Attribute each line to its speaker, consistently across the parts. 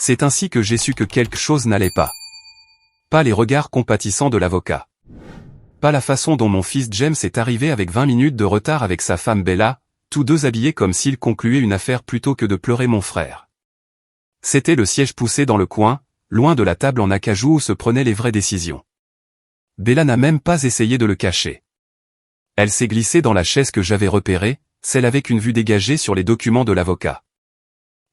Speaker 1: C'est ainsi que j'ai su que quelque chose n'allait pas. Pas les regards compatissants de l'avocat. Pas la façon dont mon fils James est arrivé avec 20 minutes de retard avec sa femme Bella, tous deux habillés comme s'ils concluaient une affaire plutôt que de pleurer mon frère. C'était le siège poussé dans le coin, loin de la table en acajou où se prenaient les vraies décisions. Bella n'a même pas essayé de le cacher. Elle s'est glissée dans la chaise que j'avais repérée, celle avec une vue dégagée sur les documents de l'avocat.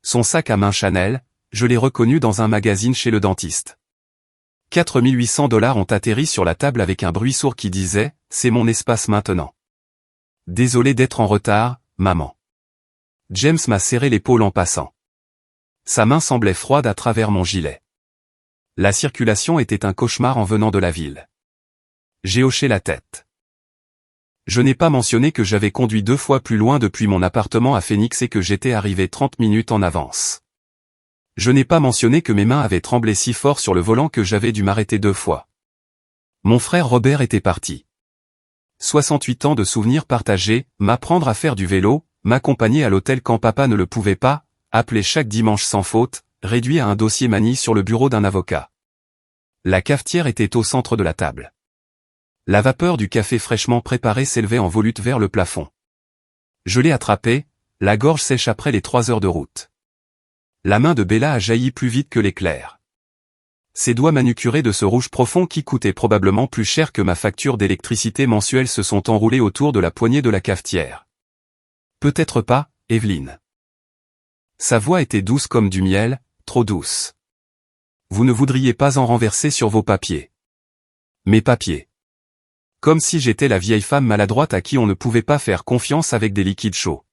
Speaker 1: Son sac à main Chanel, je l'ai reconnu dans un magazine chez le dentiste. 4 800 $ ont atterri sur la table avec un bruit sourd qui disait « C'est mon espace maintenant. » Désolé d'être en retard, maman. James m'a serré l'épaule en passant. Sa main semblait froide à travers mon gilet. La circulation était un cauchemar en venant de la ville. J'ai hoché la tête. Je n'ai pas mentionné que j'avais conduit 2 fois plus loin depuis mon appartement à Phoenix et que j'étais arrivé 30 minutes en avance. Je n'ai pas mentionné que mes mains avaient tremblé si fort sur le volant que j'avais dû m'arrêter 2 fois. Mon frère Robert était parti. 68 ans de souvenirs partagés, m'apprendre à faire du vélo, m'accompagner à l'hôtel quand papa ne le pouvait pas, appeler chaque dimanche sans faute, réduit à un dossier manie sur le bureau d'un avocat. La cafetière était au centre de la table. La vapeur du café fraîchement préparé s'élevait en volute vers le plafond. Je l'ai attrapé, la gorge sèche après les 3 heures de route. La main de Bella a jailli plus vite que l'éclair. Ses doigts manucurés de ce rouge profond qui coûtait probablement plus cher que ma facture d'électricité mensuelle se sont enroulés autour de la poignée de la cafetière. Peut-être pas, Evelyne. Sa voix était douce comme du miel, trop douce. Vous ne voudriez pas en renverser sur vos papiers. Mes papiers. Comme si j'étais la vieille femme maladroite à qui on ne pouvait pas faire confiance avec des liquides chauds.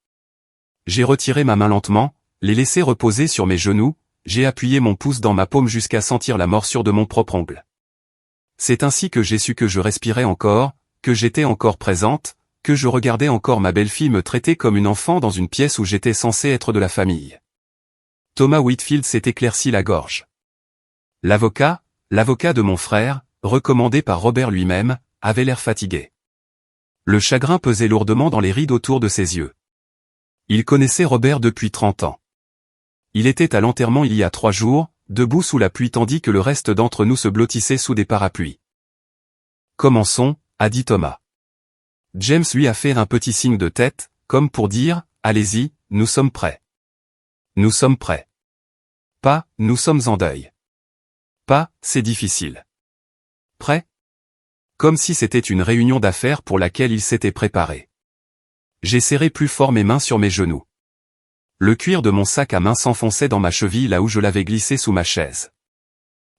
Speaker 1: J'ai retiré ma main lentement, les laissé reposer sur mes genoux, j'ai appuyé mon pouce dans ma paume jusqu'à sentir la morsure de mon propre ongle. C'est ainsi que j'ai su que je respirais encore, que j'étais encore présente, que je regardais encore ma belle-fille me traiter comme une enfant dans une pièce où j'étais censé être de la famille. Thomas Whitfield s'est éclairci la gorge. L'avocat de mon frère, recommandé par Robert lui-même, avait l'air fatigué. Le chagrin pesait lourdement dans les rides autour de ses yeux. Il connaissait Robert depuis 30 ans. Il était à l'enterrement il y a 3 jours, debout sous la pluie tandis que le reste d'entre nous se blottissait sous des parapluies. Commençons, a dit Thomas. James lui a fait un petit signe de tête, comme pour dire, allez-y, nous sommes prêts. Nous sommes prêts. Pas, nous sommes en deuil. Pas, c'est difficile. Prêt? Comme si c'était une réunion d'affaires pour laquelle il s'était préparé. J'ai serré plus fort mes mains sur mes genoux. Le cuir de mon sac à main s'enfonçait dans ma cheville là où je l'avais glissé sous ma chaise.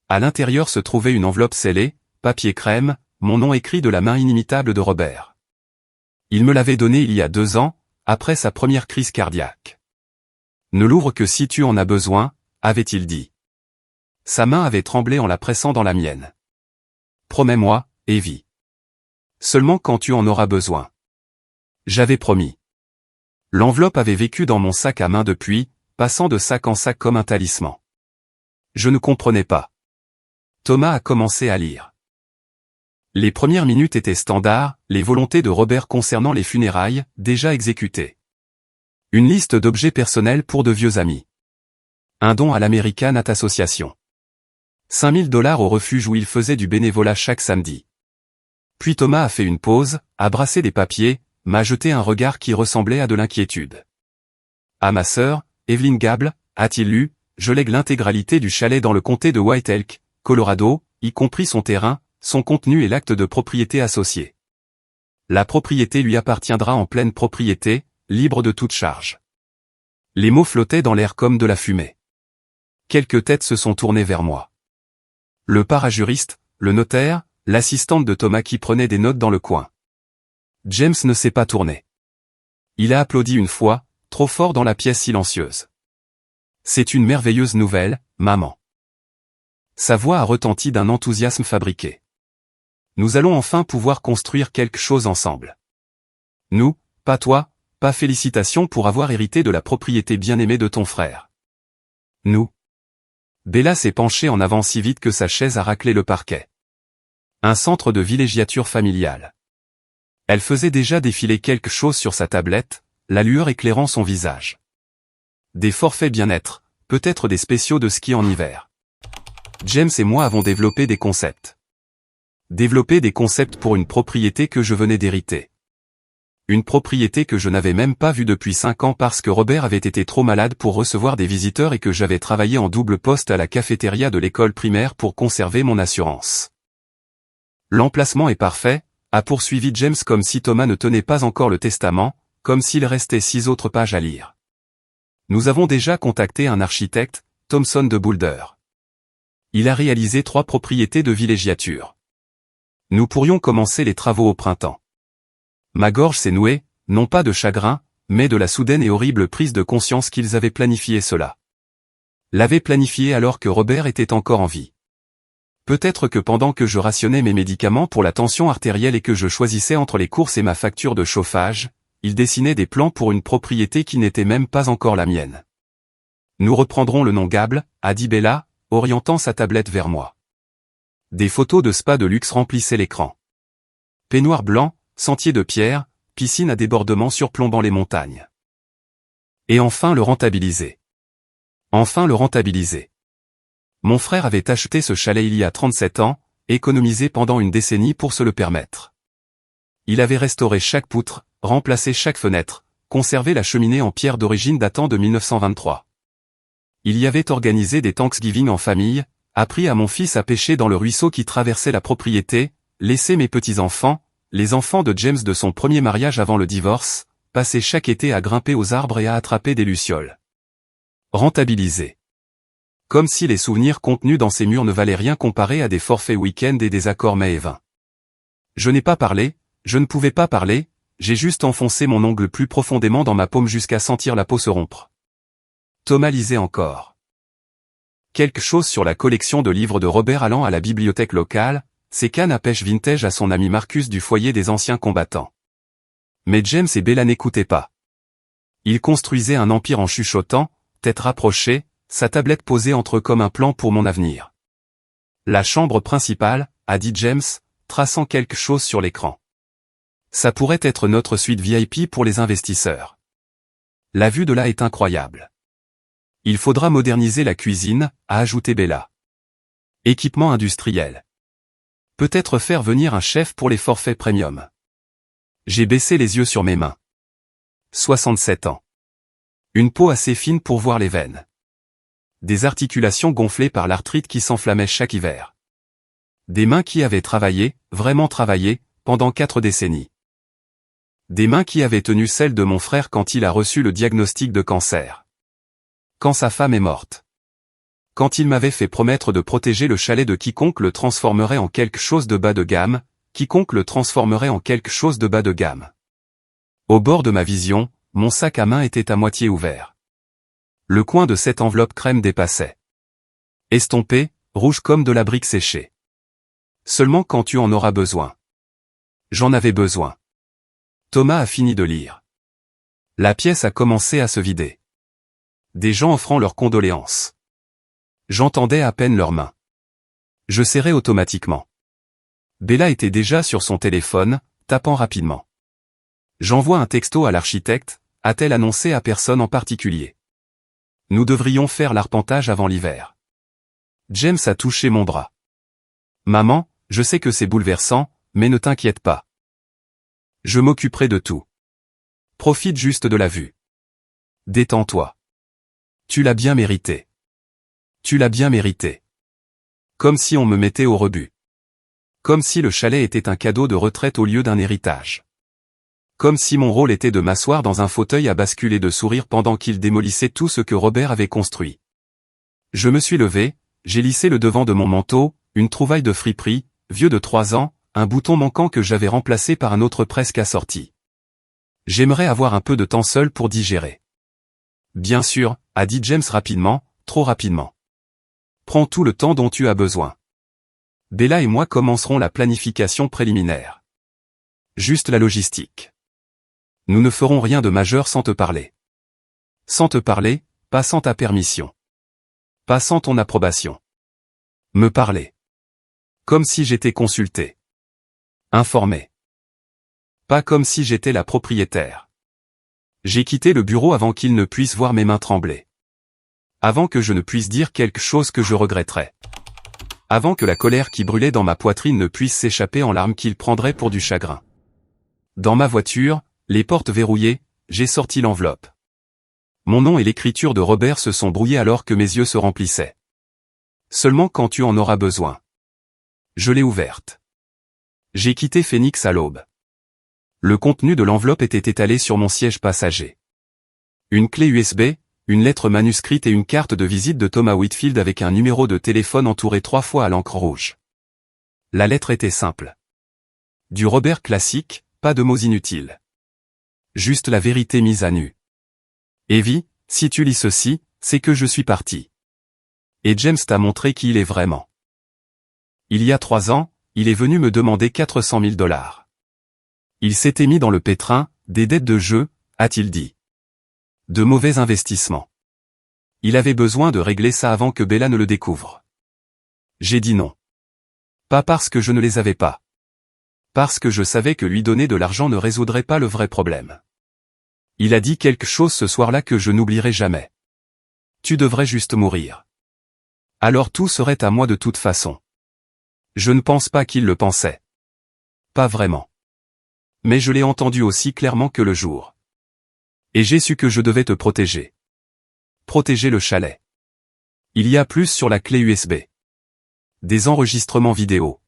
Speaker 1: À l'intérieur se trouvait une enveloppe scellée, papier crème, mon nom écrit de la main inimitable de Robert. Il me l'avait donné il y a 2 ans, après sa première crise cardiaque. Ne l'ouvre que si tu en as besoin, avait-il dit. Sa main avait tremblé en la pressant dans la mienne. Promets-moi, Evie. Seulement quand tu en auras besoin. J'avais promis. L'enveloppe avait vécu dans mon sac à main depuis, passant de sac en sac comme un talisman. Je ne comprenais pas. Thomas a commencé à lire. Les premières minutes étaient standards, les volontés de Robert concernant les funérailles, déjà exécutées. Une liste d'objets personnels pour de vieux amis. Un don à l'American Art Association. 5 000 $ au refuge où il faisait du bénévolat chaque samedi. Puis Thomas a fait une pause, a brassé des papiers, m'a jeté un regard qui ressemblait à de l'inquiétude. À ma sœur, Evelyne Gable, a-t-il lu, je lègue l'intégralité du chalet dans le comté de White Elk, Colorado, y compris son terrain, son contenu et l'acte de propriété associé. La propriété lui appartiendra en pleine propriété, libre de toute charge. Les mots flottaient dans l'air comme de la fumée. Quelques têtes se sont tournées vers moi. Le parajuriste, le notaire, l'assistante de Thomas qui prenait des notes dans le coin. James ne s'est pas tourné. Il a applaudi une fois, trop fort dans la pièce silencieuse. C'est une merveilleuse nouvelle, maman. Sa voix a retenti d'un enthousiasme fabriqué. Nous allons enfin pouvoir construire quelque chose ensemble. Nous, pas toi, pas félicitations pour avoir hérité de la propriété bien-aimée de ton frère. Nous. Bella s'est penchée en avant si vite que sa chaise a raclé le parquet. Un centre de villégiature familiale. Elle faisait déjà défiler quelque chose sur sa tablette, la lueur éclairant son visage. Des forfaits bien-être, peut-être des spéciaux de ski en hiver. James et moi avons développé des concepts. Développé des concepts pour une propriété que je venais d'hériter. Une propriété que je n'avais même pas vue depuis 5 ans parce que Robert avait été trop malade pour recevoir des visiteurs et que j'avais travaillé en double poste à la cafétéria de l'école primaire pour conserver mon assurance. L'emplacement est parfait, a poursuivi James comme si Thomas ne tenait pas encore le testament, comme s'il restait 6 autres pages à lire. Nous avons déjà contacté un architecte, Thomson de Boulder. Il a réalisé 3 propriétés de villégiature. Nous pourrions commencer les travaux au printemps. Ma gorge s'est nouée, non pas de chagrin, mais de la soudaine et horrible prise de conscience qu'ils avaient planifié cela. L'avaient planifié alors que Robert était encore en vie. Peut-être que pendant que je rationnais mes médicaments pour la tension artérielle et que je choisissais entre les courses et ma facture de chauffage, ils dessinaient des plans pour une propriété qui n'était même pas encore la mienne. Nous reprendrons le nom Gable, a dit Bella, orientant sa tablette vers moi. Des photos de spa de luxe remplissaient l'écran. Peignoir blanc, sentier de pierre, piscine à débordement surplombant les montagnes. Et enfin le rentabiliser. Enfin le rentabiliser. Mon frère avait acheté ce chalet il y a 37 ans, économisé pendant une décennie pour se le permettre. Il avait restauré chaque poutre, remplacé chaque fenêtre, conservé la cheminée en pierre d'origine datant de 1923. Il y avait organisé des Thanksgiving en famille, appris à mon fils à pêcher dans le ruisseau qui traversait la propriété, laissé mes petits-enfants, les enfants de James de son premier mariage avant le divorce, passer chaque été à grimper aux arbres et à attraper des lucioles. Rentabiliser. Comme si les souvenirs contenus dans ces murs ne valaient rien comparés à des forfaits week-end et des accords mets et vins. Je n'ai pas parlé, je ne pouvais pas parler, j'ai juste enfoncé mon ongle plus profondément dans ma paume jusqu'à sentir la peau se rompre. Thomas lisait encore. Quelque chose sur la collection de livres de Robert allant à la bibliothèque locale, ses cannes à pêche vintage à son ami Marcus du foyer des anciens combattants. Mais James et Bella n'écoutaient pas. Ils construisaient un empire en chuchotant, tête rapprochée, sa tablette posée entre eux comme un plan pour mon avenir. La chambre principale, a dit James, traçant quelque chose sur l'écran. Ça pourrait être notre suite VIP pour les investisseurs. La vue de là est incroyable. Il faudra moderniser la cuisine, a ajouté Bella. Équipement industriel. Peut-être faire venir un chef pour les forfaits premium. J'ai baissé les yeux sur mes mains. 67 ans. Une peau assez fine pour voir les veines. Des articulations gonflées par l'arthrite qui s'enflammait chaque hiver. Des mains qui avaient travaillé, vraiment travaillé, pendant 4 décennies. Des mains qui avaient tenu celle de mon frère quand il a reçu le diagnostic de cancer. Quand sa femme est morte. Quand il m'avait fait promettre de protéger le chalet de quiconque le transformerait en quelque chose de bas de gamme, quiconque le transformerait en quelque chose de bas de gamme. Au bord de ma vision, mon sac à main était à moitié ouvert. Le coin de cette enveloppe crème dépassait. Estompé, rouge comme de la brique séchée. Seulement quand tu en auras besoin. J'en avais besoin. Thomas a fini de lire. La pièce a commencé à se vider. Des gens offrant leurs condoléances. J'entendais à peine leurs mains. Je serrais automatiquement. Bella était déjà sur son téléphone, tapant rapidement. J'envoie un texto à l'architecte, a-t-elle annoncé à personne en particulier. Nous devrions faire l'arpentage avant l'hiver. James a touché mon bras. Maman, je sais que c'est bouleversant, mais ne t'inquiète pas. Je m'occuperai de tout. Profite juste de la vue. Détends-toi. Tu l'as bien mérité. Tu l'as bien mérité. Comme si on me mettait au rebut. Comme si le chalet était un cadeau de retraite au lieu d'un héritage. Comme si mon rôle était de m'asseoir dans un fauteuil à basculer de sourire pendant qu'il démolissait tout ce que Robert avait construit. Je me suis levé, j'ai lissé le devant de mon manteau, une trouvaille de friperie, vieux de 3 ans, un bouton manquant que j'avais remplacé par un autre presque assorti. J'aimerais avoir un peu de temps seul pour digérer. Bien sûr, a dit James rapidement, trop rapidement. Prends tout le temps dont tu as besoin. Bella et moi commencerons la planification préliminaire. Juste la logistique. Nous ne ferons rien de majeur sans te parler. Sans te parler, pas sans ta permission. Pas sans ton approbation. Me parler. Comme si j'étais consulté. Informé. Pas comme si j'étais la propriétaire. J'ai quitté le bureau avant qu'il ne puisse voir mes mains trembler. Avant que je ne puisse dire quelque chose que je regretterais. Avant que la colère qui brûlait dans ma poitrine ne puisse s'échapper en larmes qu'il prendrait pour du chagrin. Dans ma voiture, les portes verrouillées, j'ai sorti l'enveloppe. Mon nom et l'écriture de Robert se sont brouillés alors que mes yeux se remplissaient. Seulement quand tu en auras besoin. Je l'ai ouverte. J'ai quitté Phoenix à l'aube. Le contenu de l'enveloppe était étalé sur mon siège passager. Une clé USB, une lettre manuscrite et une carte de visite de Thomas Whitfield avec un numéro de téléphone entouré 3 fois à l'encre rouge. La lettre était simple. Du Robert classique, pas de mots inutiles. Juste la vérité mise à nu. Evie, si tu lis ceci, c'est que je suis parti. Et James t'a montré qui il est vraiment. Il y a 3 ans, il est venu me demander 400 000 $. Il s'était mis dans le pétrin, des dettes de jeu, a-t-il dit. De mauvais investissements. Il avait besoin de régler ça avant que Bella ne le découvre. J'ai dit non. Pas parce que je ne les avais pas. Parce que je savais que lui donner de l'argent ne résoudrait pas le vrai problème. Il a dit quelque chose ce soir-là que je n'oublierai jamais. Tu devrais juste mourir. Alors tout serait à moi de toute façon. Je ne pense pas qu'il le pensait. Pas vraiment. Mais je l'ai entendu aussi clairement que le jour. Et j'ai su que je devais te protéger. Protéger le chalet. Il y a plus sur la clé USB. Des enregistrements vidéo.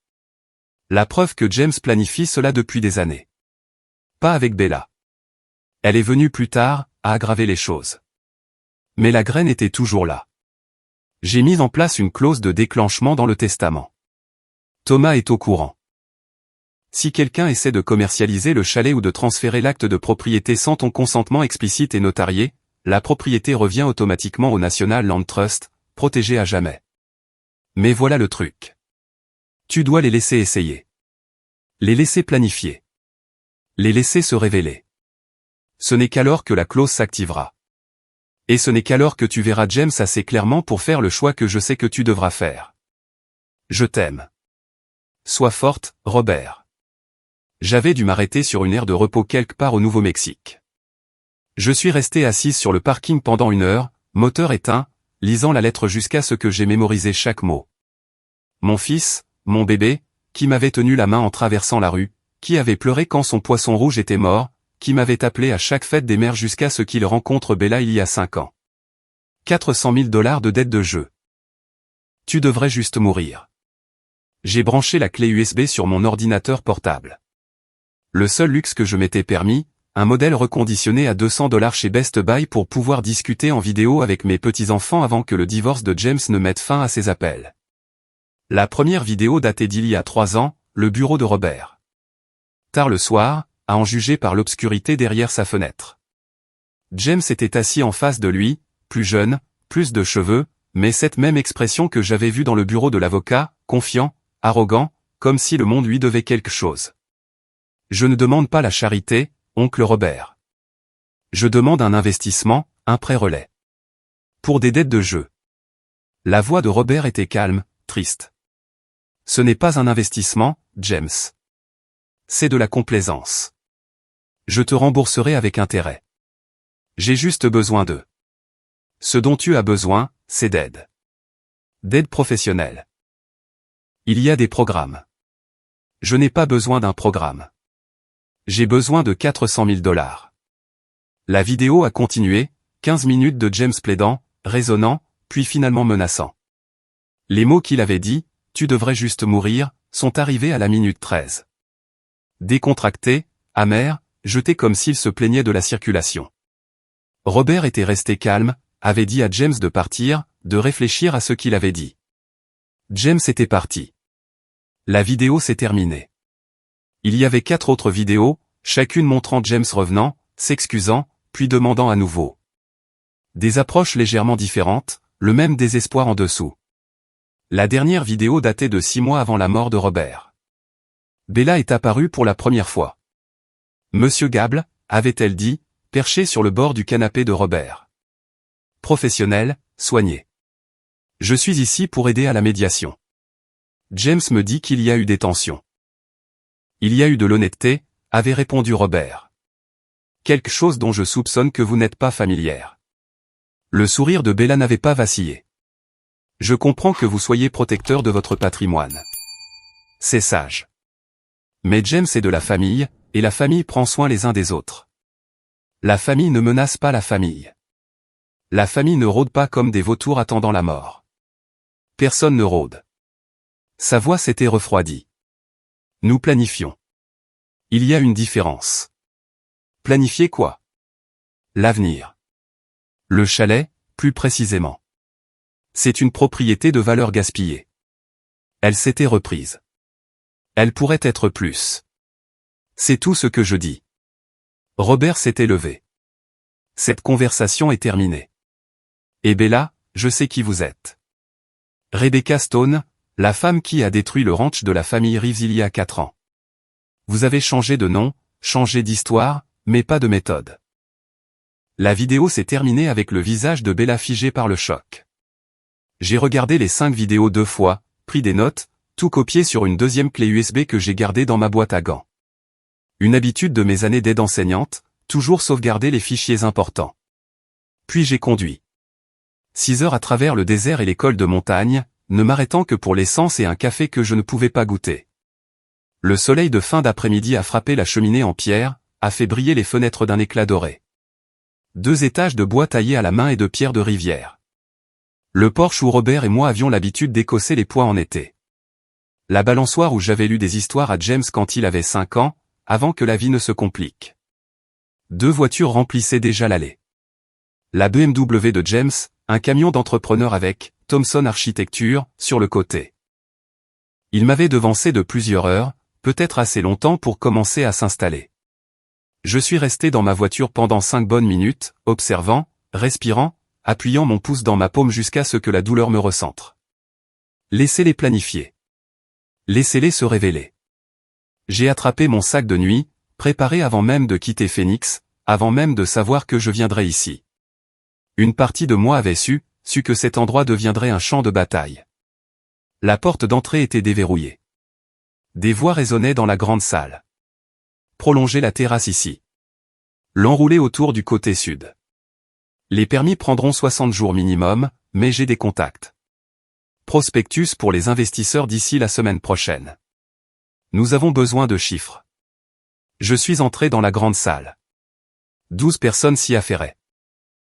Speaker 1: La preuve que James planifie cela depuis des années. Pas avec Bella. Elle est venue plus tard, à aggraver les choses. Mais la graine était toujours là. J'ai mis en place une clause de déclenchement dans le testament. Thomas est au courant. Si quelqu'un essaie de commercialiser le chalet ou de transférer l'acte de propriété sans ton consentement explicite et notarié, la propriété revient automatiquement au National Land Trust, protégé à jamais. Mais voilà le truc. Tu dois les laisser essayer. Les laisser planifier. Les laisser se révéler. Ce n'est qu'alors que la clause s'activera. Et ce n'est qu'alors que tu verras James assez clairement pour faire le choix que je sais que tu devras faire. Je t'aime. Sois forte, Robert. J'avais dû m'arrêter sur une aire de repos quelque part au Nouveau-Mexique. Je suis resté assise sur le parking pendant 1 heure, moteur éteint, lisant la lettre jusqu'à ce que j'ai mémorisé chaque mot. Mon fils, mon bébé, qui m'avait tenu la main en traversant la rue, qui avait pleuré quand son poisson rouge était mort, qui m'avait appelé à chaque fête des mères jusqu'à ce qu'il rencontre Bella il y a 5 ans. 400 000 $ de dette de jeu. Tu devrais juste mourir. J'ai branché la clé USB sur mon ordinateur portable. Le seul luxe que je m'étais permis, un modèle reconditionné à 200 $ chez Best Buy pour pouvoir discuter en vidéo avec mes petits-enfants avant que le divorce de James ne mette fin à ses appels. La première vidéo datait d'il y a 3 ans, le bureau de Robert. Tard le soir, à en juger par l'obscurité derrière sa fenêtre. James était assis en face de lui, plus jeune, plus de cheveux, mais cette même expression que j'avais vue dans le bureau de l'avocat, confiant, arrogant, comme si le monde lui devait quelque chose. Je ne demande pas la charité, oncle Robert. Je demande un investissement, un prêt relais. Pour des dettes de jeu. La voix de Robert était calme, triste. Ce n'est pas un investissement, James. C'est de la complaisance. Je te rembourserai avec intérêt. J'ai juste besoin de. Ce dont tu as besoin, c'est d'aide. D'aide professionnelle. Il y a des programmes. Je n'ai pas besoin d'un programme. J'ai besoin de 400 000 $. La vidéo a continué, 15 minutes de James plaidant, raisonnant, puis finalement menaçant. Les mots qu'il avait dit, « Tu devrais juste mourir », sont arrivés à la minute 13. Décontracté, amer, jeté comme s'il se plaignait de la circulation. Robert était resté calme, avait dit à James de partir, de réfléchir à ce qu'il avait dit. James était parti. La vidéo s'est terminée. Il y avait 4 autres vidéos, chacune montrant James revenant, s'excusant, puis demandant à nouveau. Des approches légèrement différentes, le même désespoir en dessous. La dernière vidéo datait de 6 mois avant la mort de Robert. Bella est apparue pour la première fois. Monsieur Gable, avait-elle dit, perché sur le bord du canapé de Robert. Professionnel, soigné. Je suis ici pour aider à la médiation. James me dit qu'il y a eu des tensions. Il y a eu de l'honnêteté, avait répondu Robert. Quelque chose dont je soupçonne que vous n'êtes pas familière. Le sourire de Bella n'avait pas vacillé. Je comprends que vous soyez protecteur de votre patrimoine. C'est sage. Mais James est de la famille, et la famille prend soin les uns des autres. La famille ne menace pas la famille. La famille ne rôde pas comme des vautours attendant la mort. Personne ne rôde. Sa voix s'était refroidie. Nous planifions. Il y a une différence. Planifier quoi? L'avenir. Le chalet, plus précisément. C'est une propriété de valeur gaspillée. Elle s'était reprise. Elle pourrait être plus. C'est tout ce que je dis. Robert s'était levé. Cette conversation est terminée. Et Bella, je sais qui vous êtes. Rebecca Stone, la femme qui a détruit le ranch de la famille Reeves il y a 4 ans. Vous avez changé de nom, changé d'histoire, mais pas de méthode. La vidéo s'est terminée avec le visage de Bella figé par le choc. J'ai regardé les 5 vidéos 2 fois, pris des notes, tout copié sur une deuxième clé USB que j'ai gardée dans ma boîte à gants. Une habitude de mes années d'aide enseignante, toujours sauvegarder les fichiers importants. Puis j'ai conduit. 6 heures à travers le désert et les cols de montagne, ne m'arrêtant que pour l'essence et un café que je ne pouvais pas goûter. Le soleil de fin d'après-midi a frappé la cheminée en pierre, a fait briller les fenêtres d'un éclat doré. 2 étages de bois taillés à la main et de pierre de rivière. Le porche où Robert et moi avions l'habitude d'écosser les pois en été. La balançoire où j'avais lu des histoires à James quand il avait 5 ans, avant que la vie ne se complique. 2 voitures remplissaient déjà l'allée. La BMW de James, un camion d'entrepreneur avec Thomson Architecture sur le côté. Il m'avait devancé de plusieurs heures, peut-être assez longtemps pour commencer à s'installer. Je suis resté dans ma voiture pendant 5 bonnes minutes, observant, respirant, appuyant mon pouce dans ma paume jusqu'à ce que la douleur me recentre. Laissez-les planifier. Laissez-les se révéler. J'ai attrapé mon sac de nuit, préparé avant même de quitter Phoenix, avant même de savoir que je viendrais ici. Une partie de moi avait su que cet endroit deviendrait un champ de bataille. La porte d'entrée était déverrouillée. Des voix résonnaient dans la grande salle. Prolonger la terrasse ici. L'enrouler autour du côté sud. Les permis prendront 60 jours minimum, mais j'ai des contacts. Prospectus pour les investisseurs d'ici la semaine prochaine. Nous avons besoin de chiffres. Je suis entré dans la grande salle. 12 personnes s'y affairaient.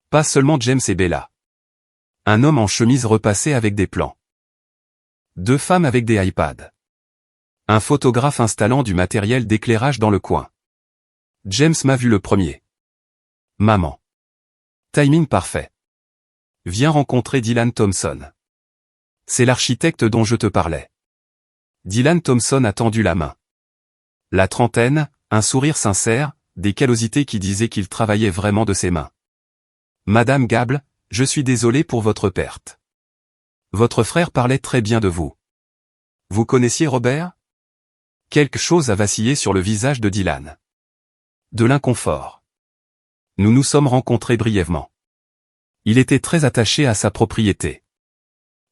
Speaker 1: Pas seulement James et Bella. Un homme en chemise repassé avec des plans. 2 femmes avec des iPads. Un photographe installant du matériel d'éclairage dans le coin. James m'a vu le premier. Maman. Timing parfait. Viens rencontrer Dylan Thompson. C'est l'architecte dont je te parlais. Dylan Thompson a tendu la main. La trentaine, un sourire sincère, des callosités qui disaient qu'il travaillait vraiment de ses mains. Madame Gable, je suis désolé pour votre perte. Votre frère parlait très bien de vous. Vous connaissiez Robert? Quelque chose a vacillé sur le visage de Dylan. De l'inconfort. Nous nous sommes rencontrés brièvement. Il était très attaché à sa propriété.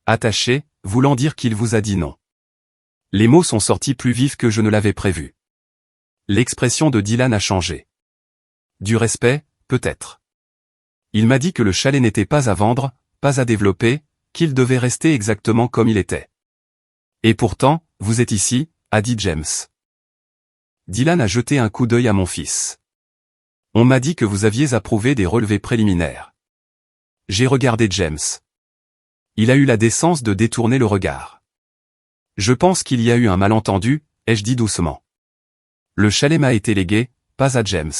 Speaker 1: Attaché, voulant dire qu'il vous a dit non. Les mots sont sortis plus vifs que je ne l'avais prévu. L'expression de Dylan a changé. Du respect, peut-être. Il m'a dit que le chalet n'était pas à vendre, pas à développer, qu'il devait rester exactement comme il était. Et pourtant, vous êtes ici, a dit James. Dylan a jeté un coup d'œil à mon fils. On m'a dit que vous aviez approuvé des relevés préliminaires. J'ai regardé James. Il a eu la décence de détourner le regard. Je pense qu'il y a eu un malentendu, ai-je dit doucement. Le chalet m'a été légué, pas à James.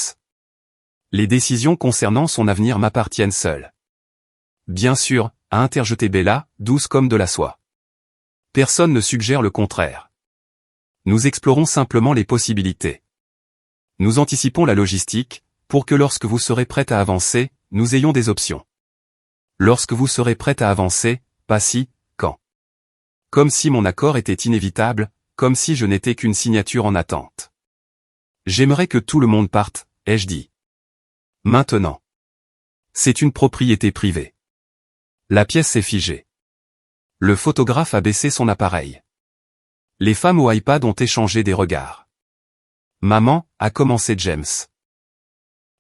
Speaker 1: Les décisions concernant son avenir m'appartiennent seules. Bien sûr, a interjeté Bella, douce comme de la soie. Personne ne suggère le contraire. Nous explorons simplement les possibilités. Nous anticipons la logistique, pour que lorsque vous serez prête à avancer, nous ayons des options. Lorsque vous serez prête à avancer, pas si, quand. Comme si mon accord était inévitable, comme si je n'étais qu'une signature en attente. J'aimerais que tout le monde parte, ai-je dit. Maintenant. C'est une propriété privée. La pièce s'est figée. Le photographe a baissé son appareil. Les femmes au iPad ont échangé des regards. Maman, a commencé James.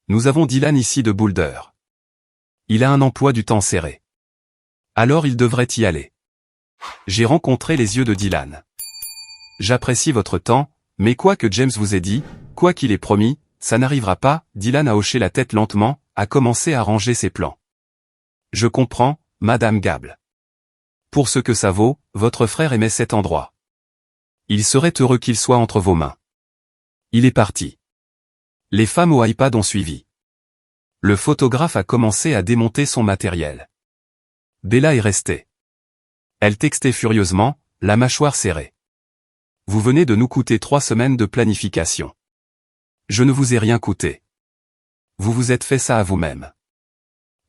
Speaker 1: Nous avons Dylan ici de Boulder. Il a un emploi du temps serré. Alors il devrait y aller. J'ai rencontré les yeux de Dylan. J'apprécie votre temps, mais quoi que James vous ait dit, quoi qu'il ait promis, ça n'arrivera pas. Dylan a hoché la tête lentement, a commencé à ranger ses plans. Je comprends, Madame Gable. Pour ce que ça vaut, votre frère aimait cet endroit. Il serait heureux qu'il soit entre vos mains. Il est parti. Les femmes au iPad ont suivi. Le photographe a commencé à démonter son matériel. Bella est restée. Elle textait furieusement, la mâchoire serrée. Vous venez de nous coûter 3 semaines de planification. Je ne vous ai rien coûté. Vous vous êtes fait ça à vous-même.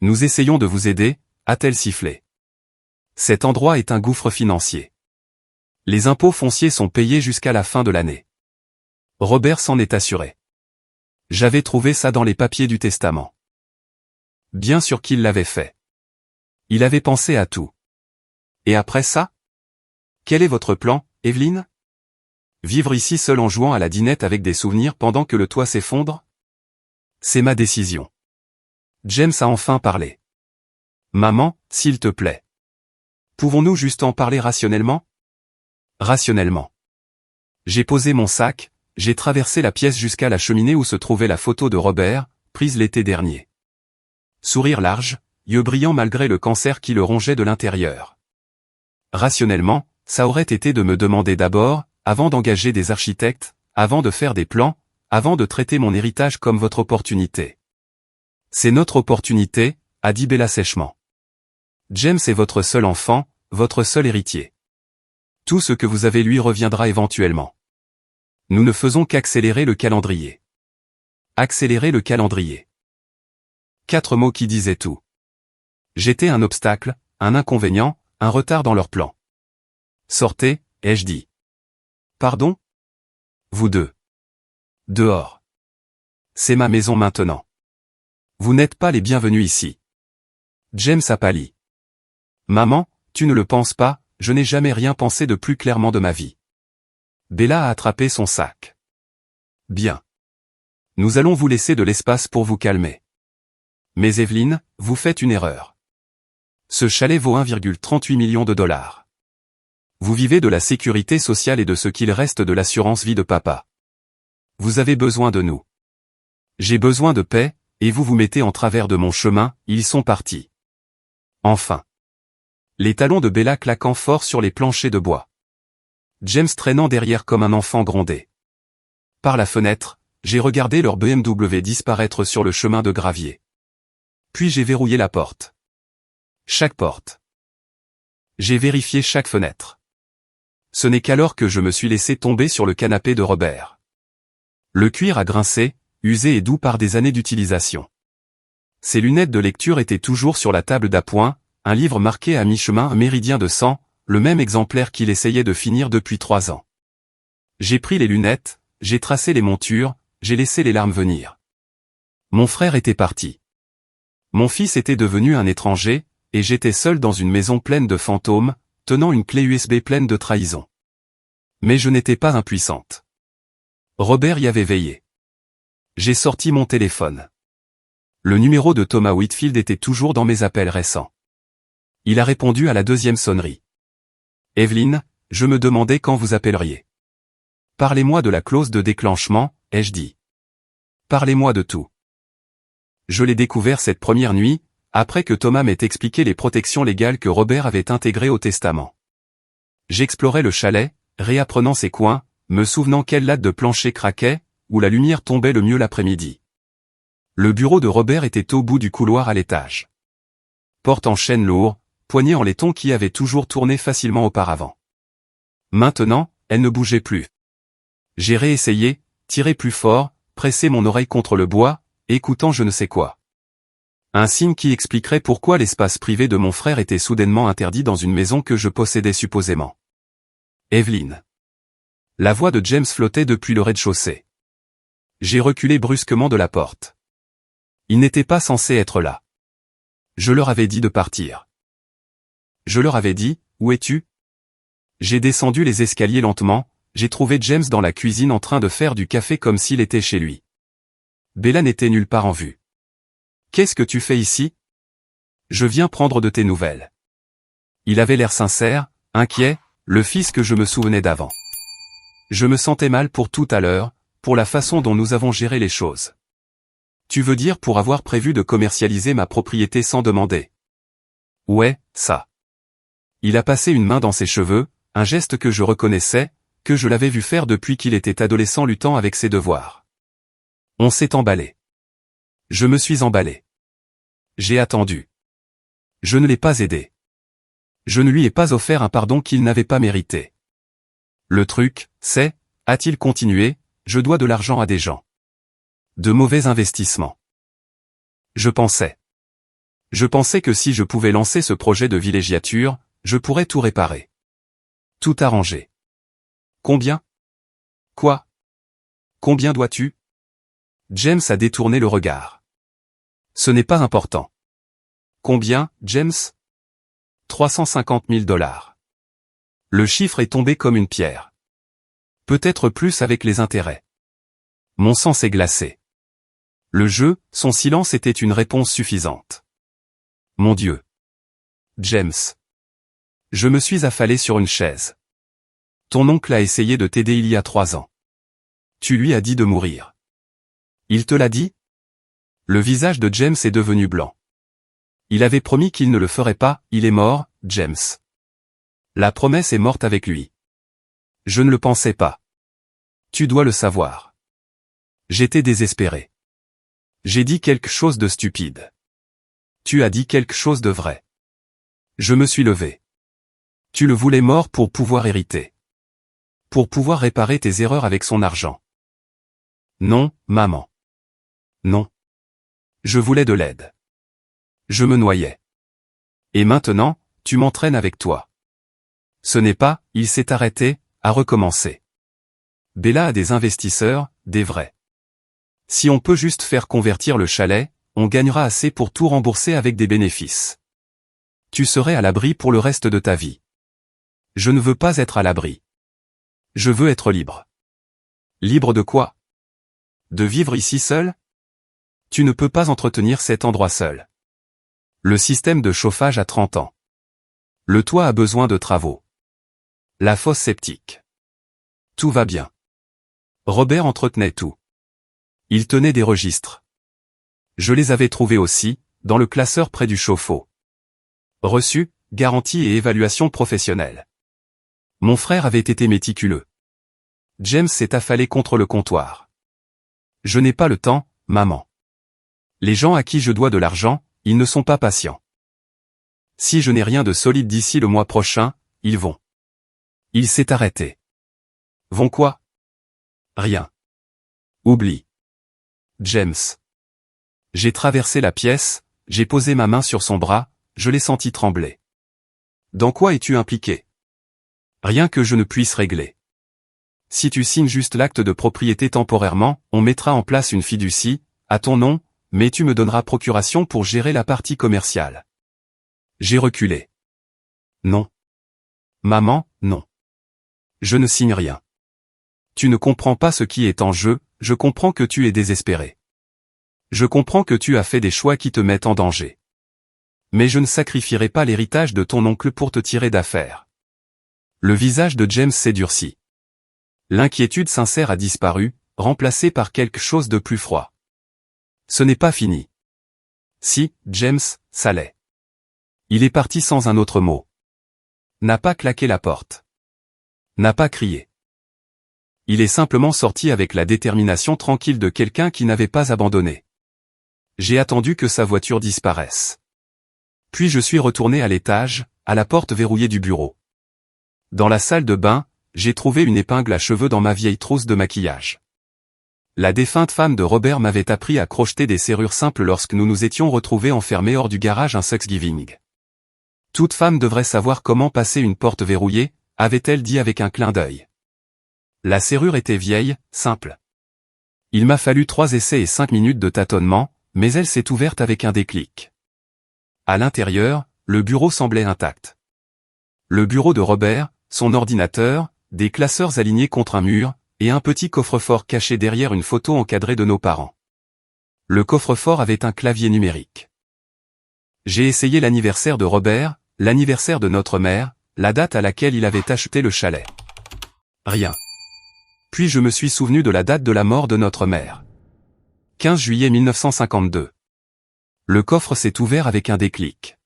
Speaker 1: Nous essayons de vous aider, a-t-elle sifflé. Cet endroit est un gouffre financier. Les impôts fonciers sont payés jusqu'à la fin de l'année. Robert s'en est assuré. J'avais trouvé ça dans les papiers du testament. Bien sûr qu'il l'avait fait. Il avait pensé à tout. Et après ça? Quel est votre plan, Evelyne? Vivre ici seul en jouant à la dinette avec des souvenirs pendant que le toit s'effondre? C'est ma décision. James a enfin parlé. Maman, s'il te plaît. Pouvons-nous juste en parler rationnellement? Rationnellement. J'ai posé mon sac, j'ai traversé la pièce jusqu'à la cheminée où se trouvait la photo de Robert, prise l'été dernier. Sourire large, yeux brillants malgré le cancer qui le rongeait de l'intérieur. Rationnellement, ça aurait été de me demander d'abord, avant d'engager des architectes, avant de faire des plans, avant de traiter mon héritage comme votre opportunité. C'est notre opportunité, a dit Bella sèchement. James est votre seul enfant, votre seul héritier. Tout ce que vous avez lui reviendra éventuellement. Nous ne faisons qu'accélérer le calendrier. Accélérer le calendrier. 4 mots qui disaient tout. J'étais un obstacle, un inconvénient, un retard dans leur plan. Sortez, ai-je dit. Pardon? Vous deux. Dehors. C'est ma maison maintenant. Vous n'êtes pas les bienvenus ici. James a pâli. Maman, tu ne le penses pas, je n'ai jamais rien pensé de plus clairement de ma vie. Bella a attrapé son sac. Bien. Nous allons vous laisser de l'espace pour vous calmer. Mais Evelyne, vous faites une erreur. Ce chalet vaut 1,38 million de dollars. Vous vivez de la sécurité sociale et de ce qu'il reste de l'assurance vie de papa. Vous avez besoin de nous. J'ai besoin de paix, et vous vous mettez en travers de mon chemin, ils sont partis. Enfin. Les talons de Bella claquant fort sur les planchers de bois. James traînant derrière comme un enfant grondé. Par la fenêtre, j'ai regardé leur BMW disparaître sur le chemin de gravier. Puis j'ai verrouillé la porte. Chaque porte. J'ai vérifié chaque fenêtre. Ce n'est qu'alors que je me suis laissé tomber sur le canapé de Robert. Le cuir a grincé, usé et doux par des années d'utilisation. Ses lunettes de lecture étaient toujours sur la table d'appoint, un livre marqué à mi-chemin, un méridien de sang, le même exemplaire qu'il essayait de finir depuis 3 ans. J'ai pris les lunettes, j'ai tracé les montures, j'ai laissé les larmes venir. Mon frère était parti. Mon fils était devenu un étranger, et j'étais seul dans une maison pleine de fantômes, tenant une clé USB pleine de trahison. Mais je n'étais pas impuissante. Robert y avait veillé. J'ai sorti mon téléphone. Le numéro de Thomas Whitfield était toujours dans mes appels récents. Il a répondu à la 2e sonnerie. Evelyne, je me demandais quand vous appelleriez. Parlez-moi de la clause de déclenchement, ai-je dit. Parlez-moi de tout. Je l'ai découvert cette première nuit, après que Thomas m'ait expliqué les protections légales que Robert avait intégrées au testament. J'explorais le chalet, réapprenant ses coins, me souvenant quelle latte de plancher craquait, où la lumière tombait le mieux l'après-midi. Le bureau de Robert était au bout du couloir à l'étage. Porte en chêne lourd, poignée en laiton qui avait toujours tourné facilement auparavant. Maintenant, elle ne bougeait plus. J'ai réessayé, tiré plus fort, pressé mon oreille contre le bois, écoutant je ne sais quoi. Un signe qui expliquerait pourquoi l'espace privé de mon frère était soudainement interdit dans une maison que je possédais supposément. Evelyne. La voix de James flottait depuis le rez-de-chaussée. J'ai reculé brusquement de la porte. Il n'était pas censé être là. Je leur avais dit de partir. Je leur avais dit, où es-tu? J'ai descendu les escaliers lentement, j'ai trouvé James dans la cuisine en train de faire du café comme s'il était chez lui. Bella n'était nulle part en vue. Qu'est-ce que tu fais ici? Je viens prendre de tes nouvelles. Il avait l'air sincère, inquiet, le fils que je me souvenais d'avant. Je me sentais mal pour tout à l'heure, pour la façon dont nous avons géré les choses. Tu veux dire pour avoir prévu de commercialiser ma propriété sans demander? Ouais, ça. Il a passé une main dans ses cheveux, un geste que je reconnaissais, que je l'avais vu faire depuis qu'il était adolescent luttant avec ses devoirs. On s'est emballé. Je me suis emballé. J'ai attendu. Je ne l'ai pas aidé. Je ne lui ai pas offert un pardon qu'il n'avait pas mérité. Le truc, c'est, a-t-il continué, je dois de l'argent à des gens. De mauvais investissements. Je pensais que si je pouvais lancer ce projet de villégiature, je pourrais tout réparer. Tout arranger. Combien? Quoi? Combien dois-tu? James a détourné le regard. Ce n'est pas important. Combien, James? 350 000 $. Le chiffre est tombé comme une pierre. Peut-être plus avec les intérêts. Mon sang s'est glacé. Le jeu, son silence était une réponse suffisante. Mon Dieu. James. Je me suis affalé sur une chaise. Ton oncle a essayé de t'aider il y a 3 ans. Tu lui as dit de mourir. Il te l'a dit? Le visage de James est devenu blanc. Il avait promis qu'il ne le ferait pas, il est mort, James. La promesse est morte avec lui. Je ne le pensais pas. Tu dois le savoir. J'étais désespéré. J'ai dit quelque chose de stupide. Tu as dit quelque chose de vrai. Je me suis levé. Tu le voulais mort pour pouvoir hériter. Pour pouvoir réparer tes erreurs avec son argent. Non, maman. Non. Je voulais de l'aide. Je me noyais. Et maintenant, tu m'entraînes avec toi. Ce n'est pas, il s'est arrêté, à recommencer. Bella a des investisseurs, des vrais. Si on peut juste faire convertir le chalet, on gagnera assez pour tout rembourser avec des bénéfices. Tu serais à l'abri pour le reste de ta vie. Je ne veux pas être à l'abri. Je veux être libre. Libre de quoi? De vivre ici seul? Tu ne peux pas entretenir cet endroit seul. Le système de chauffage a 30 ans. Le toit a besoin de travaux. La fosse septique. Tout va bien. Robert entretenait tout. Il tenait des registres. Je les avais trouvés aussi, dans le classeur près du chauffe-eau. Reçu, garantie et évaluation professionnelle. Mon frère avait été méticuleux. James s'est affalé contre le comptoir. Je n'ai pas le temps, maman. Les gens à qui je dois de l'argent, ils ne sont pas patients. Si je n'ai rien de solide d'ici le mois prochain, ils vont. Il s'est arrêté. Vont quoi? Rien. Oublie. James. J'ai traversé la pièce, j'ai posé ma main sur son bras, je l'ai senti trembler. Dans quoi es-tu impliqué? Rien que je ne puisse régler. Si tu signes juste l'acte de propriété temporairement, on mettra en place une fiducie, à ton nom, mais tu me donneras procuration pour gérer la partie commerciale. J'ai reculé. Non. Maman, non. Je ne signe rien. Tu ne comprends pas ce qui est en jeu, je comprends que tu es désespéré. Je comprends que tu as fait des choix qui te mettent en danger. Mais je ne sacrifierai pas l'héritage de ton oncle pour te tirer d'affaire. Le visage de James s'est durci. L'inquiétude sincère a disparu, remplacée par quelque chose de plus froid. Ce n'est pas fini. Si, James, ça l'est. Il est parti sans un autre mot. N'a pas claqué la porte. N'a pas crié. Il est simplement sorti avec la détermination tranquille de quelqu'un qui n'avait pas abandonné. J'ai attendu que sa voiture disparaisse. Puis je suis retourné à l'étage, à la porte verrouillée du bureau. Dans la salle de bain, j'ai trouvé une épingle à cheveux dans ma vieille trousse de maquillage. La défunte femme de Robert m'avait appris à crocheter des serrures simples lorsque nous nous étions retrouvés enfermés hors du garage un Thanksgiving. Toute femme devrait savoir comment passer une porte verrouillée, avait-elle dit avec un clin d'œil. La serrure était vieille, simple. Il m'a fallu 3 essais et 5 minutes de tâtonnement, mais elle s'est ouverte avec un déclic. À l'intérieur, le bureau semblait intact. Le bureau de Robert, son ordinateur, des classeurs alignés contre un mur, et un petit coffre-fort caché derrière une photo encadrée de nos parents. Le coffre-fort avait un clavier numérique. J'ai essayé l'anniversaire de Robert, l'anniversaire de notre mère, la date à laquelle il avait acheté le chalet. Rien. Puis je me suis souvenu de la date de la mort de notre mère. 15 juillet 1952. Le coffre s'est ouvert avec un déclic.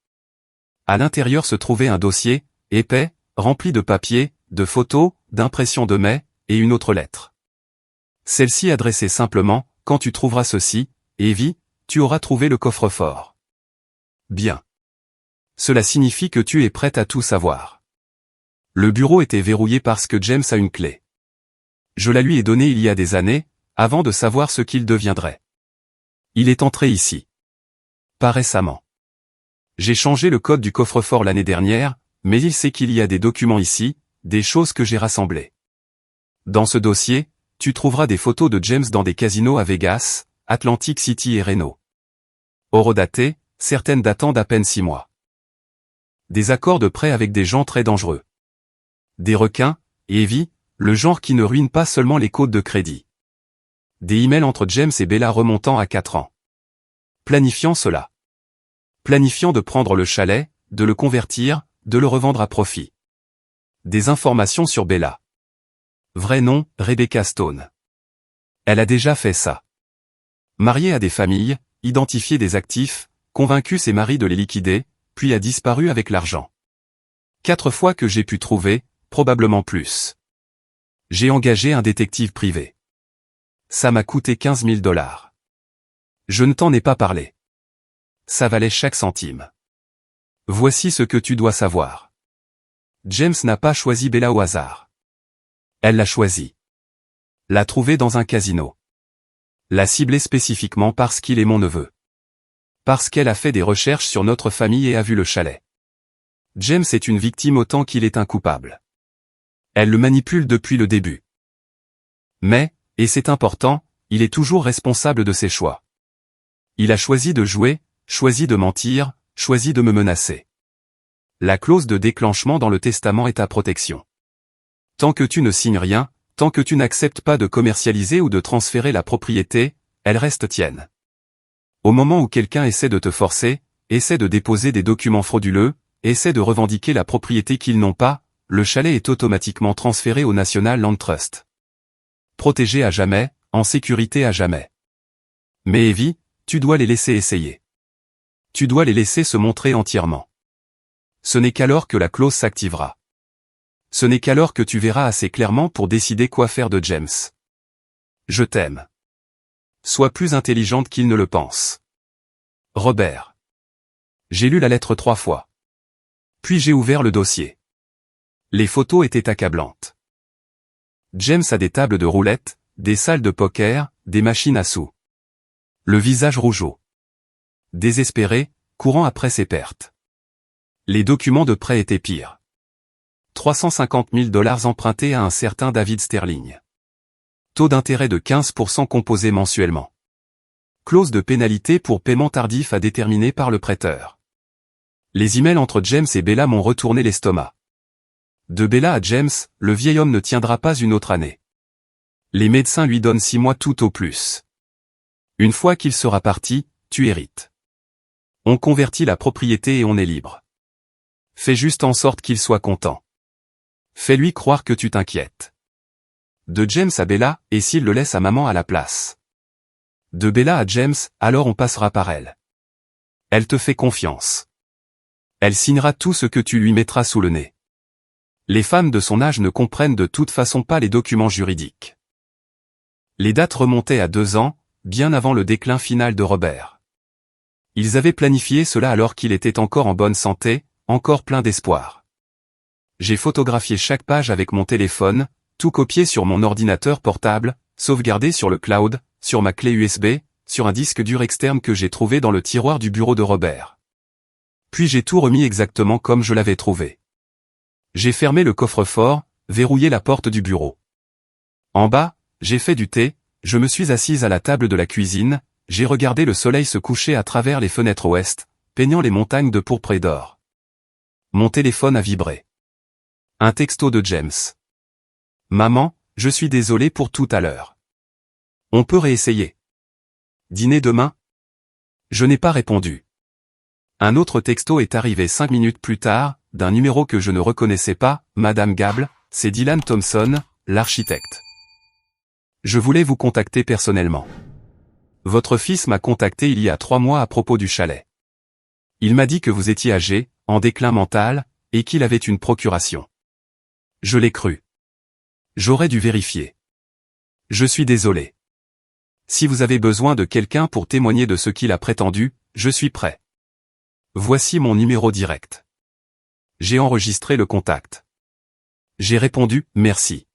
Speaker 1: À l'intérieur se trouvait un dossier, épais, rempli de papiers, de photos, d'impressions de mai, et une autre lettre. Celle-ci adressée simplement, « Quand tu trouveras ceci, Evie, tu auras trouvé le coffre-fort. » Bien. Cela signifie que tu es prête à tout savoir. Le bureau était verrouillé parce que James a une clé. Je la lui ai donnée il y a des années, avant de savoir ce qu'il deviendrait. Il est entré ici. Pas récemment. J'ai changé le code du coffre-fort l'année dernière, mais il sait qu'il y a des documents ici, des choses que j'ai rassemblées. Dans ce dossier, tu trouveras des photos de James dans des casinos à Vegas, Atlantic City et Reno. Horodatées, certaines datant d'à peine 6 mois. Des accords de prêt avec des gens très dangereux. Des requins, et Evie, le genre qui ne ruine pas seulement les codes de crédit. Des emails entre James et Bella remontant à 4 ans. Planifiant cela. Planifiant de prendre le chalet, de le convertir, de le revendre à profit. Des informations sur Bella. Vrai nom, Rebecca Stone. Elle a déjà fait ça. Mariée à des familles, identifié des actifs, convaincu ses maris de les liquider, puis a disparu avec l'argent. 4 fois que j'ai pu trouver, probablement plus. J'ai engagé un détective privé. Ça m'a coûté 15 000 $. Je ne t'en ai pas parlé. Ça valait chaque centime. Voici ce que tu dois savoir. James n'a pas choisi Bella au hasard. Elle l'a choisi. L'a trouvé dans un casino. L'a ciblé spécifiquement parce qu'il est mon neveu. Parce qu'elle a fait des recherches sur notre famille et a vu le chalet. James est une victime autant qu'il est un coupable. Elle le manipule depuis le début. Mais, et c'est important, il est toujours responsable de ses choix. Il a choisi de jouer, choisi de mentir, choisi de me menacer. La clause de déclenchement dans le testament est ta protection. Tant que tu ne signes rien, tant que tu n'acceptes pas de commercialiser ou de transférer la propriété, elle reste tienne. Au moment où quelqu'un essaie de te forcer, essaie de déposer des documents frauduleux, essaie de revendiquer la propriété qu'ils n'ont pas, le chalet est automatiquement transféré au National Land Trust. Protégé à jamais, en sécurité à jamais. Mais Evie, tu dois les laisser essayer. Tu dois les laisser se montrer entièrement. Ce n'est qu'alors que la clause s'activera. Ce n'est qu'alors que tu verras assez clairement pour décider quoi faire de James. Je t'aime. Sois plus intelligente qu'il ne le pense. Robert. J'ai lu la lettre 3 fois. Puis j'ai ouvert le dossier. Les photos étaient accablantes. James a des tables de roulette, des salles de poker, des machines à sous. Le visage rougeau. Désespéré, courant après ses pertes. Les documents de prêt étaient pires. 350 000 $ empruntés à un certain David Sterling. Taux d'intérêt de 15% composé mensuellement. Clause de pénalité pour paiement tardif à déterminer par le prêteur. Les emails entre James et Bella m'ont retourné l'estomac. De Bella à James, le vieil homme ne tiendra pas une autre année. Les médecins lui donnent 6 mois tout au plus. Une fois qu'il sera parti, tu hérites. On convertit la propriété et on est libre. Fais juste en sorte qu'il soit content. Fais-lui croire que tu t'inquiètes. De James à Bella, et s'il le laisse à maman à la place. De Bella à James, alors on passera par elle. Elle te fait confiance. Elle signera tout ce que tu lui mettras sous le nez. Les femmes de son âge ne comprennent de toute façon pas les documents juridiques. Les dates remontaient à 2 ans, bien avant le déclin final de Robert. Ils avaient planifié cela alors qu'il était encore en bonne santé, encore plein d'espoir. J'ai photographié chaque page avec mon téléphone, tout copié sur mon ordinateur portable, sauvegardé sur le cloud, sur ma clé USB, sur un disque dur externe que j'ai trouvé dans le tiroir du bureau de Robert. Puis j'ai tout remis exactement comme je l'avais trouvé. J'ai fermé le coffre-fort, verrouillé la porte du bureau. En bas, j'ai fait du thé, je me suis assise à la table de la cuisine, j'ai regardé le soleil se coucher à travers les fenêtres ouest, peignant les montagnes de pourpre et d'or. Mon téléphone a vibré. Un texto de James. Maman, je suis désolé pour tout à l'heure. On peut réessayer. Dîner demain? Je n'ai pas répondu. Un autre texto est arrivé 5 minutes plus tard, d'un numéro que je ne reconnaissais pas. Madame Gable, c'est Dylan Thompson, l'architecte. Je voulais vous contacter personnellement. Votre fils m'a contacté il y a 3 mois à propos du chalet. Il m'a dit que vous étiez âgé, en déclin mental, et qu'il avait une procuration. Je l'ai cru. J'aurais dû vérifier. Je suis désolé. Si vous avez besoin de quelqu'un pour témoigner de ce qu'il a prétendu, je suis prêt. Voici mon numéro direct. J'ai enregistré le contact. J'ai répondu « Merci.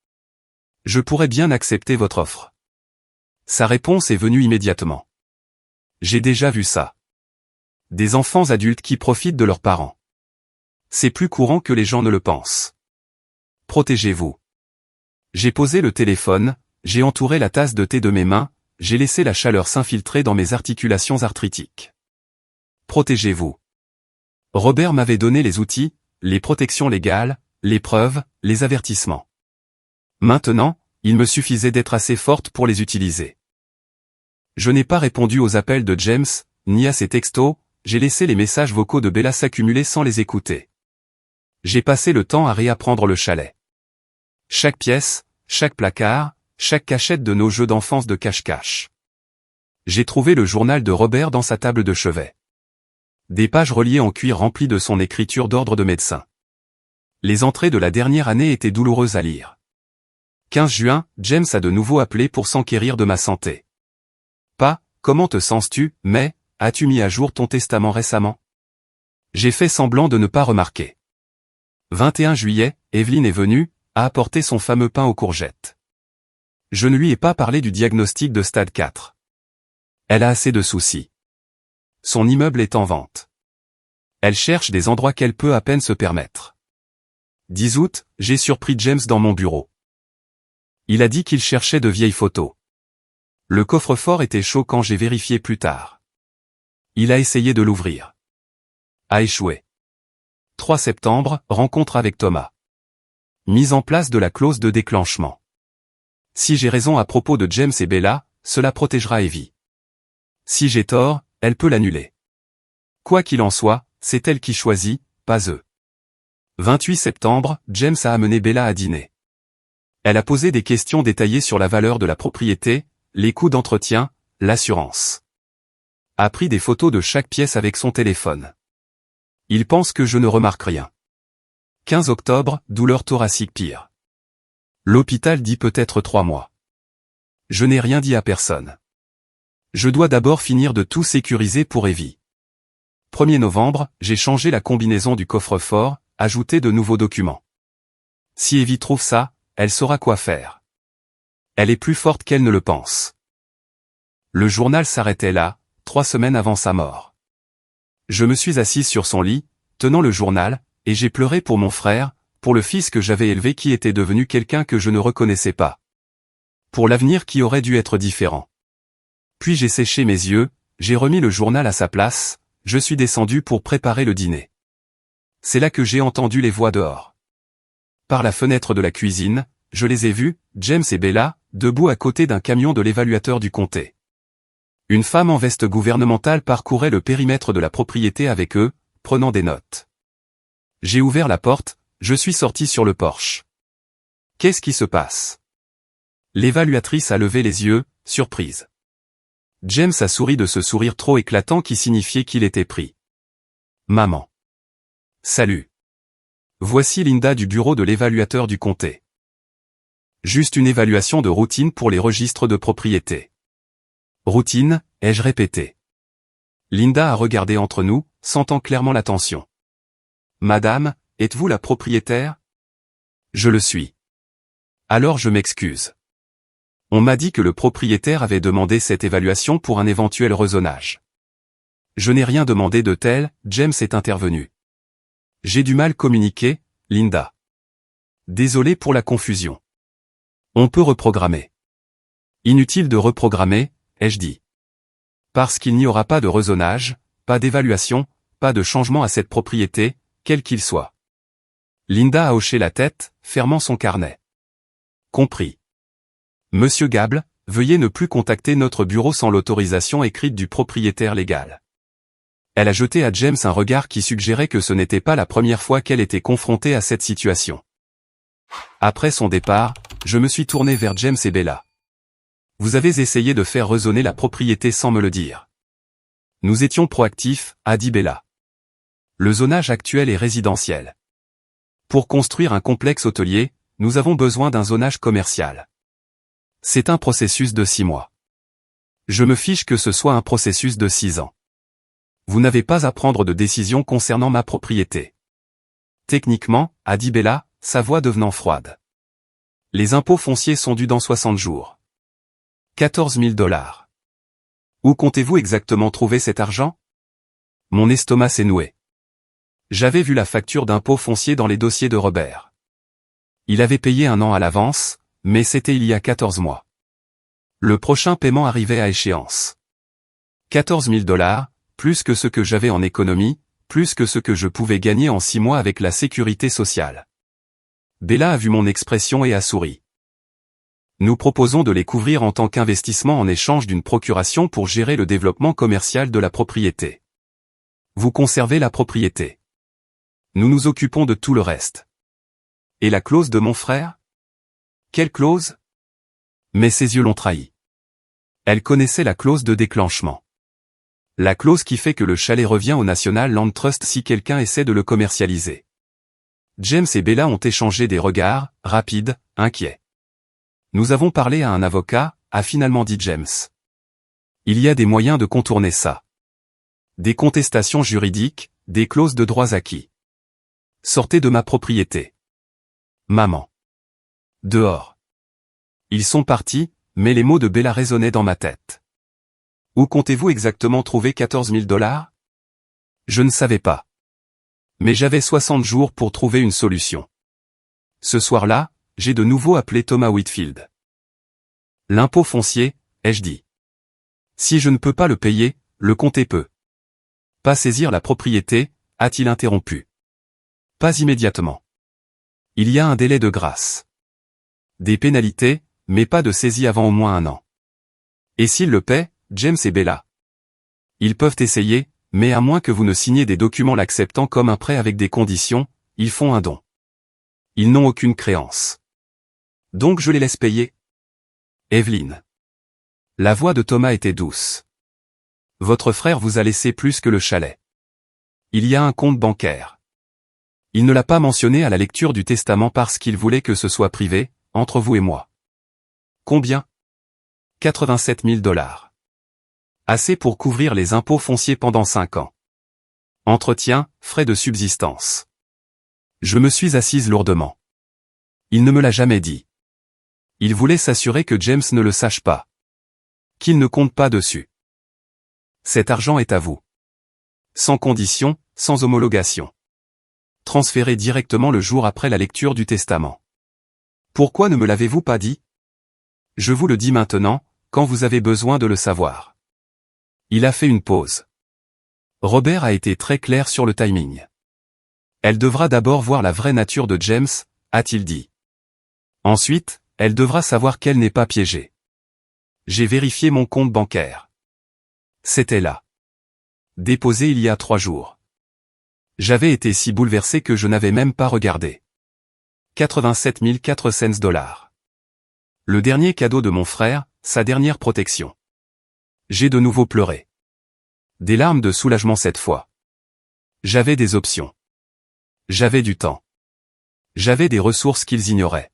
Speaker 1: Je pourrais bien accepter votre offre. » Sa réponse est venue immédiatement. J'ai déjà vu ça. Des enfants adultes qui profitent de leurs parents. C'est plus courant que les gens ne le pensent. Protégez-vous. J'ai posé le téléphone, j'ai entouré la tasse de thé de mes mains, j'ai laissé la chaleur s'infiltrer dans mes articulations arthritiques. Protégez-vous. Robert m'avait donné les outils, les protections légales, les preuves, les avertissements. Maintenant, il me suffisait d'être assez forte pour les utiliser. Je n'ai pas répondu aux appels de James, ni à ses textos, j'ai laissé les messages vocaux de Bella s'accumuler sans les écouter. J'ai passé le temps à réapprendre le chalet. Chaque pièce, chaque placard, chaque cachette de nos jeux d'enfance de cache-cache. J'ai trouvé le journal de Robert dans sa table de chevet. Des pages reliées en cuir remplies de son écriture d'ordre de médecin. Les entrées de la dernière année étaient douloureuses à lire. 15 juin, James a de nouveau appelé pour s'enquérir de ma santé. Pas, comment te sens-tu, mais, as-tu mis à jour ton testament récemment? J'ai fait semblant de ne pas remarquer. 21 juillet, Evelyne est venue, a apporté son fameux pain aux courgettes. Je ne lui ai pas parlé du diagnostic de stade 4. Elle a assez de soucis. Son immeuble est en vente. Elle cherche des endroits qu'elle peut à peine se permettre. 10 août, j'ai surpris James dans mon bureau. Il a dit qu'il cherchait de vieilles photos. Le coffre-fort était chaud quand j'ai vérifié plus tard. Il a essayé de l'ouvrir. A échoué. 3 septembre, rencontre avec Thomas. Mise en place de la clause de déclenchement. Si j'ai raison à propos de James et Bella, cela protégera Evie. Si j'ai tort, elle peut l'annuler. Quoi qu'il en soit, c'est elle qui choisit, pas eux. 28 septembre, James a amené Bella à dîner. Elle a posé des questions détaillées sur la valeur de la propriété, les coûts d'entretien, l'assurance. A pris des photos de chaque pièce avec son téléphone. Il pense que je ne remarque rien. 15 octobre, douleur thoracique pire. L'hôpital dit peut-être 3 mois. Je n'ai rien dit à personne. Je dois d'abord finir de tout sécuriser pour Evie. 1er novembre, j'ai changé la combinaison du coffre-fort, ajouté de nouveaux documents. Si Evie trouve ça, elle saura quoi faire. Elle est plus forte qu'elle ne le pense. Le journal s'arrêtait là, 3 semaines avant sa mort. Je me suis assise sur son lit, tenant le journal, et j'ai pleuré pour mon frère, pour le fils que j'avais élevé qui était devenu quelqu'un que je ne reconnaissais pas. Pour l'avenir qui aurait dû être différent. Puis j'ai séché mes yeux, j'ai remis le journal à sa place, je suis descendu pour préparer le dîner. C'est là que j'ai entendu les voix dehors. Par la fenêtre de la cuisine, je les ai vus, James et Bella, debout à côté d'un camion de l'évaluateur du comté. Une femme en veste gouvernementale parcourait le périmètre de la propriété avec eux, prenant des notes. J'ai ouvert la porte, je suis sorti sur le porche. Qu'est-ce qui se passe? L'évaluatrice a levé les yeux, surprise. James a souri de ce sourire trop éclatant qui signifiait qu'il était pris. Maman. Salut. Voici Linda du bureau de l'évaluateur du comté. Juste une évaluation de routine pour les registres de propriété. Routine, ai-je répété. Linda a regardé entre nous, sentant clairement la tension. Madame, êtes-vous la propriétaire? Je le suis. Alors je m'excuse. On m'a dit que le propriétaire avait demandé cette évaluation pour un éventuel rezonage. Je n'ai rien demandé de tel, James est intervenu. J'ai du mal communiquer, Linda. Désolé pour la confusion. On peut reprogrammer. Inutile de reprogrammer, ai-je dit. Parce qu'il n'y aura pas de rezonage, pas d'évaluation, pas de changement à cette propriété, quel qu'il soit. Linda a hoché la tête, fermant son carnet. Compris. Monsieur Gable, veuillez ne plus contacter notre bureau sans l'autorisation écrite du propriétaire légal. Elle a jeté à James un regard qui suggérait que ce n'était pas la première fois qu'elle était confrontée à cette situation. Après son départ, je me suis tourné vers James et Bella. Vous avez essayé de faire résonner la propriété sans me le dire. Nous étions proactifs, a dit Bella. Le zonage actuel est résidentiel. Pour construire un complexe hôtelier, nous avons besoin d'un zonage commercial. C'est un processus de 6 mois. Je me fiche que ce soit un processus de 6 ans. Vous n'avez pas à prendre de décision concernant ma propriété. Techniquement, a dit Bella, sa voix devenant froide. Les impôts fonciers sont dus dans 60 jours. 14 000 $. Où comptez-vous exactement trouver cet argent? Mon estomac s'est noué. J'avais vu la facture d'impôts fonciers dans les dossiers de Robert. Il avait payé 1 an à l'avance, mais c'était il y a 14 mois. Le prochain paiement arrivait à échéance. 14 000 $, plus que ce que j'avais en économie, plus que ce que je pouvais gagner en 6 mois avec la sécurité sociale. Bella a vu mon expression et a souri. Nous proposons de les couvrir en tant qu'investissement en échange d'une procuration pour gérer le développement commercial de la propriété. Vous conservez la propriété. Nous nous occupons de tout le reste. Et la clause de mon frère? Quelle clause? Mais ses yeux l'ont trahi. Elle connaissait la clause de déclenchement. La clause qui fait que le chalet revient au National Land Trust si quelqu'un essaie de le commercialiser. James et Bella ont échangé des regards, rapides, inquiets. Nous avons parlé à un avocat, a finalement dit James. Il y a des moyens de contourner ça. Des contestations juridiques, des clauses de droits acquis. Sortez de ma propriété. Maman. Dehors. Ils sont partis, mais les mots de Bella résonnaient dans ma tête. Où comptez-vous exactement trouver 14 000 $? Je ne savais pas. Mais j'avais 60 jours pour trouver une solution. Ce soir-là, j'ai de nouveau appelé Thomas Whitfield. L'impôt foncier, ai-je dit. Si je ne peux pas le payer, le comté peut. Pas saisir la propriété, a-t-il interrompu. Pas immédiatement. Il y a un délai de grâce. Des pénalités, mais pas de saisie avant au moins 1 an. Et s'il le paie, James et Bella? Ils peuvent essayer, mais à moins que vous ne signiez des documents l'acceptant comme un prêt avec des conditions, ils font un don. Ils n'ont aucune créance. Donc je les laisse payer? Evelyn. La voix de Thomas était douce. Votre frère vous a laissé plus que le chalet. Il y a un compte bancaire. Il ne l'a pas mentionné à la lecture du testament parce qu'il voulait que ce soit privé, entre vous et moi. Combien? 87 000 $. Assez pour couvrir les impôts fonciers pendant 5 ans. Entretien, frais de subsistance. Je me suis assise lourdement. Il ne me l'a jamais dit. Il voulait s'assurer que James ne le sache pas. Qu'il ne compte pas dessus. Cet argent est à vous. Sans condition, sans homologation. Transféré directement le jour après la lecture du testament. Pourquoi ne me l'avez-vous pas dit? Je vous le dis maintenant, quand vous avez besoin de le savoir. Il a fait une pause. Robert a été très clair sur le timing. Elle devra d'abord voir la vraie nature de James, a-t-il dit. Ensuite, elle devra savoir qu'elle n'est pas piégée. J'ai vérifié mon compte bancaire. C'était là. Déposé il y a 3 jours. J'avais été si bouleversé que je n'avais même pas regardé. 87 400 $. Le dernier cadeau de mon frère, sa dernière protection. J'ai de nouveau pleuré. Des larmes de soulagement cette fois. J'avais des options. J'avais du temps. J'avais des ressources qu'ils ignoraient.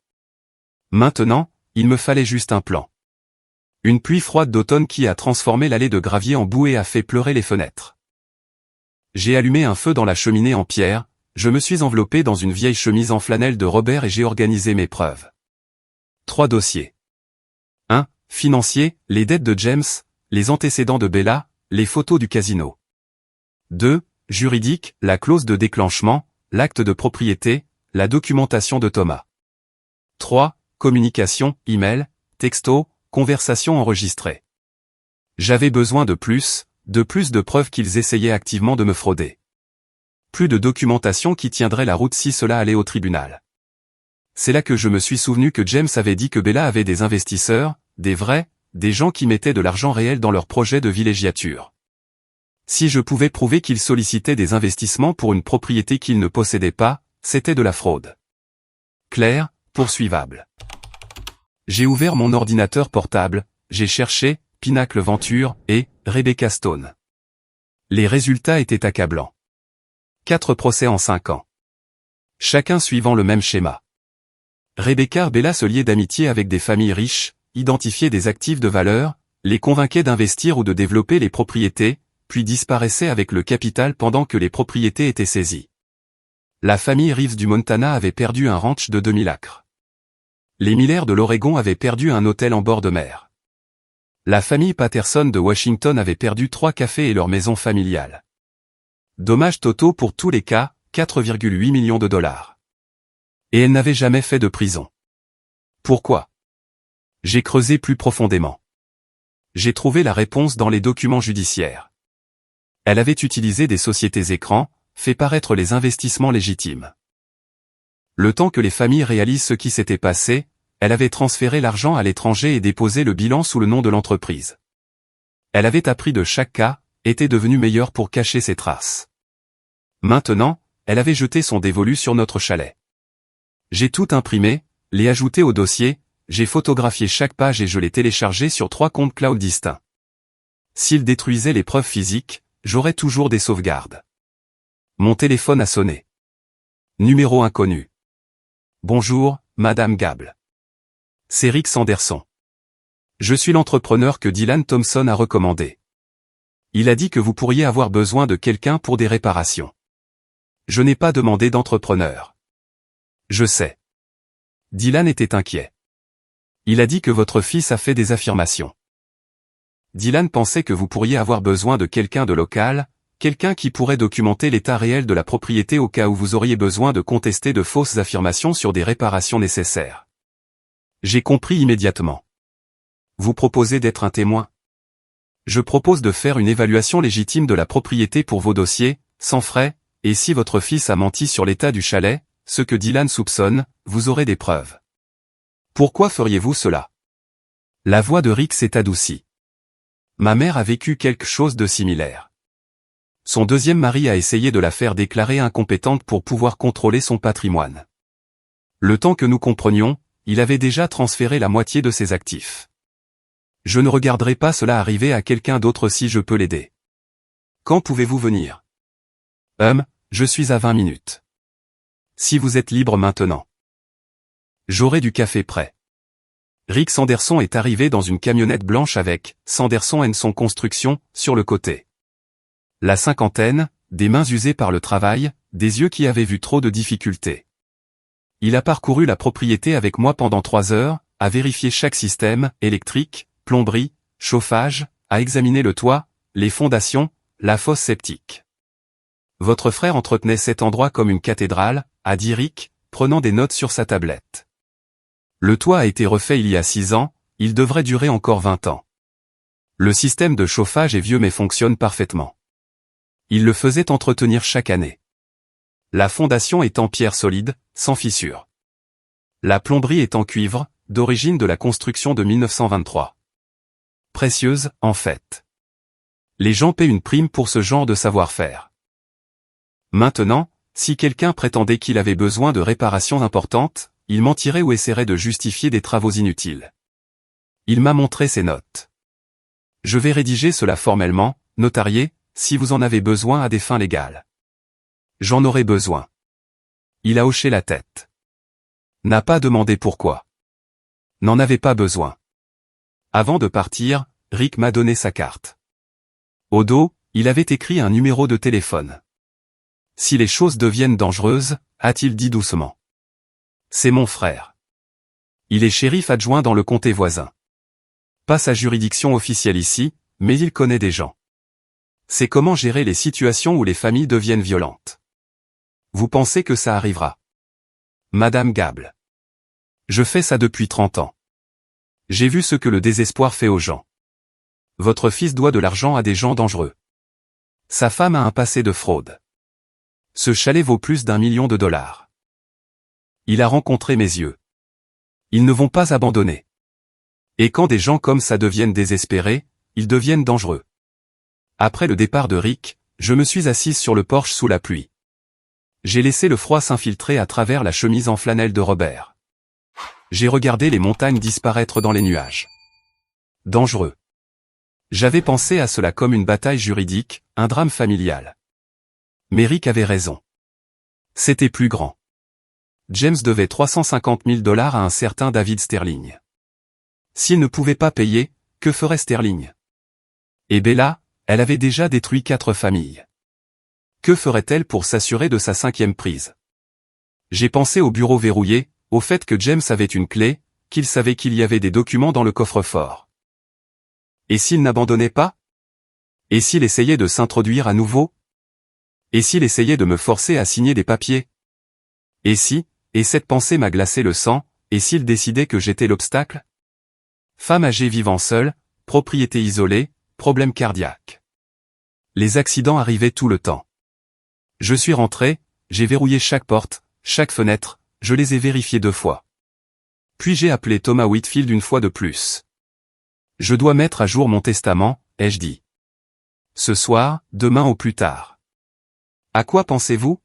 Speaker 1: Maintenant, il me fallait juste un plan. Une pluie froide d'automne qui a transformé l'allée de gravier en boue et a fait pleurer les fenêtres. J'ai allumé un feu dans la cheminée en pierre, je me suis enveloppé dans une vieille chemise en flanelle de Robert et j'ai organisé mes preuves. 3 dossiers. 1. Financier, les dettes de James, les antécédents de Bella, les photos du casino. 2. Juridique, la clause de déclenchement, l'acte de propriété, la documentation de Thomas. 3. Communication, email, texto, conversation enregistrée. J'avais besoin de plus de preuves qu'ils essayaient activement de me frauder. Plus de documentation qui tiendrait la route si cela allait au tribunal. C'est là que je me suis souvenu que James avait dit que Bella avait des investisseurs, des vrais, des gens qui mettaient de l'argent réel dans leur projet de villégiature. Si je pouvais prouver qu'il sollicitait des investissements pour une propriété qu'il ne possédait pas, c'était de la fraude. Clair, poursuivable. J'ai ouvert mon ordinateur portable, j'ai cherché Pinacle Venture et Rebecca Stone. Les résultats étaient accablants. 4 procès en 5 ans. Chacun suivant le même schéma. Rebecca Bella se liait d'amitié avec des familles riches, identifiait des actifs de valeur, les convainquait d'investir ou de développer les propriétés, puis disparaissait avec le capital pendant que les propriétés étaient saisies. La famille Reeves du Montana avait perdu un ranch de 2000 acres. Les Miller de l'Oregon avaient perdu un hôtel en bord de mer. La famille Patterson de Washington avait perdu 3 cafés et leur maison familiale. Dommages totaux pour tous les cas, 4,8 millions de dollars. Et elle n'avait jamais fait de prison. Pourquoi? J'ai creusé plus profondément. J'ai trouvé la réponse dans les documents judiciaires. Elle avait utilisé des sociétés écrans, fait paraître les investissements légitimes. Le temps que les familles réalisent ce qui s'était passé, elle avait transféré l'argent à l'étranger et déposé le bilan sous le nom de l'entreprise. Elle avait appris de chaque cas, était devenue meilleure pour cacher ses traces. Maintenant, elle avait jeté son dévolu sur notre chalet. J'ai tout imprimé, l'ai ajouté au dossier, j'ai photographié chaque page et je l'ai téléchargé sur 3 comptes cloud distincts. S'il détruisait les preuves physiques, j'aurais toujours des sauvegardes. Mon téléphone a sonné. Numéro inconnu. Bonjour, Madame Gable. C'est Rick Sanderson. Je suis l'entrepreneur que Dylan Thompson a recommandé. Il a dit que vous pourriez avoir besoin de quelqu'un pour des réparations. Je n'ai pas demandé d'entrepreneur. Je sais. Dylan était inquiet. Il a dit que votre fils a fait des affirmations. Dylan pensait que vous pourriez avoir besoin de quelqu'un de local, quelqu'un qui pourrait documenter l'état réel de la propriété au cas où vous auriez besoin de contester de fausses affirmations sur des réparations nécessaires. J'ai compris immédiatement. Vous proposez d'être un témoin? Je propose de faire une évaluation légitime de la propriété pour vos dossiers, sans frais, et si votre fils a menti sur l'état du chalet, ce que Dylan soupçonne, vous aurez des preuves. Pourquoi feriez-vous cela? La voix de Rick s'est adoucie. Ma mère a vécu quelque chose de similaire. Son deuxième mari a essayé de la faire déclarer incompétente pour pouvoir contrôler son patrimoine. Le temps que nous comprenions, il avait déjà transféré la moitié de ses actifs. Je ne regarderai pas cela arriver à quelqu'un d'autre si je peux l'aider. Quand pouvez-vous venir? Je suis à 20 minutes. Si vous êtes libre maintenant. J'aurai du café prêt. Rick Sanderson est arrivé dans une camionnette blanche avec Sanderson & Son Construction sur le côté. La cinquantaine, des mains usées par le travail, des yeux qui avaient vu trop de difficultés. Il a parcouru la propriété avec moi pendant 3 heures, a vérifié chaque système, électrique, plomberie, chauffage, a examiné le toit, les fondations, la fosse septique. Votre frère entretenait cet endroit comme une cathédrale, a dit Rick, prenant des notes sur sa tablette. Le toit a été refait il y a 6 ans, il devrait durer encore 20 ans. Le système de chauffage est vieux mais fonctionne parfaitement. Il le faisait entretenir chaque année. La fondation est en pierre solide, sans fissure. La plomberie est en cuivre, d'origine de la construction de 1923. Précieuse, en fait. Les gens paient une prime pour ce genre de savoir-faire. Maintenant, si quelqu'un prétendait qu'il avait besoin de réparations importantes, il mentirait ou essaierait de justifier des travaux inutiles. Il m'a montré ses notes. Je vais rédiger cela formellement, notarié, si vous en avez besoin à des fins légales. J'en aurai besoin. Il a hoché la tête. N'a pas demandé pourquoi. N'en avait pas besoin. Avant de partir, Rick m'a donné sa carte. Au dos, il avait écrit un numéro de téléphone. Si les choses deviennent dangereuses, a-t-il dit doucement. C'est mon frère. Il est shérif adjoint dans le comté voisin. Pas sa juridiction officielle ici, mais il connaît des gens. C'est comment gérer les situations où les familles deviennent violentes. Vous pensez que ça arrivera? Madame Gable. Je fais ça depuis 30 ans. J'ai vu ce que le désespoir fait aux gens. Votre fils doit de l'argent à des gens dangereux. Sa femme a un passé de fraude. Ce chalet vaut plus d'1 million de dollars. Il a rencontré mes yeux. Ils ne vont pas abandonner. Et quand des gens comme ça deviennent désespérés, ils deviennent dangereux. Après le départ de Rick, je me suis assise sur le porche sous la pluie. J'ai laissé le froid s'infiltrer à travers la chemise en flanelle de Robert. J'ai regardé les montagnes disparaître dans les nuages. Dangereux. J'avais pensé à cela comme une bataille juridique, un drame familial. Mais Rick avait raison. C'était plus grand. James devait 350 000 $ à un certain David Sterling. S'il ne pouvait pas payer, que ferait Sterling? Et Bella, elle avait déjà détruit 4 familles. Que ferait-elle pour s'assurer de sa 5e prise? J'ai pensé au bureau verrouillé, au fait que James avait une clé, qu'il savait qu'il y avait des documents dans le coffre-fort. Et s'il n'abandonnait pas? Et s'il essayait de s'introduire à nouveau? Et s'il essayait de me forcer à signer des papiers? Et si, et cette pensée m'a glacé le sang, et s'il décidait que j'étais l'obstacle? Femme âgée vivant seule, propriété isolée, problème cardiaque. Les accidents arrivaient tout le temps. Je suis rentré, j'ai verrouillé chaque porte, chaque fenêtre, je les ai vérifiées 2 fois. Puis j'ai appelé Thomas Whitfield une fois de plus. Je dois mettre à jour mon testament, ai-je dit. Ce soir, demain au plus tard. À quoi pensez-vous?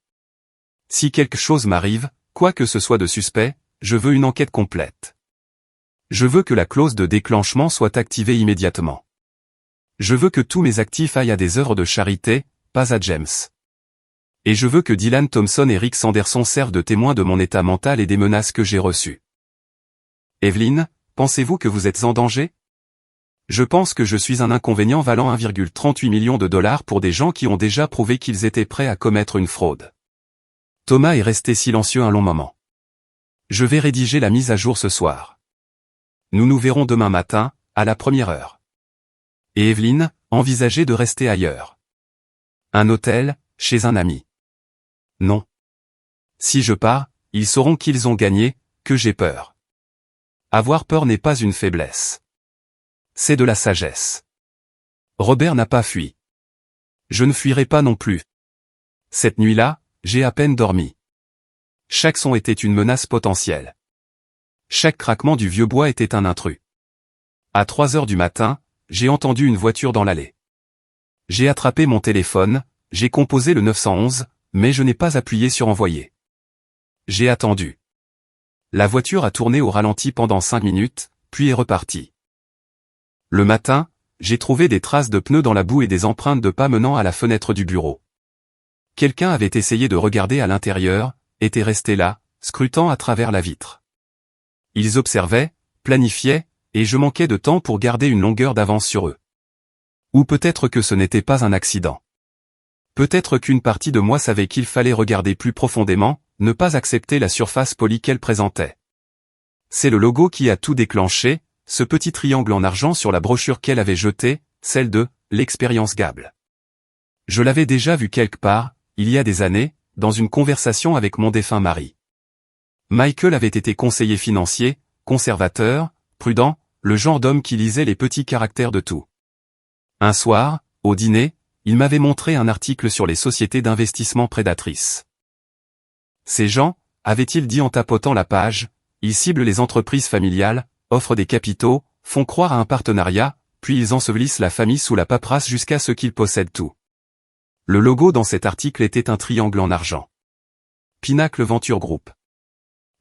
Speaker 1: Si quelque chose m'arrive, quoi que ce soit de suspect, je veux une enquête complète. Je veux que la clause de déclenchement soit activée immédiatement. Je veux que tous mes actifs aillent à des œuvres de charité, pas à James. Et je veux que Dylan Thompson et Rick Sanderson servent de témoins de mon état mental et des menaces que j'ai reçues. Evelyn, pensez-vous que vous êtes en danger? Je pense que je suis un inconvénient valant 1,38 million de $ pour des gens qui ont déjà prouvé qu'ils étaient prêts à commettre une fraude. Thomas est resté silencieux un long moment. Je vais rédiger la mise à jour ce soir. Nous nous verrons demain matin, à la 1re heure. Et Evelyn, envisagez de rester ailleurs. Un hôtel, chez un ami. Non. Si je pars, ils sauront qu'ils ont gagné, que j'ai peur. Avoir peur n'est pas une faiblesse. C'est de la sagesse. Robert n'a pas fui. Je ne fuirai pas non plus. Cette nuit-là, j'ai à peine dormi. Chaque son était une menace potentielle. Chaque craquement du vieux bois était un intrus. À 3 heures du matin, j'ai entendu une voiture dans l'allée. J'ai attrapé mon téléphone, j'ai composé le 911, mais je n'ai pas appuyé sur envoyer. J'ai attendu. La voiture a tourné au ralenti pendant 5 minutes, puis est repartie. Le matin, j'ai trouvé des traces de pneus dans la boue et des empreintes de pas menant à la fenêtre du bureau. Quelqu'un avait essayé de regarder à l'intérieur, était resté là, scrutant à travers la vitre. Ils observaient, planifiaient, et je manquais de temps pour garder une longueur d'avance sur eux. Ou peut-être que ce n'était pas un accident. Peut-être qu'une partie de moi savait qu'il fallait regarder plus profondément, ne pas accepter la surface polie qu'elle présentait. C'est le logo qui a tout déclenché, ce petit triangle en argent sur la brochure qu'elle avait jetée, celle de « l'expérience Gable ». Je l'avais déjà vu quelque part, il y a des années, dans une conversation avec mon défunt mari. Michael avait été conseiller financier, conservateur, prudent, le genre d'homme qui lisait les petits caractères de tout. Un soir, au dîner, il m'avait montré un article sur les sociétés d'investissement prédatrices. Ces gens, avait-il dit en tapotant la page, ils ciblent les entreprises familiales, offrent des capitaux, font croire à un partenariat, puis ils ensevelissent la famille sous la paperasse jusqu'à ce qu'ils possèdent tout. Le logo dans cet article était un triangle en argent. Pinnacle Venture Group.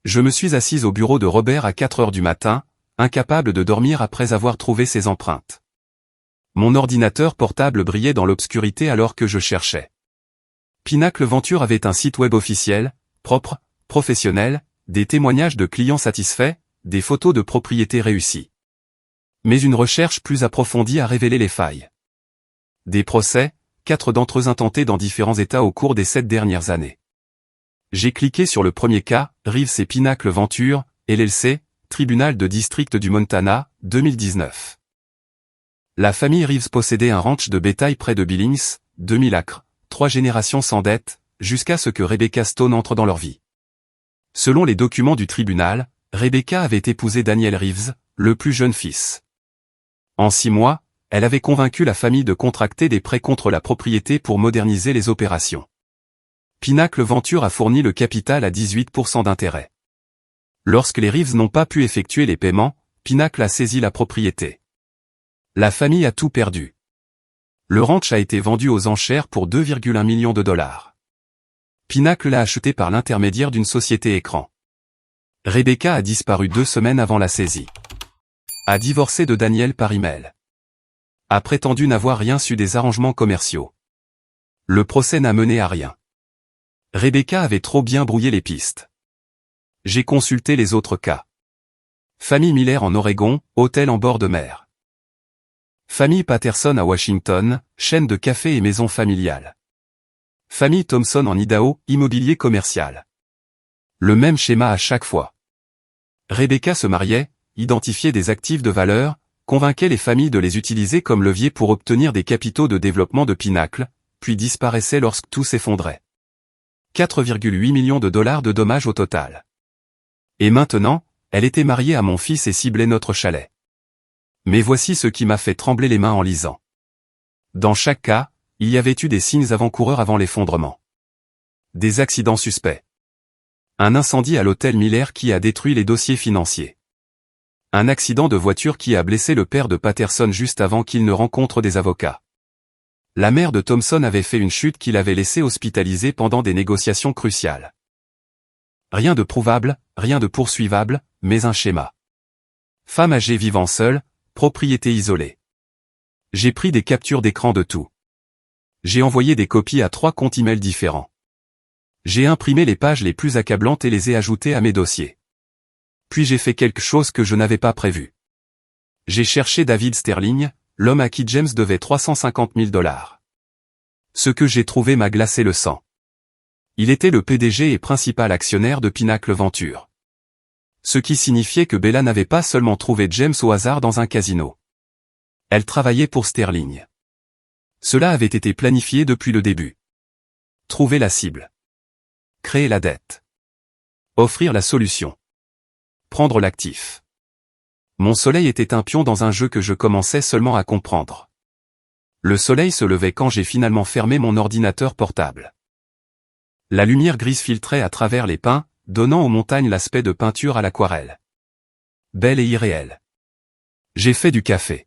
Speaker 1: Je me suis assise au bureau de Robert à 4 heures du matin, incapable de dormir après avoir trouvé ses empreintes. Mon ordinateur portable brillait dans l'obscurité alors que je cherchais. Pinnacle Venture avait un site web officiel, propre, professionnel, des témoignages de clients satisfaits, des photos de propriétés réussies. Mais une recherche plus approfondie a révélé les failles. Des procès, 4 d'entre eux intentés dans différents États au cours des 7 dernières années. J'ai cliqué sur le premier cas, Reeves et Pinnacle Venture, LLC, tribunal de district du Montana, 2019. La famille Reeves possédait un ranch de bétail près de Billings, 2000 acres, 3 générations sans dette, jusqu'à ce que Rebecca Stone entre dans leur vie. Selon les documents du tribunal, Rebecca avait épousé Daniel Reeves, le plus jeune fils. En 6 mois, elle avait convaincu la famille de contracter des prêts contre la propriété pour moderniser les opérations. Pinnacle Venture a fourni le capital à 18% d'intérêt. Lorsque les Reeves n'ont pas pu effectuer les paiements, Pinnacle a saisi la propriété. La famille a tout perdu. Le ranch a été vendu aux enchères pour 2,1 millions de dollars. Pinnacle l'a acheté par l'intermédiaire d'une société écran. Rebecca a disparu 2 semaines avant la saisie. A divorcé de Daniel par email. A prétendu n'avoir rien su des arrangements commerciaux. Le procès n'a mené à rien. Rebecca avait trop bien brouillé les pistes. J'ai consulté les autres cas. Famille Miller en Oregon, hôtel en bord de mer. Famille Patterson à Washington, chaîne de café et maison familiale. Famille Thompson en Idaho, immobilier commercial. Le même schéma à chaque fois. Rebecca se mariait, identifiait des actifs de valeur, convainquait les familles de les utiliser comme levier pour obtenir des capitaux de développement de Pinnacle, puis disparaissait lorsque tout s'effondrait. 4,8 millions de dollars de dommages au total. Et maintenant, elle était mariée à mon fils et ciblait notre chalet. Mais voici ce qui m'a fait trembler les mains en lisant. Dans chaque cas, il y avait eu des signes avant-coureurs avant l'effondrement. Des accidents suspects. Un incendie à l'hôtel Miller qui a détruit les dossiers financiers. Un accident de voiture qui a blessé le père de Patterson juste avant qu'il ne rencontre des avocats. La mère de Thompson avait fait une chute qui l'avait laissé hospitalisé pendant des négociations cruciales. Rien de prouvable, rien de poursuivable, mais un schéma. Femme âgée vivant seule, propriété isolée. J'ai pris des captures d'écran de tout. J'ai envoyé des copies à 3 comptes email différents. J'ai imprimé les pages les plus accablantes et les ai ajoutées à mes dossiers. Puis j'ai fait quelque chose que je n'avais pas prévu. J'ai cherché David Sterling, l'homme à qui James devait 350 000 dollars. Ce que j'ai trouvé m'a glacé le sang. Il était le PDG et principal actionnaire de Pinnacle Ventures. Ce qui signifiait que Bella n'avait pas seulement trouvé James au hasard dans un casino. Elle travaillait pour Sterling. Cela avait été planifié depuis le début. Trouver la cible. Créer la dette. Offrir la solution. Prendre l'actif. Mon soleil était un pion dans un jeu que je commençais seulement à comprendre. Le soleil se levait quand j'ai finalement fermé mon ordinateur portable. La lumière grise filtrait à travers les pins, donnant aux montagnes l'aspect de peinture à l'aquarelle. Belle et irréelle. J'ai fait du café.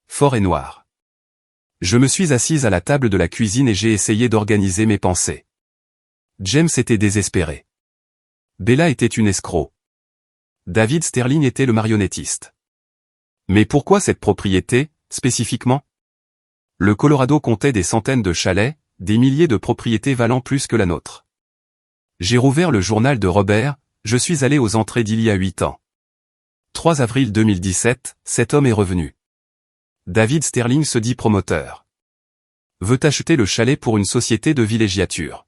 Speaker 1: Fort et noir. Je me suis assise à la table de la cuisine et j'ai essayé d'organiser mes pensées. James était désespéré. Bella était une escroc. David Sterling était le marionnettiste. Mais pourquoi cette propriété, spécifiquement? Le Colorado comptait des centaines de chalets, des milliers de propriétés valant plus que la nôtre. J'ai rouvert le journal de Robert, je suis allé aux entrées d'il y a 8 ans. 3 avril 2017, cet homme est revenu. David Sterling se dit promoteur. Veut acheter le chalet pour une société de villégiature.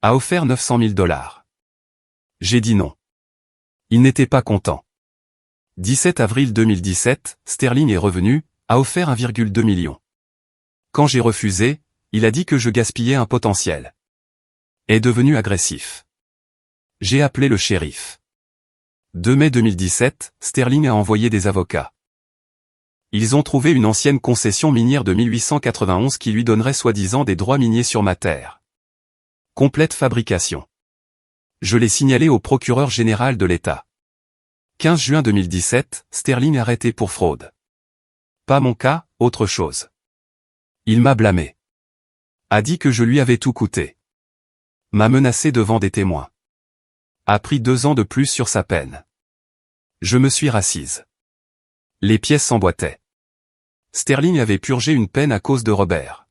Speaker 1: A offert 900 000 dollars. J'ai dit non. Il n'était pas content. 17 avril 2017, Sterling est revenu, a offert 1,2 million. Quand j'ai refusé, il a dit que je gaspillais un potentiel. Est devenu agressif. J'ai appelé le shérif. 2 mai 2017, Sterling a envoyé des avocats. Ils ont trouvé une ancienne concession minière de 1891 qui lui donnerait soi-disant des droits miniers sur ma terre. Complète fabrication. Je l'ai signalé au procureur général de l'État. 15 juin 2017, Sterling arrêté pour fraude. Pas mon cas, autre chose. Il m'a blâmé. A dit que je lui avais tout coûté. M'a menacé devant des témoins. A pris 2 ans de plus sur sa peine. Je me suis rassise. Les pièces s'emboîtaient. Sterling avait purgé une peine à cause de Robert.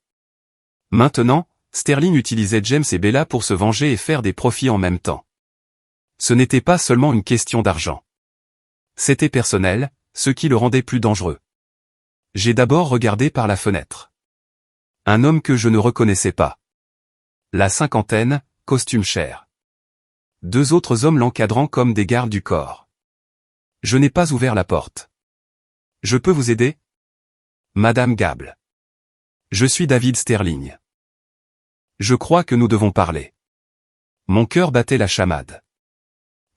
Speaker 1: Maintenant, Sterling utilisait James et Bella pour se venger et faire des profits en même temps. Ce n'était pas seulement une question d'argent. C'était personnel, ce qui le rendait plus dangereux. J'ai d'abord regardé par la fenêtre. Un homme que je ne reconnaissais pas. La cinquantaine, costume cher. 2 autres hommes l'encadrant comme des gardes du corps. Je n'ai pas ouvert la porte. Je peux vous aider? Madame Gable. Je suis David Sterling. Je crois que nous devons parler. Mon cœur battait la chamade.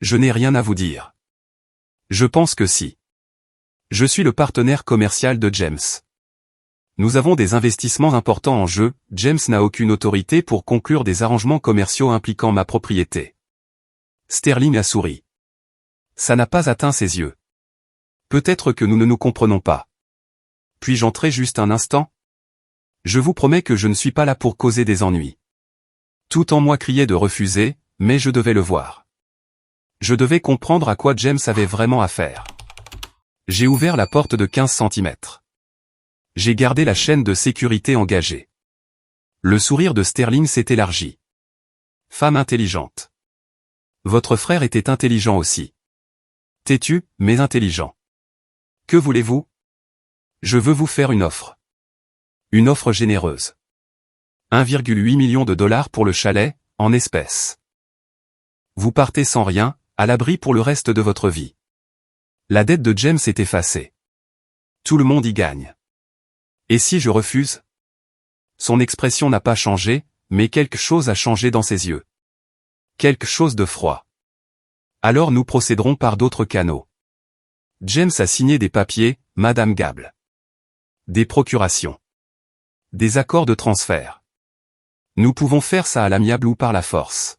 Speaker 1: Je n'ai rien à vous dire. Je pense que si. Je suis le partenaire commercial de James. Nous avons des investissements importants en jeu, James n'a aucune autorité pour conclure des arrangements commerciaux impliquant ma propriété. Sterling a souri. Ça n'a pas atteint ses yeux. Peut-être que nous ne nous comprenons pas. Puis-je entrer juste un instant? Je vous promets que je ne suis pas là pour causer des ennuis. Tout en moi criait de refuser, mais je devais le voir. Je devais comprendre à quoi James avait vraiment affaire. J'ai ouvert la porte de 15 centimètres. J'ai gardé la chaîne de sécurité engagée. Le sourire de Sterling s'est élargi. Femme intelligente. Votre frère était intelligent aussi. Têtu, mais intelligent. Que voulez-vous? Je veux vous faire une offre. Une offre généreuse. 1,8 million de dollars pour le chalet, en espèces. Vous partez sans rien, à l'abri pour le reste de votre vie. La dette de James est effacée. Tout le monde y gagne. Et si je refuse? Son expression n'a pas changé, mais quelque chose a changé dans ses yeux. Quelque chose de froid. Alors nous procéderons par d'autres canaux. James a signé des papiers, Madame Gable. Des procurations. Des accords de transfert. Nous pouvons faire ça à l'amiable ou par la force.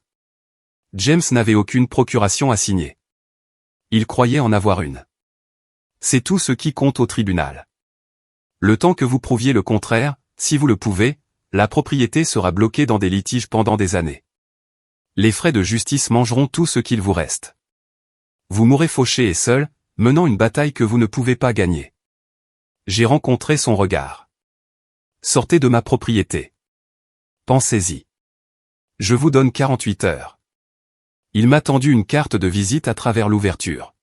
Speaker 1: James n'avait aucune procuration à signer. Il croyait en avoir une. C'est tout ce qui compte au tribunal. Le temps que vous prouviez le contraire, si vous le pouvez, la propriété sera bloquée dans des litiges pendant des années. Les frais de justice mangeront tout ce qu'il vous reste. Vous mourrez fauché et seul, menant une bataille que vous ne pouvez pas gagner. J'ai rencontré son regard. Sortez de ma propriété. Pensez-y. Je vous donne 48 heures. Il m'a tendu une carte de visite à travers l'ouverture.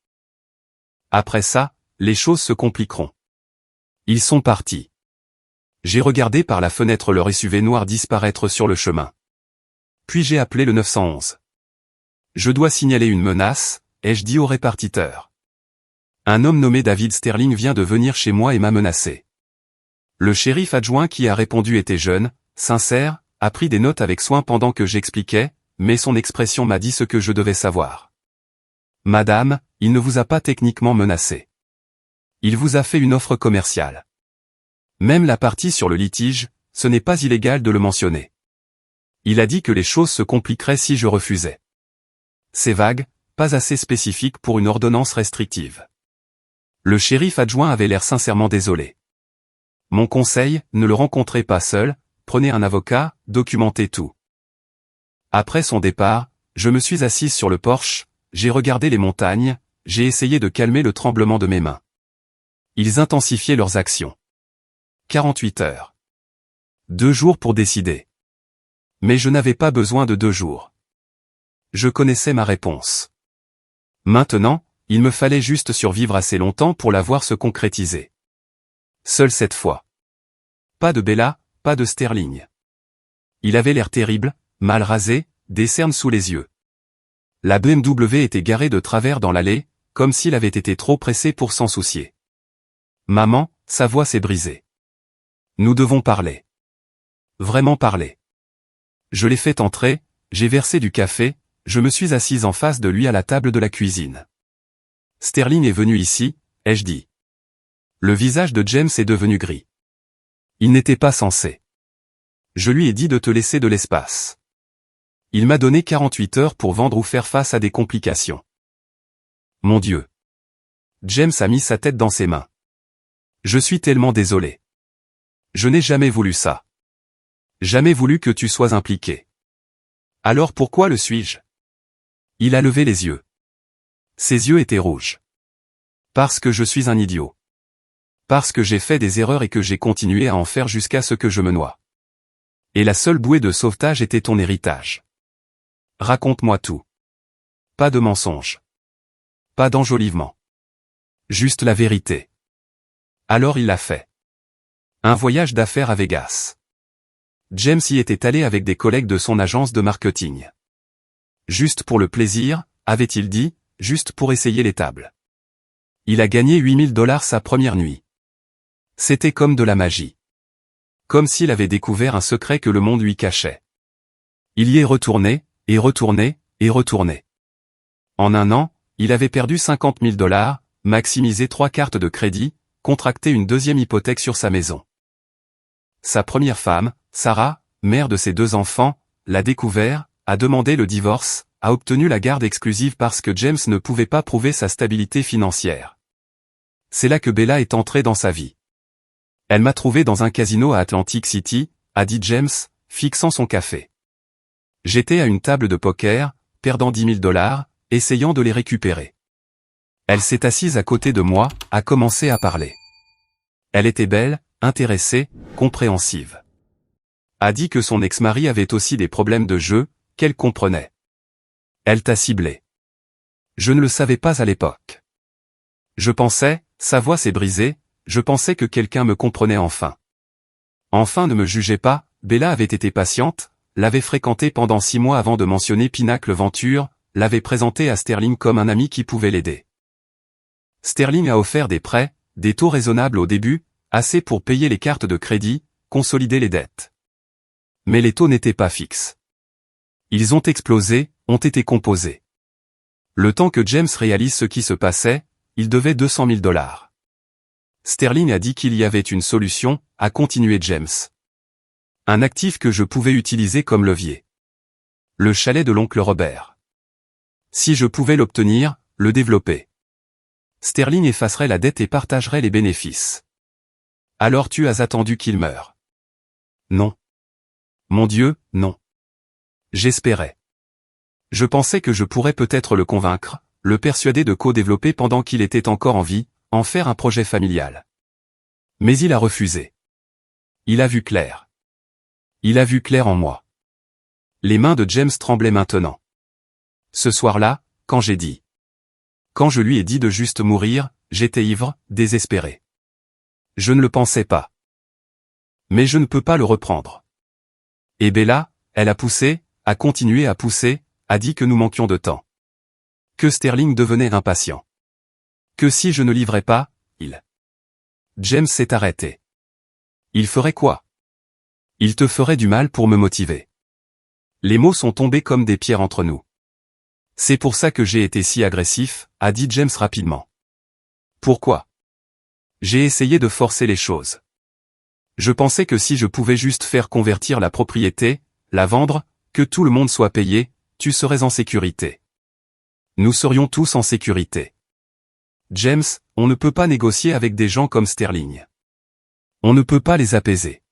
Speaker 1: Après ça, les choses se compliqueront. Ils sont partis. J'ai regardé par la fenêtre leur SUV noir disparaître sur le chemin. Puis j'ai appelé le 911. Je dois signaler une menace, ai-je dit au répartiteur. Un homme nommé David Sterling vient de venir chez moi et m'a menacé. Le shérif adjoint qui a répondu était jeune, sincère, a pris des notes avec soin pendant que j'expliquais, mais son expression m'a dit ce que je devais savoir. Madame, il ne vous a pas techniquement menacé. Il vous a fait une offre commerciale. Même la partie sur le litige, ce n'est pas illégal de le mentionner. Il a dit que les choses se compliqueraient si je refusais. C'est vague, pas assez spécifique pour une ordonnance restrictive. Le shérif adjoint avait l'air sincèrement désolé. Mon conseil, ne le rencontrez pas seul, prenez un avocat, documentez tout. Après son départ, je me suis assise sur le porche, j'ai regardé les montagnes, j'ai essayé de calmer le tremblement de mes mains. Ils intensifiaient leurs actions. 48 heures. 2 jours pour décider. Mais je n'avais pas besoin de 2 jours. Je connaissais ma réponse. Maintenant, il me fallait juste survivre assez longtemps pour la voir se concrétiser. Seule cette fois. Pas de Bella, pas de Sterling. Il avait l'air terrible, mal rasé, des cernes sous les yeux. La BMW était garée de travers dans l'allée, comme s'il avait été trop pressé pour s'en soucier. Maman, sa voix s'est brisée. Nous devons parler. Vraiment parler. Je l'ai fait entrer, j'ai versé du café, je me suis assise en face de lui à la table de la cuisine. Sterling est venu ici, ai-je dit. Le visage de James est devenu gris. Il n'était pas censé. Je lui ai dit de te laisser de l'espace. Il m'a donné 48 heures pour vendre ou faire face à des complications. Mon Dieu. James a mis sa tête dans ses mains. Je suis tellement désolé. Je n'ai jamais voulu ça. Jamais voulu que tu sois impliqué. Alors pourquoi le suis-je? Il a levé les yeux. Ses yeux étaient rouges. Parce que je suis un idiot. Parce que j'ai fait des erreurs et que j'ai continué à en faire jusqu'à ce que je me noie. Et la seule bouée de sauvetage était ton héritage. Raconte-moi tout. Pas de mensonges. Pas d'enjolivement. Juste la vérité. Alors il l'a fait. Un voyage d'affaires à Vegas. James y était allé avec des collègues de son agence de marketing. Juste pour le plaisir, avait-il dit, juste pour essayer les tables. Il a gagné 8 000 $ sa première nuit. C'était comme de la magie. Comme s'il avait découvert un secret que le monde lui cachait. Il y est retourné, et retourné, et retourné. En un an, il avait perdu 50 000 $, maximisé 3 cartes de crédit, contracté une deuxième hypothèque sur sa maison. Sa première femme, Sarah, mère de ses 2 enfants, l'a découvert, a demandé le divorce, a obtenu la garde exclusive parce que James ne pouvait pas prouver sa stabilité financière. C'est là que Bella est entrée dans sa vie. Elle m'a trouvé dans un casino à Atlantic City, a dit James, fixant son café. J'étais à une table de poker, perdant $10 000, essayant de les récupérer. Elle s'est assise à côté de moi, a commencé à parler. Elle était belle, intéressée, compréhensive. A dit que son ex-mari avait aussi des problèmes de jeu, qu'elle comprenait. Elle t'a ciblé. Je ne le savais pas à l'époque. Je pensais, sa voix s'est brisée, je pensais que quelqu'un me comprenait enfin. Enfin ne me jugez pas, Bella avait été patiente, l'avait fréquenté pendant 6 mois avant de mentionner Pinacle Venture, l'avait présenté à Sterling comme un ami qui pouvait l'aider. Sterling a offert des prêts, des taux raisonnables au début, assez pour payer les cartes de crédit, consolider les dettes. Mais les taux n'étaient pas fixes. Ils ont explosé, ont été composés. Le temps que James réalise ce qui se passait, il devait $200 000. Sterling a dit qu'il y avait une solution, a continué James. Un actif que je pouvais utiliser comme levier. Le chalet de l'oncle Robert. Si je pouvais l'obtenir, le développer. Sterling effacerait la dette et partagerait les bénéfices. Alors tu as attendu qu'il meure. Non. Mon Dieu, non. J'espérais. Je pensais que je pourrais peut-être le convaincre, le persuader de co-développer pendant qu'il était encore en vie, en faire un projet familial. Mais il a refusé. Il a vu clair. Il a vu clair en moi. Les mains de James tremblaient maintenant. Ce soir-là, quand j'ai dit. Quand je lui ai dit de juste mourir, j'étais ivre, désespéré. Je ne le pensais pas. Mais je ne peux pas le reprendre. Et Bella, elle a poussé, a continué à pousser, a dit que nous manquions de temps. Que Sterling devenait impatient. Que si je ne livrais pas, il... James s'est arrêté. Il ferait quoi? Il te ferait du mal pour me motiver. Les mots sont tombés comme des pierres entre nous. C'est pour ça que j'ai été si agressif, a dit James rapidement. Pourquoi? J'ai essayé de forcer les choses. Je pensais que si je pouvais juste faire convertir la propriété, la vendre, que tout le monde soit payé, tu serais en sécurité. Nous serions tous en sécurité. James, on ne peut pas négocier avec des gens comme Sterling. On ne peut pas les apaiser.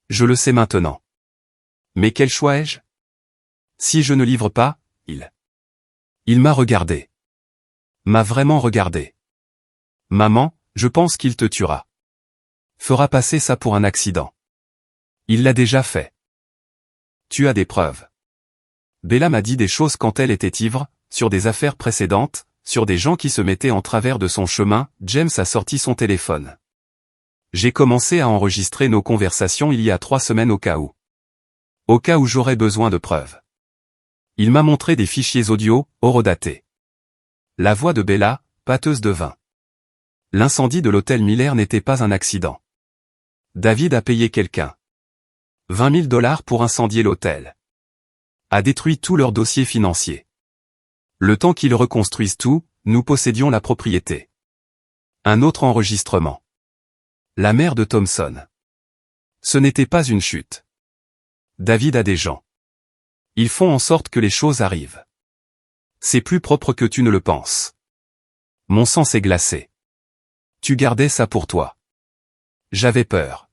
Speaker 1: Je le sais maintenant. Mais quel choix ai-je? Si je ne livre pas, il m'a regardé. M'a vraiment regardé. Maman, je pense qu'il te tuera. Fera passer ça pour un accident. Il l'a déjà fait. Tu as des preuves. Bella m'a dit des choses quand elle était ivre, sur des affaires précédentes, sur des gens qui se mettaient en travers de son chemin. James a sorti son téléphone. J'ai commencé à enregistrer nos conversations il y a 3 semaines au cas où. Au cas où j'aurais besoin de preuves. Il m'a montré des fichiers audio, horodatés. La voix de Bella, pâteuse de vin. L'incendie de l'hôtel Miller n'était pas un accident. David a payé quelqu'un. $20 000 pour incendier l'hôtel. A détruit tout leur dossier financier. Le temps qu'ils reconstruisent tout, nous possédions la propriété. Un autre enregistrement. La mère de Thompson. Ce n'était pas une chute. David a des gens. Ils font en sorte que les choses arrivent. C'est plus propre que tu ne le penses. Mon sang s'est glacé. Tu gardais ça pour toi. J'avais peur.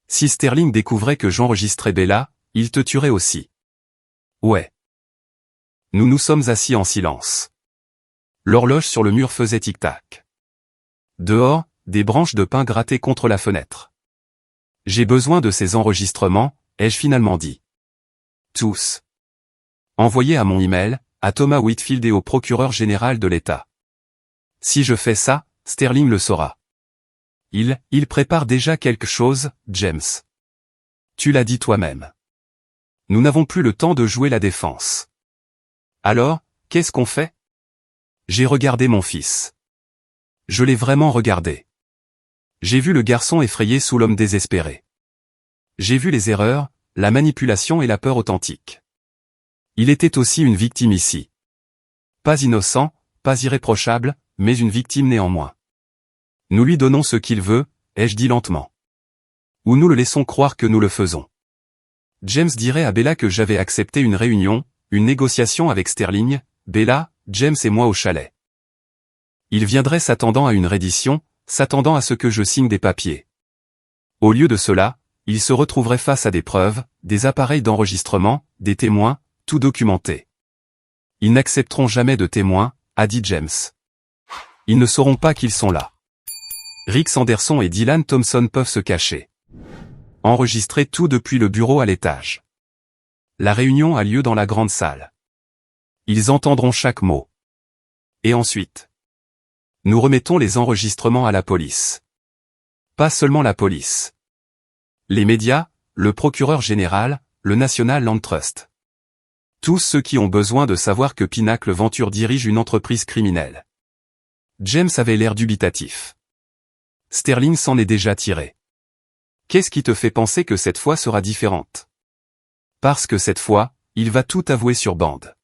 Speaker 1: Si Sterling découvrait que j'enregistrais Bella, il te tuerait aussi. Ouais. Nous nous sommes assis en silence. L'horloge sur le mur faisait tic-tac. Dehors, des branches de pin grattaient contre la fenêtre. J'ai besoin de ces enregistrements, ai-je finalement dit. Tous. Envoyés à mon email, à Thomas Whitfield et au procureur général de l'État. Si je fais ça, Sterling le saura. Il prépare déjà quelque chose, James. Tu l'as dit toi-même. Nous n'avons plus le temps de jouer la défense. Alors, qu'est-ce qu'on fait? J'ai regardé mon fils. Je l'ai vraiment regardé. J'ai vu le garçon effrayé sous l'homme désespéré. J'ai vu les erreurs, la manipulation et la peur authentique. Il était aussi une victime ici. Pas innocent, pas irréprochable, mais une victime néanmoins. Nous lui donnons ce qu'il veut, ai-je dit lentement. Ou nous le laissons croire que nous le faisons. James dirait à Bella que j'avais accepté une réunion, une négociation avec Sterling, Bella, James et moi au chalet. Il viendrait s'attendant à une reddition, s'attendant à ce que je signe des papiers. Au lieu de cela, ils se retrouveraient face à des preuves, des appareils d'enregistrement, des témoins, tout documenté. Ils n'accepteront jamais de témoins, a dit James. Ils ne sauront pas qu'ils sont là. Rick Sanderson et Dylan Thompson peuvent se cacher. Enregistrer tout depuis le bureau à l'étage. La réunion a lieu dans la grande salle. Ils entendront chaque mot. Et ensuite, nous remettons les enregistrements à la police. Pas seulement la police. Les médias, le procureur général, le National Land Trust. Tous ceux qui ont besoin de savoir que Pinnacle Venture dirige une entreprise criminelle. James avait l'air dubitatif. Sterling s'en est déjà tiré. Qu'est-ce qui te fait penser que cette fois sera différente? Parce que cette fois, il va tout avouer sur bande.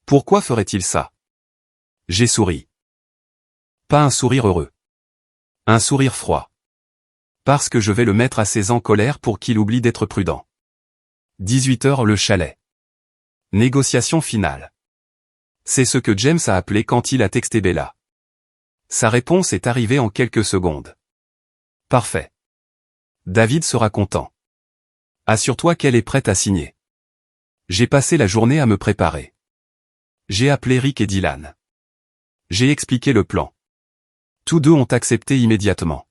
Speaker 1: Pourquoi ferait-il ça? J'ai souri. Pas un sourire heureux. Un sourire froid. Parce que je vais le mettre assez en colère pour qu'il oublie d'être prudent. 18h le chalet. Négociation finale. C'est ce que James a appelé quand il a texté Bella. Sa réponse est arrivée en quelques secondes. Parfait. David sera content. Assure-toi qu'elle est prête à signer. J'ai passé la journée à me préparer. J'ai appelé Rick et Dylan. J'ai expliqué le plan. Tous deux ont accepté immédiatement.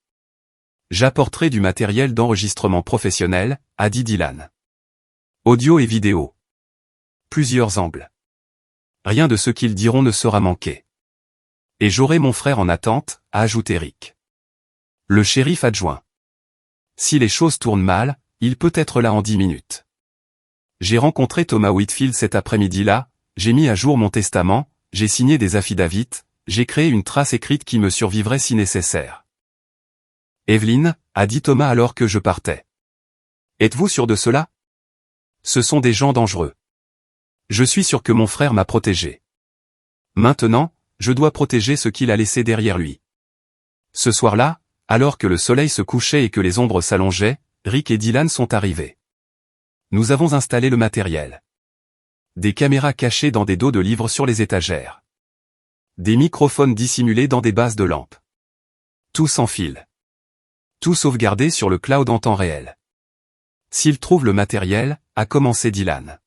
Speaker 1: J'apporterai du matériel d'enregistrement professionnel, a dit Dylan. Audio et vidéo. Plusieurs angles. Rien de ce qu'ils diront ne sera manqué. Et j'aurai mon frère en attente, a ajouté Rick. Le shérif adjoint. Si les choses tournent mal, il peut être là en 10 minutes. J'ai rencontré Thomas Whitfield cet après-midi-là, j'ai mis à jour mon testament, j'ai signé des affidavits, j'ai créé une trace écrite qui me survivrait si nécessaire. Evelyn, a dit Thomas alors que je partais. Êtes-vous sûr de cela? Ce sont des gens dangereux. Je suis sûr que mon frère m'a protégé. Maintenant, je dois protéger ce qu'il a laissé derrière lui. Ce soir-là, alors que le soleil se couchait et que les ombres s'allongeaient, Rick et Dylan sont arrivés. Nous avons installé le matériel. Des caméras cachées dans des dos de livres sur les étagères. Des microphones dissimulés dans des bases de lampes. Tout sans fil. Tout sauvegardé sur le cloud en temps réel. S'ils trouvent le matériel, a commencé Dylan.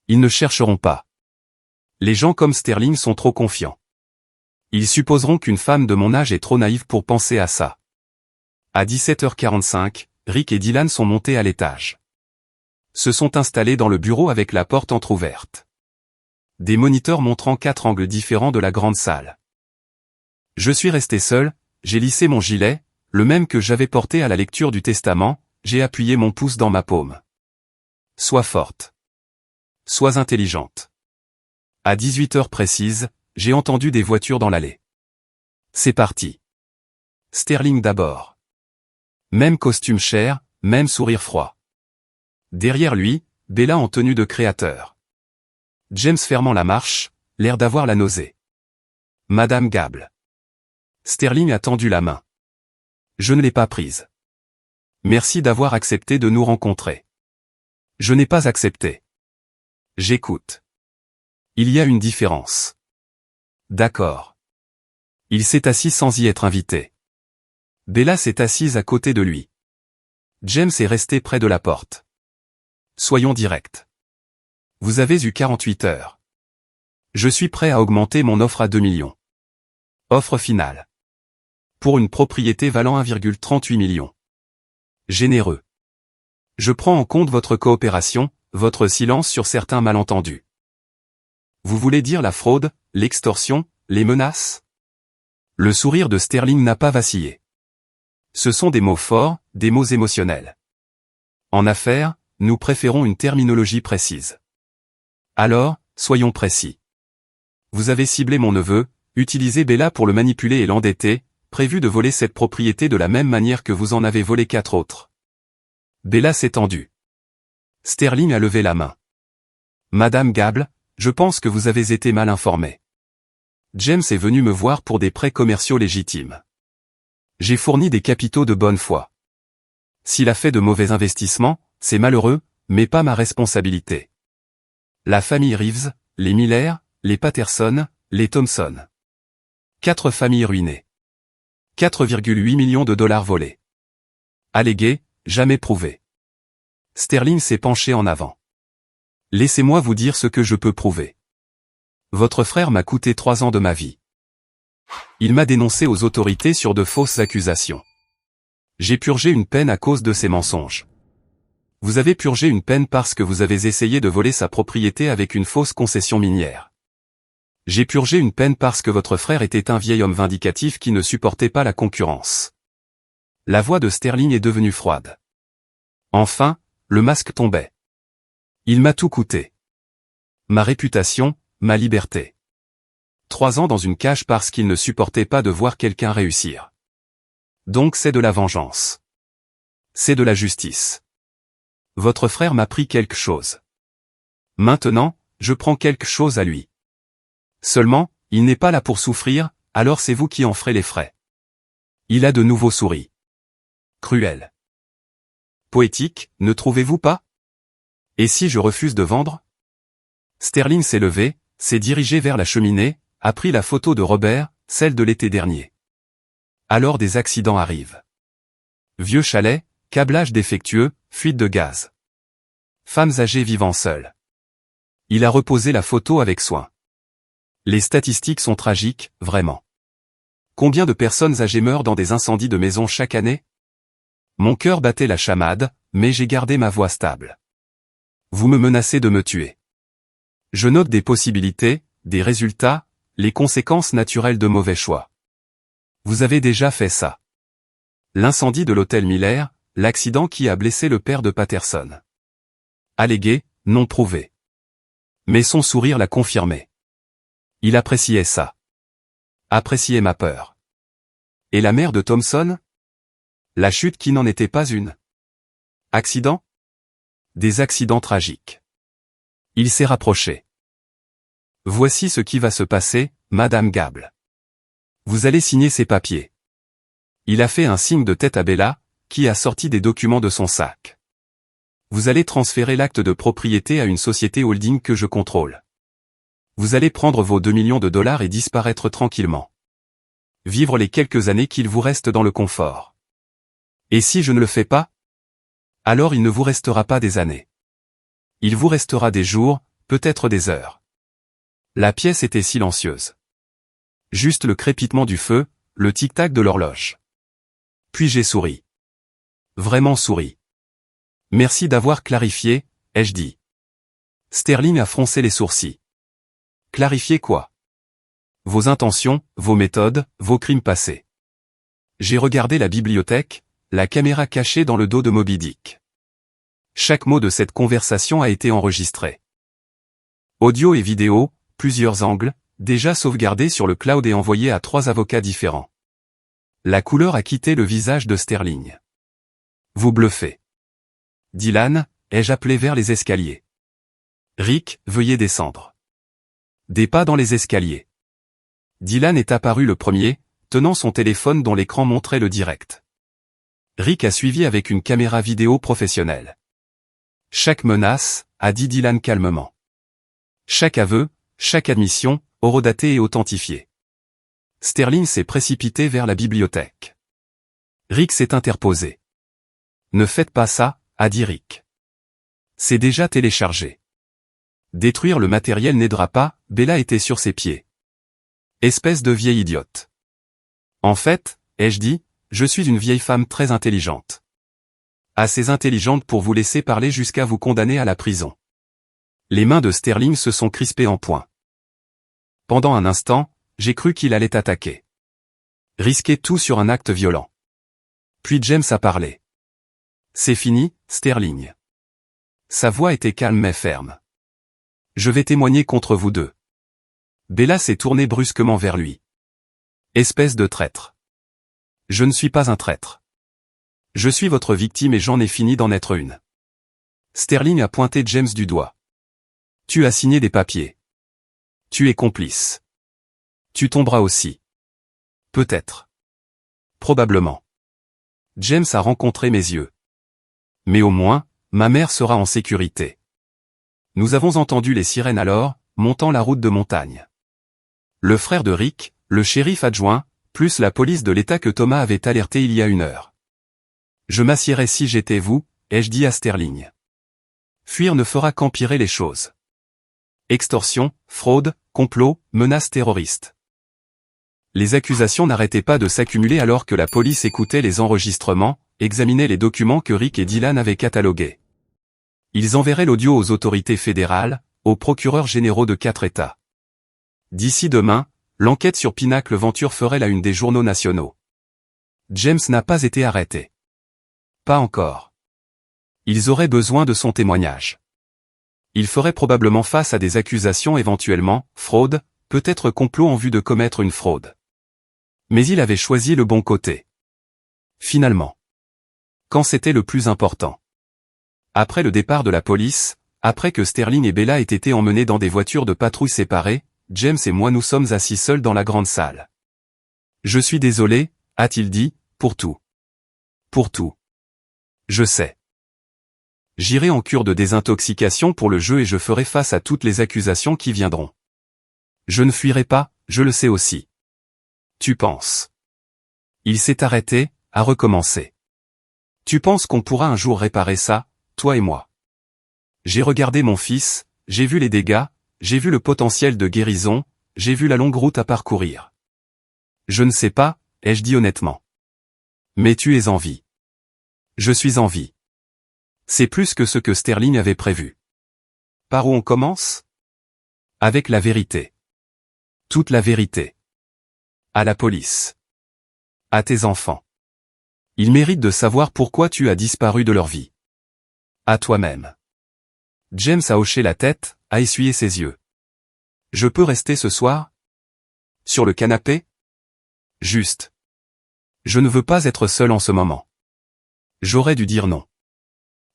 Speaker 1: Ils ne chercheront pas. Les gens comme Sterling sont trop confiants. Ils supposeront qu'une femme de mon âge est trop naïve pour penser à ça. À 17h45, Rick et Dylan sont montés à l'étage. Se sont installés dans le bureau avec la porte entr'ouverte. Des moniteurs montrant 4 angles différents de la grande salle. Je suis resté seul, j'ai lissé mon gilet, le même que j'avais porté à la lecture du testament, j'ai appuyé mon pouce dans ma paume. Sois forte. Sois intelligente. À 18h précises, j'ai entendu des voitures dans l'allée. C'est parti. Sterling d'abord. Même costume cher, même sourire froid. Derrière lui, Bella en tenue de créateur. James fermant la marche, l'air d'avoir la nausée. Madame Gable. Sterling a tendu la main. Je ne l'ai pas prise. Merci d'avoir accepté de nous rencontrer. Je n'ai pas accepté. J'écoute. Il y a une différence. D'accord. Il s'est assis sans y être invité. Bella s'est assise à côté de lui. James est resté près de la porte. Soyons directs. Vous avez eu 48 heures. Je suis prêt à augmenter mon offre à 2 millions. Offre finale. Pour une propriété valant 1,38 million. Généreux. Je prends en compte votre coopération, votre silence sur certains malentendus. Vous voulez dire la fraude, l'extorsion, les menaces? Le sourire de Sterling n'a pas vacillé. Ce sont des mots forts, des mots émotionnels. En affaires, nous préférons une terminologie précise. Alors, soyons précis. Vous avez ciblé mon neveu, utilisé Bella pour le manipuler et l'endetter, prévu de voler cette propriété de la même manière que vous en avez volé 4 autres. Bella s'est tendue. Sterling a levé la main. Madame Gable, je pense que vous avez été mal informée. James est venu me voir pour des prêts commerciaux légitimes. J'ai fourni des capitaux de bonne foi. S'il a fait de mauvais investissements, c'est malheureux, mais pas ma responsabilité. La famille Reeves, les Miller, les Patterson, les Thompson. 4 familles ruinées. 4,8 millions de dollars volés. Allégué, jamais prouvé. Sterling s'est penché en avant. Laissez-moi vous dire ce que je peux prouver. Votre frère m'a coûté 3 ans de ma vie. Il m'a dénoncé aux autorités sur de fausses accusations. J'ai purgé une peine à cause de ces mensonges. Vous avez purgé une peine parce que vous avez essayé de voler sa propriété avec une fausse concession minière. J'ai purgé une peine parce que votre frère était un vieil homme vindicatif qui ne supportait pas la concurrence. La voix de Sterling est devenue froide. Enfin, le masque tombait. Il m'a tout coûté. Ma réputation, ma liberté. 3 ans dans une cage parce qu'il ne supportait pas de voir quelqu'un réussir. Donc c'est de la vengeance. C'est de la justice. Votre frère m'a pris quelque chose. Maintenant, je prends quelque chose à lui. Seulement, il n'est pas là pour souffrir, alors c'est vous qui en ferez les frais. Il a de nouveau souri. Cruel. Poétique, ne trouvez-vous pas? Et si je refuse de vendre? Sterling s'est levé, s'est dirigé vers la cheminée, a pris la photo de Robert, celle de l'été dernier. Alors des accidents arrivent. Vieux chalet, câblage défectueux, fuite de gaz. Femmes âgées vivant seules. Il a reposé la photo avec soin. Les statistiques sont tragiques, vraiment. Combien de personnes âgées meurent dans des incendies de maisons chaque année? Mon cœur battait la chamade, mais j'ai gardé ma voix stable. Vous me menacez de me tuer. Je note des possibilités, des résultats, les conséquences naturelles de mauvais choix. Vous avez déjà fait ça. L'incendie de l'hôtel Miller, l'accident qui a blessé le père de Patterson. Allégué, non prouvé. Mais son sourire l'a confirmé. Il appréciait ça. Appréciait ma peur. Et la mère de Thompson? La chute qui n'en était pas une. Accident? Des accidents tragiques. Il s'est rapproché. Voici ce qui va se passer, Madame Gable. Vous allez signer ces papiers. Il a fait un signe de tête à Bella, qui a sorti des documents de son sac. Vous allez transférer l'acte de propriété à une société holding que je contrôle. Vous allez prendre vos 2 millions de dollars et disparaître tranquillement. Vivre les quelques années qu'il vous reste dans le confort. Et si je ne le fais pas? Alors il ne vous restera pas des années. Il vous restera des jours, peut-être des heures. La pièce était silencieuse. Juste le crépitement du feu, le tic-tac de l'horloge. Puis j'ai souri. Vraiment souri. Merci d'avoir clarifié, ai-je dit. Sterling a froncé les sourcils. Clarifier quoi? Vos intentions, vos méthodes, vos crimes passés. J'ai regardé la bibliothèque, la caméra cachée dans le dos de Moby Dick. Chaque mot de cette conversation a été enregistré. Audio et vidéo, plusieurs angles, déjà sauvegardés sur le cloud et envoyés à 3 avocats différents. La couleur a quitté le visage de Sterling. Vous bluffez. Dylan, ai-je appelé vers les escaliers. Rick, veuillez descendre. Des pas dans les escaliers. Dylan est apparu le premier, tenant son téléphone dont l'écran montrait le direct. Rick a suivi avec une caméra vidéo professionnelle. Chaque menace, a dit Dylan calmement. Chaque aveu, chaque admission, horodatée et authentifiée. Sterling s'est précipité vers la bibliothèque. Rick s'est interposé. Ne faites pas ça, a dit Rick. C'est déjà téléchargé. Détruire le matériel n'aidera pas, Bella était sur ses pieds. Espèce de vieille idiote. En fait, ai-je dit, je suis une vieille femme très intelligente. Assez intelligente pour vous laisser parler jusqu'à vous condamner à la prison. Les mains de Sterling se sont crispées en poing. Pendant un instant, j'ai cru qu'il allait attaquer. Risquer tout sur un acte violent. Puis James a parlé. C'est fini, Sterling. Sa voix était calme mais ferme. Je vais témoigner contre vous deux. Bella s'est tournée brusquement vers lui. Espèce de traître. Je ne suis pas un traître. Je suis votre victime et j'en ai fini d'en être une. Sterling a pointé James du doigt. Tu as signé des papiers. Tu es complice. Tu tomberas aussi. Peut-être. Probablement. James a rencontré mes yeux. Mais au moins, ma mère sera en sécurité. Nous avons entendu les sirènes alors, montant la route de montagne. Le frère de Rick, le shérif adjoint, plus la police de l'État que Thomas avait alerté il y a 1 heure. Je m'assierais si j'étais vous, ai-je dit à Sterling. Fuir ne fera qu'empirer les choses. Extorsion, fraude, complot, menaces terroristes. Les accusations n'arrêtaient pas de s'accumuler alors que la police écoutait les enregistrements, examinait les documents que Rick et Dylan avaient catalogués. Ils enverraient l'audio aux autorités fédérales, aux procureurs généraux de 4 États. D'ici demain, l'enquête sur Pinnacle Venture ferait la une des journaux nationaux. James n'a pas été arrêté. Pas encore. Ils auraient besoin de son témoignage. Il ferait probablement face à des accusations éventuellement, fraude, peut-être complot en vue de commettre une fraude. Mais il avait choisi le bon côté. Finalement. Quand c'était le plus important. Après le départ de la police, après que Sterling et Bella aient été emmenés dans des voitures de patrouille séparées, James et moi nous sommes assis seuls dans la grande salle. Je suis désolé, a-t-il dit, pour tout. Pour tout. Je sais. J'irai en cure de désintoxication pour le jeu et je ferai face à toutes les accusations qui viendront. Je ne fuirai pas, je le sais aussi. Tu penses. Il s'est arrêté, a recommencé. Tu penses qu'on pourra un jour réparer ça, toi et moi? J'ai regardé mon fils, j'ai vu les dégâts, j'ai vu le potentiel de guérison, j'ai vu la longue route à parcourir. Je ne sais pas, ai-je dit honnêtement. Mais tu es en vie. Je suis en vie. C'est plus que ce que Sterling avait prévu. Par où on commence? Avec la vérité. Toute la vérité. À la police. À tes enfants. Ils méritent de savoir pourquoi tu as disparu de leur vie. À toi-même. James a hoché la tête, a essuyé ses yeux. Je peux rester ce soir? Sur le canapé? Juste. Je ne veux pas être seul en ce moment. J'aurais dû dire non.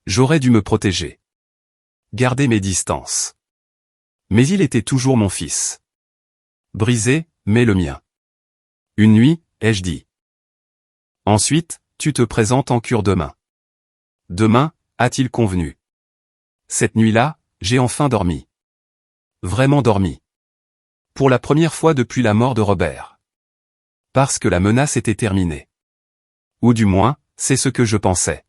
Speaker 1: J'aurais dû me protéger. Garder mes distances. Mais il était toujours mon fils. Brisé, mais le mien. Une nuit, ai-je dit. Ensuite, tu te présentes en cure demain. Demain, a-t-il convenu. Cette nuit-là, j'ai enfin dormi. Vraiment dormi. Pour la première fois depuis la mort de Robert. Parce que la menace était terminée. Ou du moins, c'est ce que je pensais.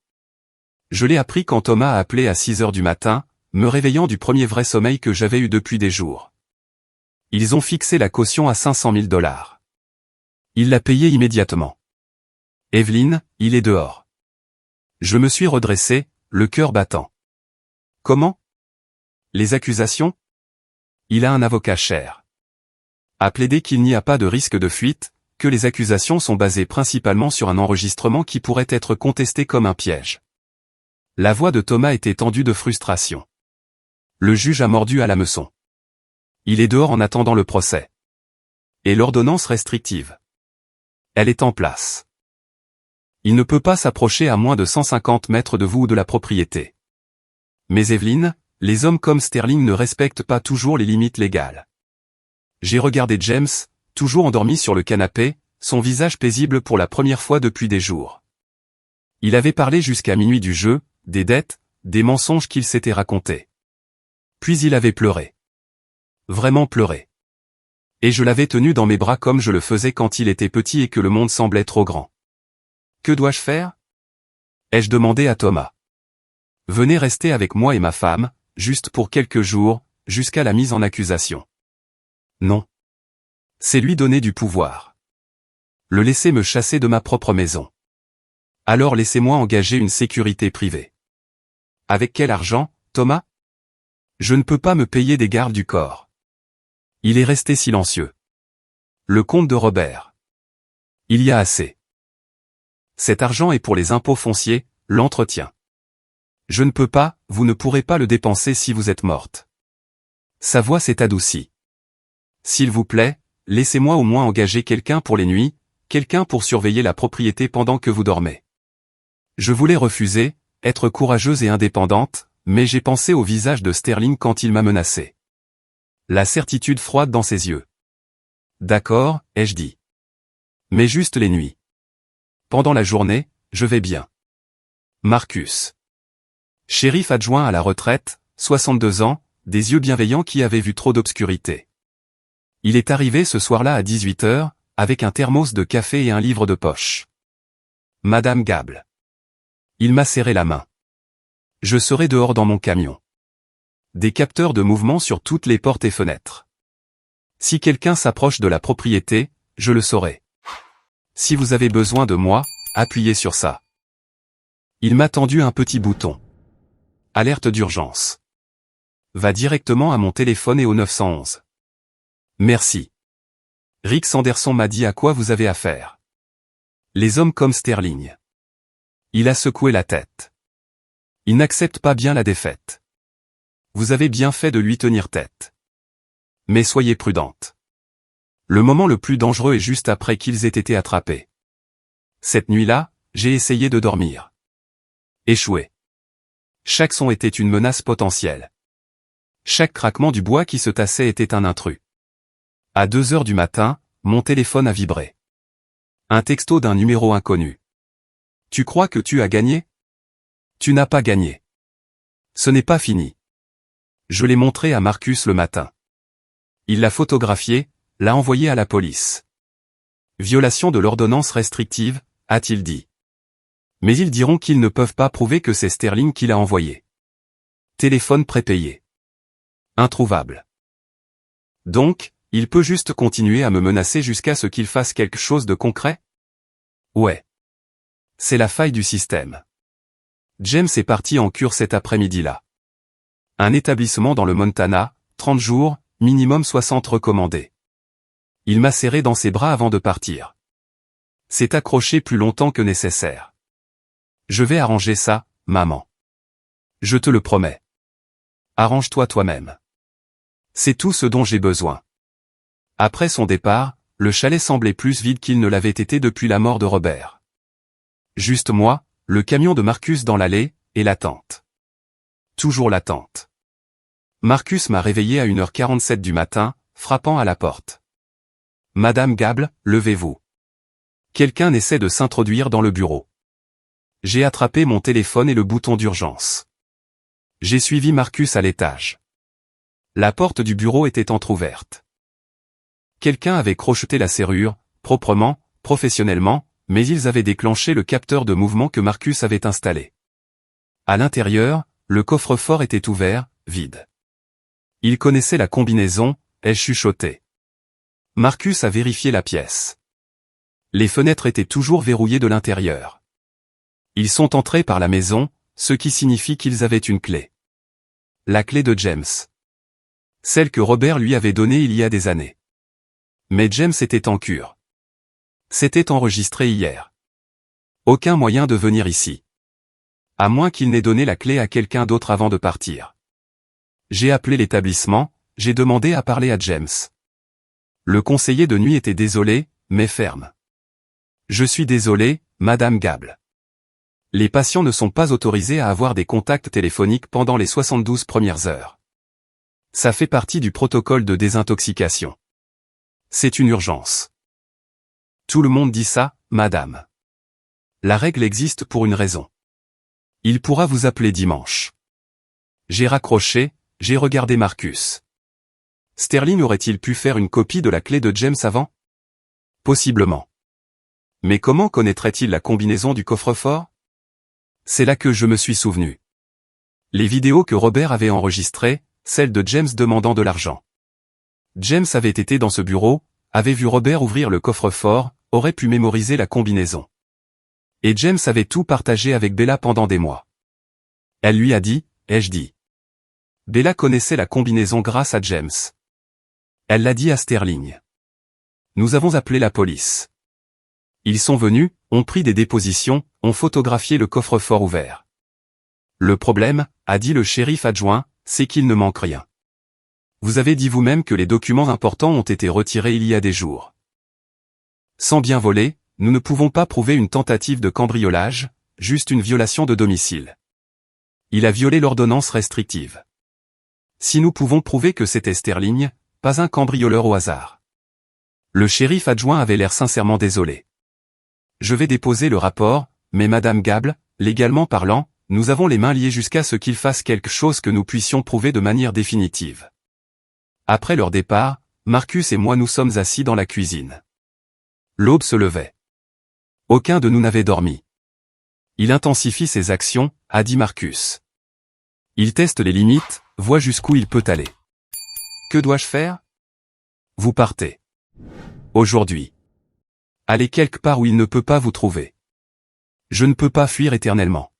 Speaker 1: Je l'ai appris quand Thomas a appelé à 6 heures du matin, me réveillant du premier vrai sommeil que j'avais eu depuis des jours. Ils ont fixé la caution à $500 000. Il l'a payé immédiatement. Evelyn, il est dehors. Je me suis redressé, le cœur battant. Comment? Les accusations? Il a un avocat cher. A plaidé qu'il n'y a pas de risque de fuite, que les accusations sont basées principalement sur un enregistrement qui pourrait être contesté comme un piège. La voix de Thomas était tendue de frustration. Le juge a mordu à l'hameçon. Il est dehors en attendant le procès. Et l'ordonnance restrictive. Elle est en place. Il ne peut pas s'approcher à moins de 150 mètres de vous ou de la propriété. Mais Evelyn, les hommes comme Sterling ne respectent pas toujours les limites légales. J'ai regardé James, toujours endormi sur le canapé, son visage paisible pour la première fois depuis des jours. Il avait parlé jusqu'à minuit du jeu, des dettes, des mensonges qu'il s'était racontés. Puis il avait pleuré. Vraiment pleuré. Et je l'avais tenu dans mes bras comme je le faisais quand il était petit et que le monde semblait trop grand. Que dois-je faire? Ai-je demandé à Thomas. Venez rester avec moi et ma femme, juste pour quelques jours, jusqu'à la mise en accusation. Non. C'est lui donner du pouvoir. Le laisser me chasser de ma propre maison. Alors laissez-moi engager une sécurité privée. Avec quel argent, Thomas? Je ne peux pas me payer des gardes du corps. Il est resté silencieux. Le compte de Robert. Il y a assez. Cet argent est pour les impôts fonciers, l'entretien. Je ne peux pas, vous ne pourrez pas le dépenser si vous êtes morte. Sa voix s'est adoucie. S'il vous plaît, laissez-moi au moins engager quelqu'un pour les nuits, quelqu'un pour surveiller la propriété pendant que vous dormez. Je voulais refuser, être courageuse et indépendante, mais j'ai pensé au visage de Sterling quand il m'a menacé. La certitude froide dans ses yeux. D'accord, ai-je dit. Mais juste les nuits. Pendant la journée, je vais bien. Marcus. Shérif adjoint à la retraite, 62 ans, des yeux bienveillants qui avaient vu trop d'obscurité. Il est arrivé ce soir-là à 18 heures, avec un thermos de café et un livre de poche. Madame Gable. Il m'a serré la main. Je serai dehors dans mon camion. Des capteurs de mouvement sur toutes les portes et fenêtres. Si quelqu'un s'approche de la propriété, je le saurai. Si vous avez besoin de moi, appuyez sur ça. Il m'a tendu un petit bouton. Alerte d'urgence. Va directement à mon téléphone et au 911. Merci. Rick Sanderson m'a dit à quoi vous avez affaire. Les hommes comme Sterling. Il a secoué la tête. Il n'accepte pas bien la défaite. Vous avez bien fait de lui tenir tête. Mais soyez prudente. Le moment le plus dangereux est juste après qu'ils aient été attrapés. Cette nuit-là, j'ai essayé de dormir. Échoué. Chaque son était une menace potentielle. Chaque craquement du bois qui se tassait était un intrus. À 2 heures du matin, mon téléphone a vibré. Un texto d'un numéro inconnu. Tu crois que tu as gagné? Tu n'as pas gagné. Ce n'est pas fini. Je l'ai montré à Marcus le matin. Il l'a photographié, l'a envoyé à la police. Violation de l'ordonnance restrictive, a-t-il dit. Mais ils diront qu'ils ne peuvent pas prouver que c'est Sterling qui l'a envoyé. Téléphone prépayé. Introuvable. Donc, il peut juste continuer à me menacer jusqu'à ce qu'il fasse quelque chose de concret? Ouais. C'est la faille du système. James est parti en cure cet après-midi-là. Un établissement dans le Montana, 30 jours, minimum 60 recommandés. Il m'a serré dans ses bras avant de partir. S'est accroché plus longtemps que nécessaire. Je vais arranger ça, maman. Je te le promets. Arrange-toi toi-même. C'est tout ce dont j'ai besoin. Après son départ, le chalet semblait plus vide qu'il ne l'avait été depuis la mort de Robert. Juste moi, le camion de Marcus dans l'allée, et l'attente. Toujours l'attente. Marcus m'a réveillé à 1h47 du matin, frappant à la porte. Madame Gable, levez-vous. Quelqu'un essaie de s'introduire dans le bureau. J'ai attrapé mon téléphone et le bouton d'urgence. J'ai suivi Marcus à l'étage. La porte du bureau était entr'ouverte. Quelqu'un avait crocheté la serrure, proprement, professionnellement, mais ils avaient déclenché le capteur de mouvement que Marcus avait installé. À l'intérieur, le coffre-fort était ouvert, vide. Il connaissait la combinaison, ai-je chuchoté. Marcus a vérifié la pièce. Les fenêtres étaient toujours verrouillées de l'intérieur. Ils sont entrés par la maison, ce qui signifie qu'ils avaient une clé. La clé de James. Celle que Robert lui avait donnée il y a des années. Mais James était en cure. C'était enregistré hier. Aucun moyen de venir ici. À moins qu'il n'ait donné la clé à quelqu'un d'autre avant de partir. J'ai appelé l'établissement, j'ai demandé à parler à James. Le conseiller de nuit était désolé, mais ferme. Je suis désolé, Madame Gable. Les patients ne sont pas autorisés à avoir des contacts téléphoniques pendant les 72 premières heures. Ça fait partie du protocole de désintoxication. C'est une urgence. Tout le monde dit ça, madame. La règle existe pour une raison. Il pourra vous appeler dimanche. J'ai raccroché, j'ai regardé Marcus. Sterling aurait-il pu faire une copie de la clé de James avant? Possiblement. Mais comment connaîtrait-il la combinaison du coffre-fort? C'est là que je me suis souvenu. Les vidéos que Robert avait enregistrées, celles de James demandant de l'argent. James avait été dans ce bureau, avait vu Robert ouvrir le coffre-fort, aurait pu mémoriser la combinaison. Et James avait tout partagé avec Bella pendant des mois. Elle lui a dit, ai-je dit. Bella connaissait la combinaison grâce à James. Elle l'a dit à Sterling. Nous avons appelé la police. Ils sont venus, ont pris des dépositions, ont photographié le coffre-fort ouvert. Le problème, a dit le shérif adjoint, c'est qu'il ne manque rien. Vous avez dit vous-même que les documents importants ont été retirés il y a des jours. Sans bien voler, nous ne pouvons pas prouver une tentative de cambriolage, juste une violation de domicile. Il a violé l'ordonnance restrictive. Si nous pouvons prouver que c'était Sterling, pas un cambrioleur au hasard. Le shérif adjoint avait l'air sincèrement désolé. Je vais déposer le rapport, mais Madame Gable, légalement parlant, nous avons les mains liées jusqu'à ce qu'il fasse quelque chose que nous puissions prouver de manière définitive. Après leur départ, Marcus et moi nous sommes assis dans la cuisine. L'aube se levait. Aucun de nous n'avait dormi. Il intensifie ses actions, a dit Marcus. Il teste les limites, voit jusqu'où il peut aller. Que dois-je faire? Vous partez. Aujourd'hui. Allez quelque part où il ne peut pas vous trouver. Je ne peux pas fuir éternellement.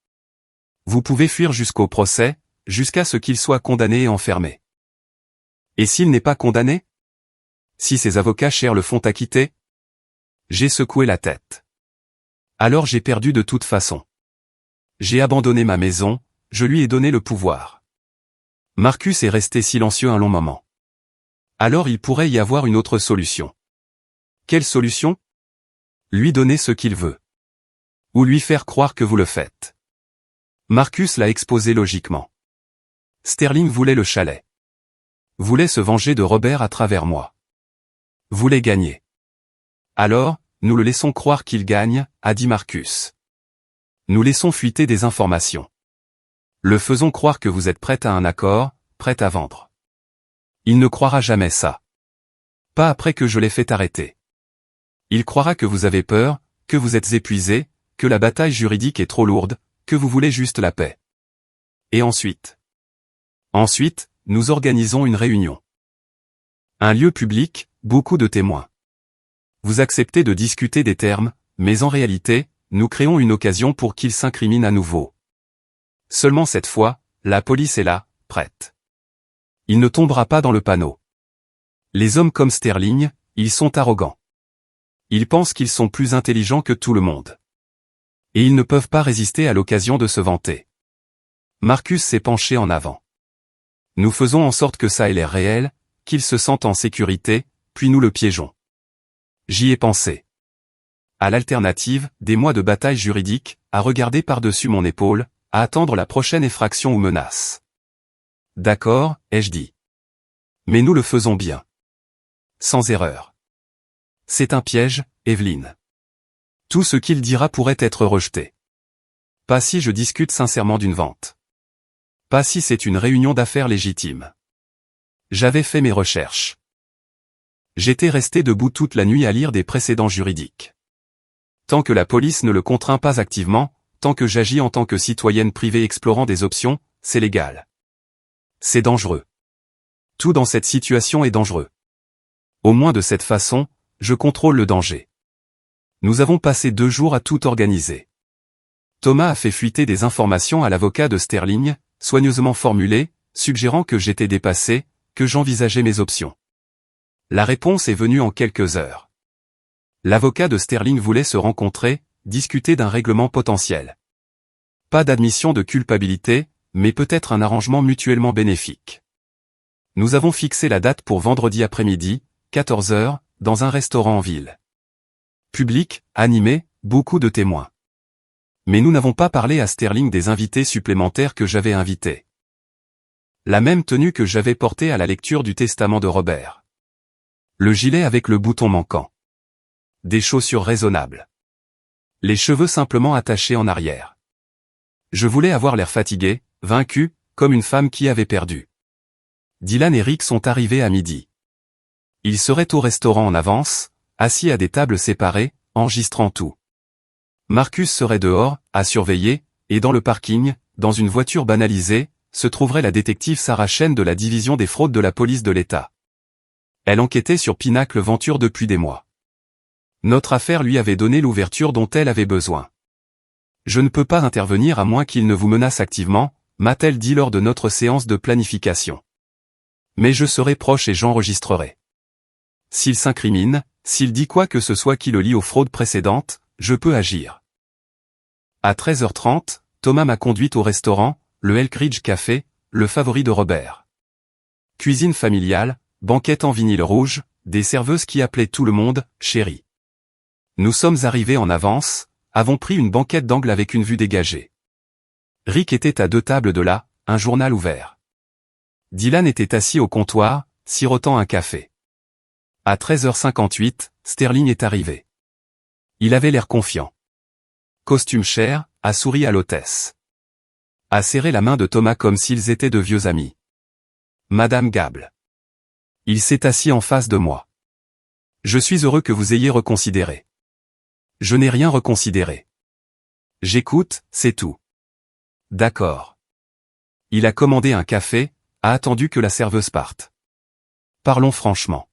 Speaker 1: Vous pouvez fuir jusqu'au procès, jusqu'à ce qu'il soit condamné et enfermé. Et s'il n'est pas condamné? Si ses avocats chers le font acquitter? J'ai secoué la tête. Alors j'ai perdu de toute façon. J'ai abandonné ma maison, je lui ai donné le pouvoir. Marcus est resté silencieux un long moment. Alors il pourrait y avoir une autre solution. Quelle solution? Lui donner ce qu'il veut. Ou lui faire croire que vous le faites. Marcus l'a exposé logiquement. Sterling voulait le chalet. Voulait se venger de Robert à travers moi. Voulait gagner. Alors, nous le laissons croire qu'il gagne, a dit Marcus. Nous laissons fuiter des informations. Le faisons croire que vous êtes prête à un accord, prête à vendre. Il ne croira jamais ça. Pas après que je l'ai fait arrêter. Il croira que vous avez peur, que vous êtes épuisé, que la bataille juridique est trop lourde, que vous voulez juste la paix. Et ensuite? Ensuite, nous organisons une réunion. Un lieu public, beaucoup de témoins. Vous acceptez de discuter des termes, mais en réalité, nous créons une occasion pour qu'il s'incrimine à nouveau. Seulement cette fois, la police est là, prête. Il ne tombera pas dans le panneau. Les hommes comme Sterling, ils sont arrogants. Ils pensent qu'ils sont plus intelligents que tout le monde. Et ils ne peuvent pas résister à l'occasion de se vanter. Marcus s'est penché en avant. Nous faisons en sorte que ça ait l'air réel, qu'il se sente en sécurité, puis nous le piégeons. J'y ai pensé. À l'alternative, des mois de bataille juridique, à regarder par-dessus mon épaule, à attendre la prochaine effraction ou menace. D'accord, ai-je dit. Mais nous le faisons bien. Sans erreur. C'est un piège, Evelyne. Tout ce qu'il dira pourrait être rejeté. Pas si je discute sincèrement d'une vente. Pas si c'est une réunion d'affaires légitime. J'avais fait mes recherches. J'étais resté debout toute la nuit à lire des précédents juridiques. Tant que la police ne le contraint pas activement, tant que j'agis en tant que citoyenne privée explorant des options, c'est légal. C'est dangereux. Tout dans cette situation est dangereux. Au moins de cette façon, je contrôle le danger. Nous avons passé 2 jours à tout organiser. Thomas a fait fuiter des informations à l'avocat de Sterling, soigneusement formulées, suggérant que j'étais dépassé, que j'envisageais mes options. La réponse est venue en quelques heures. L'avocat de Sterling voulait se rencontrer, discuter d'un règlement potentiel. Pas d'admission de culpabilité, mais peut-être un arrangement mutuellement bénéfique. Nous avons fixé la date pour vendredi après-midi, 14 h, dans un restaurant en ville. Public, animé, beaucoup de témoins. Mais nous n'avons pas parlé à Sterling des invités supplémentaires que j'avais invités. La même tenue que j'avais portée à la lecture du testament de Robert. Le gilet avec le bouton manquant. Des chaussures raisonnables. Les cheveux simplement attachés en arrière. Je voulais avoir l'air fatigué, vaincu, comme une femme qui avait perdu. Dylan et Rick sont arrivés à midi. Ils seraient au restaurant en avance, assis à des tables séparées, enregistrant tout. Marcus serait dehors, à surveiller, et dans le parking, dans une voiture banalisée, se trouverait la détective Sarah Chen de la division des fraudes de la police de l'État. Elle enquêtait sur Pinacle Venture depuis des mois. Notre affaire lui avait donné l'ouverture dont elle avait besoin. Je ne peux pas intervenir à moins qu'il ne vous menace activement, m'a-t-elle dit lors de notre séance de planification. Mais je serai proche et j'enregistrerai. S'il s'incrimine, s'il dit quoi que ce soit qui le lie aux fraudes précédentes, je peux agir. À 13h30, Thomas m'a conduite au restaurant, le Elk Ridge Café, le favori de Robert. Cuisine familiale, banquette en vinyle rouge, des serveuses qui appelaient tout le monde « chérie ». Nous sommes arrivés en avance, avons pris une banquette d'angle avec une vue dégagée. Rick était à 2 tables de là, un journal ouvert. Dylan était assis au comptoir, sirotant un café. À 13h58, Sterling est arrivé. Il avait l'air confiant. Costume cher, a souri à l'hôtesse. A serré la main de Thomas comme s'ils étaient de vieux amis. Madame Gable. Il s'est assis en face de moi. Je suis heureux que vous ayez reconsidéré. Je n'ai rien reconsidéré. J'écoute, c'est tout. D'accord. Il a commandé un café, a attendu que la serveuse parte. Parlons franchement.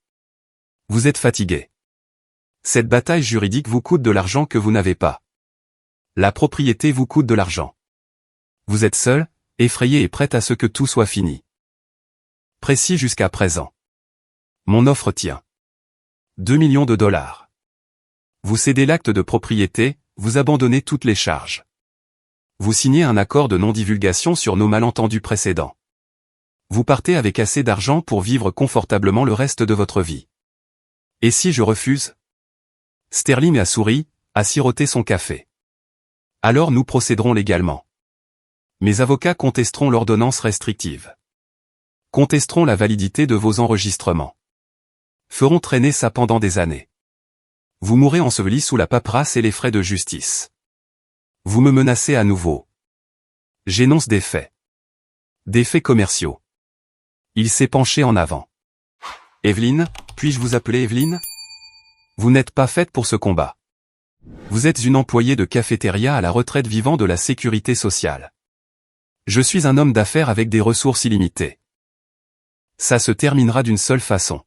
Speaker 1: Vous êtes fatigué. Cette bataille juridique vous coûte de l'argent que vous n'avez pas. La propriété vous coûte de l'argent. Vous êtes seul, effrayé et prêt à ce que tout soit fini. Précis jusqu'à présent. Mon offre tient. 2 millions de dollars. Vous cédez l'acte de propriété, vous abandonnez toutes les charges. Vous signez un accord de non-divulgation sur nos malentendus précédents. Vous partez avec assez d'argent pour vivre confortablement le reste de votre vie. Et si je refuse? Sterling a souri, a siroté son café. Alors nous procéderons légalement. Mes avocats contesteront l'ordonnance restrictive. Contesteront la validité de vos enregistrements. Feront traîner ça pendant des années. Vous mourrez enseveli sous la paperasse et les frais de justice. Vous me menacez à nouveau. J'énonce des faits. Des faits commerciaux. Il s'est penché en avant. Evelyne, puis-je vous appeler Evelyne? Vous n'êtes pas faite pour ce combat. Vous êtes une employée de cafétéria à la retraite vivant de la sécurité sociale. Je suis un homme d'affaires avec des ressources illimitées. Ça se terminera d'une seule façon.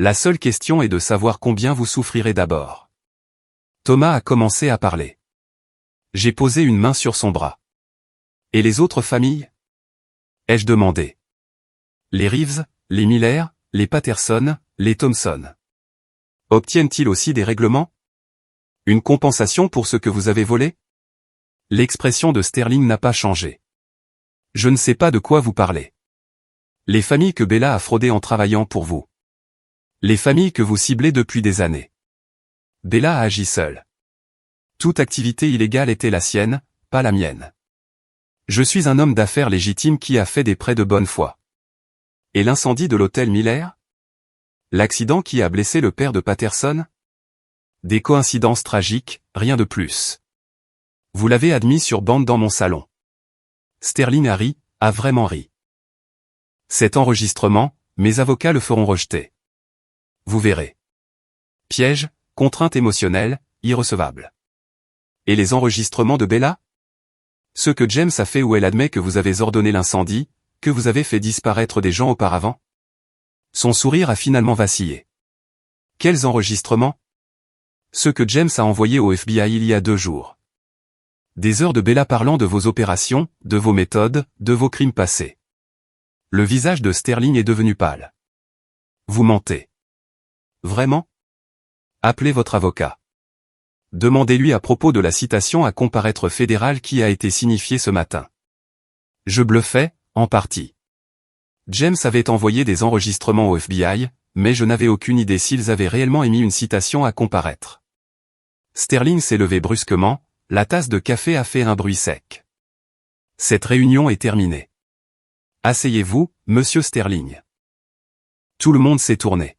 Speaker 1: La seule question est de savoir combien vous souffrirez d'abord. Thomas a commencé à parler. J'ai posé une main sur son bras. Et les autres familles? Ai-je demandé. Les Reeves, les Miller, les Patterson, les Thompson. Obtiennent-ils aussi des règlements? Une compensation pour ce que vous avez volé? L'expression de Sterling n'a pas changé. Je ne sais pas de quoi vous parlez. Les familles que Bella a fraudées en travaillant pour vous. Les familles que vous ciblez depuis des années. Bella a agi seule. Toute activité illégale était la sienne, pas la mienne. Je suis un homme d'affaires légitime qui a fait des prêts de bonne foi. Et l'incendie de l'hôtel Miller? L'accident qui a blessé le père de Patterson? Des coïncidences tragiques, rien de plus. Vous l'avez admis sur bande dans mon salon. Sterling a ri, a vraiment ri. Cet enregistrement, mes avocats le feront rejeter. Vous verrez. Piège, contrainte émotionnelle, irrecevable. Et les enregistrements de Bella? Ce que James a fait où elle admet que vous avez ordonné l'incendie, que vous avez fait disparaître des gens auparavant? Son sourire a finalement vacillé. Quels enregistrements? Ceux que James a envoyés au FBI il y a 2 jours. Des heures de Bella parlant de vos opérations, de vos méthodes, de vos crimes passés. Le visage de Sterling est devenu pâle. Vous mentez. Vraiment? Appelez votre avocat. Demandez-lui à propos de la citation à comparaître fédérale qui a été signifiée ce matin. Je bluffais, en partie. James avait envoyé des enregistrements au FBI, mais je n'avais aucune idée s'ils avaient réellement émis une citation à comparaître. Sterling s'est levé brusquement, la tasse de café a fait un bruit sec. Cette réunion est terminée. Asseyez-vous, monsieur Sterling. Tout le monde s'est tourné.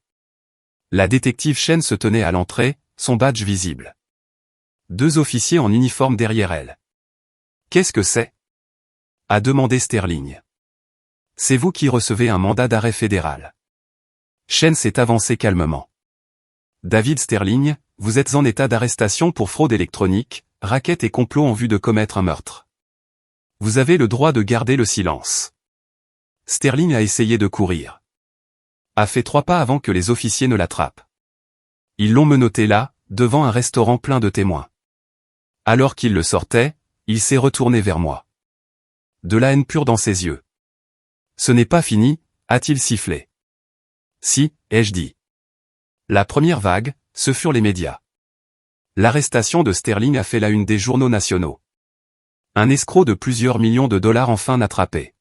Speaker 1: La détective Chen se tenait à l'entrée, son badge visible. 2 officiers en uniforme derrière elle. Qu'est-ce que c'est? A demandé Sterling. C'est vous qui recevez un mandat d'arrêt fédéral. Chen s'est avancé calmement. David Sterling, vous êtes en état d'arrestation pour fraude électronique, racket et complot en vue de commettre un meurtre. Vous avez le droit de garder le silence. Sterling a essayé de courir. A fait 3 pas avant que les officiers ne l'attrapent. Ils l'ont menotté là, devant un restaurant plein de témoins. Alors qu'il le sortait, il s'est retourné vers moi. De la haine pure dans ses yeux. Ce n'est pas fini, a-t-il sifflé. Si, ai-je dit. La première vague, ce furent les médias. L'arrestation de Sterling a fait la une des journaux nationaux. Un escroc de plusieurs millions de dollars enfin attrapé.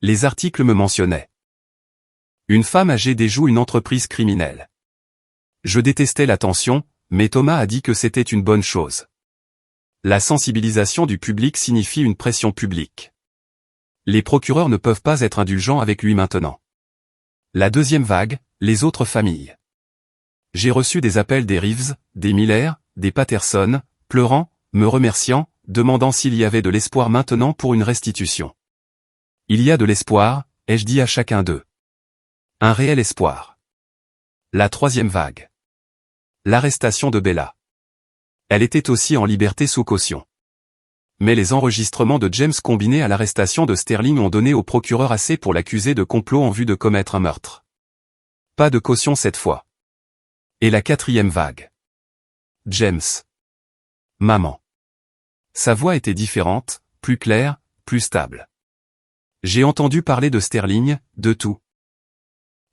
Speaker 1: Les articles me mentionnaient. Une femme âgée déjoue une entreprise criminelle. Je détestais l'attention, mais Thomas a dit que c'était une bonne chose. La sensibilisation du public signifie une pression publique. Les procureurs ne peuvent pas être indulgents avec lui maintenant. La deuxième vague, les autres familles. J'ai reçu des appels des Reeves, des Miller, des Patterson, pleurant, me remerciant, demandant s'il y avait de l'espoir maintenant pour une restitution. Il y a de l'espoir, ai-je dit à chacun d'eux. Un réel espoir. La troisième vague. L'arrestation de Bella. Elle était aussi en liberté sous caution. Mais les enregistrements de James combinés à l'arrestation de Sterling ont donné au procureur assez pour l'accuser de complot en vue de commettre un meurtre. Pas de caution cette fois. Et la quatrième vague. James. Maman. Sa voix était différente, plus claire, plus stable. J'ai entendu parler de Sterling, de tout.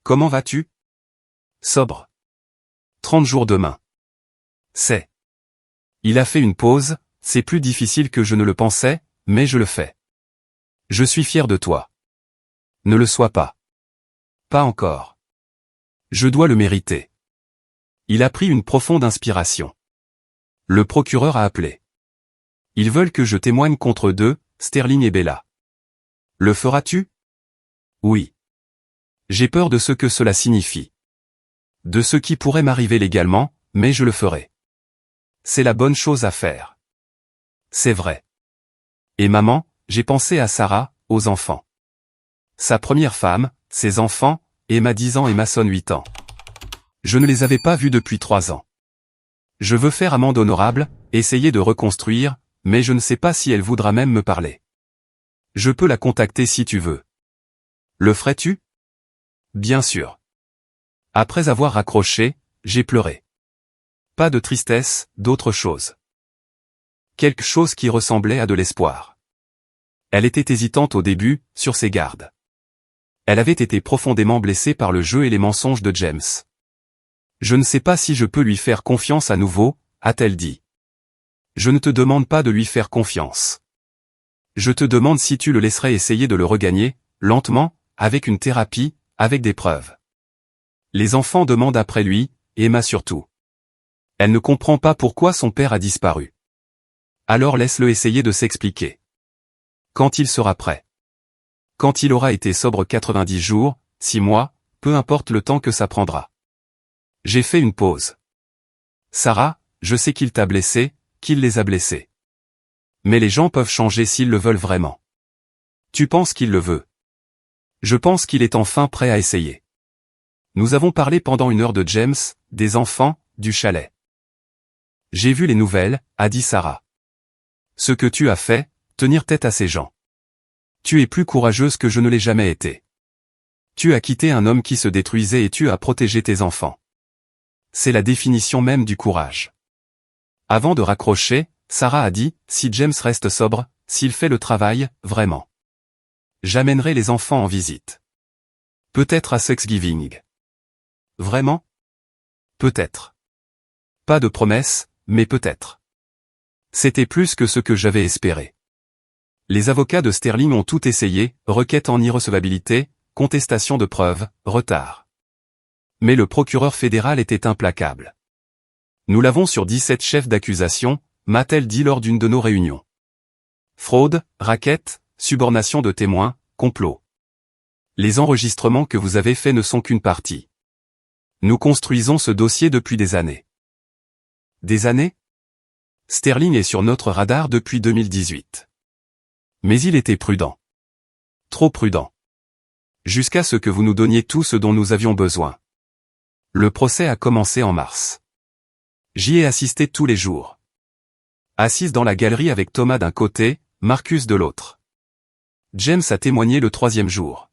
Speaker 1: Comment vas-tu? Sobre. 30 jours demain. C'est. Il a fait une pause, c'est plus difficile que je ne le pensais, mais je le fais. Je suis fier de toi. Ne le sois pas. Pas encore. Je dois le mériter. Il a pris une profonde inspiration. Le procureur a appelé. Ils veulent que je témoigne contre deux, Sterling et Bella. Le feras-tu? Oui. J'ai peur de ce que cela signifie. De ce qui pourrait m'arriver légalement, mais je le ferai. C'est la bonne chose à faire. C'est vrai. Et maman, j'ai pensé à Sarah, aux enfants. Sa première femme, ses enfants, Emma 10 ans et Mason 8 ans. Je ne les avais pas vus depuis 3 ans. Je veux faire amende honorable, essayer de reconstruire, mais je ne sais pas si elle voudra même me parler. Je peux la contacter si tu veux. Le ferais-tu? Bien sûr. Après avoir raccroché, j'ai pleuré. Pas de tristesse, d'autre chose. Quelque chose qui ressemblait à de l'espoir. Elle était hésitante au début, sur ses gardes. Elle avait été profondément blessée par le jeu et les mensonges de James. Je ne sais pas si je peux lui faire confiance à nouveau, a-t-elle dit. Je ne te demande pas de lui faire confiance. Je te demande si tu le laisserais essayer de le regagner, lentement, avec une thérapie, avec des preuves. Les enfants demandent après lui, Emma surtout. Elle ne comprend pas pourquoi son père a disparu. Alors laisse-le essayer de s'expliquer. Quand il sera prêt. Quand il aura été sobre 90 jours, 6 mois, peu importe le temps que ça prendra. J'ai fait une pause. Sarah, je sais qu'il t'a blessé, qu'il les a blessés. Mais les gens peuvent changer s'ils le veulent vraiment. Tu penses qu'il le veut? Je pense qu'il est enfin prêt à essayer. Nous avons parlé pendant 1 heure de James, des enfants, du chalet. J'ai vu les nouvelles, a dit Sarah. Ce que tu as fait, tenir tête à ces gens. Tu es plus courageuse que je ne l'ai jamais été. Tu as quitté un homme qui se détruisait et tu as protégé tes enfants. C'est la définition même du courage. Avant de raccrocher, Sarah a dit, si James reste sobre, s'il fait le travail, vraiment. J'amènerai les enfants en visite. Peut-être à Thanksgiving. Vraiment? Peut-être. Pas de promesse, mais peut-être. C'était plus que ce que j'avais espéré. Les avocats de Sterling ont tout essayé, requête en irrecevabilité, contestation de preuves, retard. Mais le procureur fédéral était implacable. Nous l'avons sur 17 chefs d'accusation, m'a-t-elle dit lors d'une de nos réunions. Fraude, racket, subornation de témoins, complot. Les enregistrements que vous avez faits ne sont qu'une partie. Nous construisons ce dossier depuis des années. Des années? Sterling est sur notre radar depuis 2018. Mais il était prudent. Trop prudent. Jusqu'à ce que vous nous donniez tout ce dont nous avions besoin. Le procès a commencé en mars. J'y ai assisté tous les jours. Assise dans la galerie avec Thomas d'un côté, Marcus de l'autre. James a témoigné le 3e jour.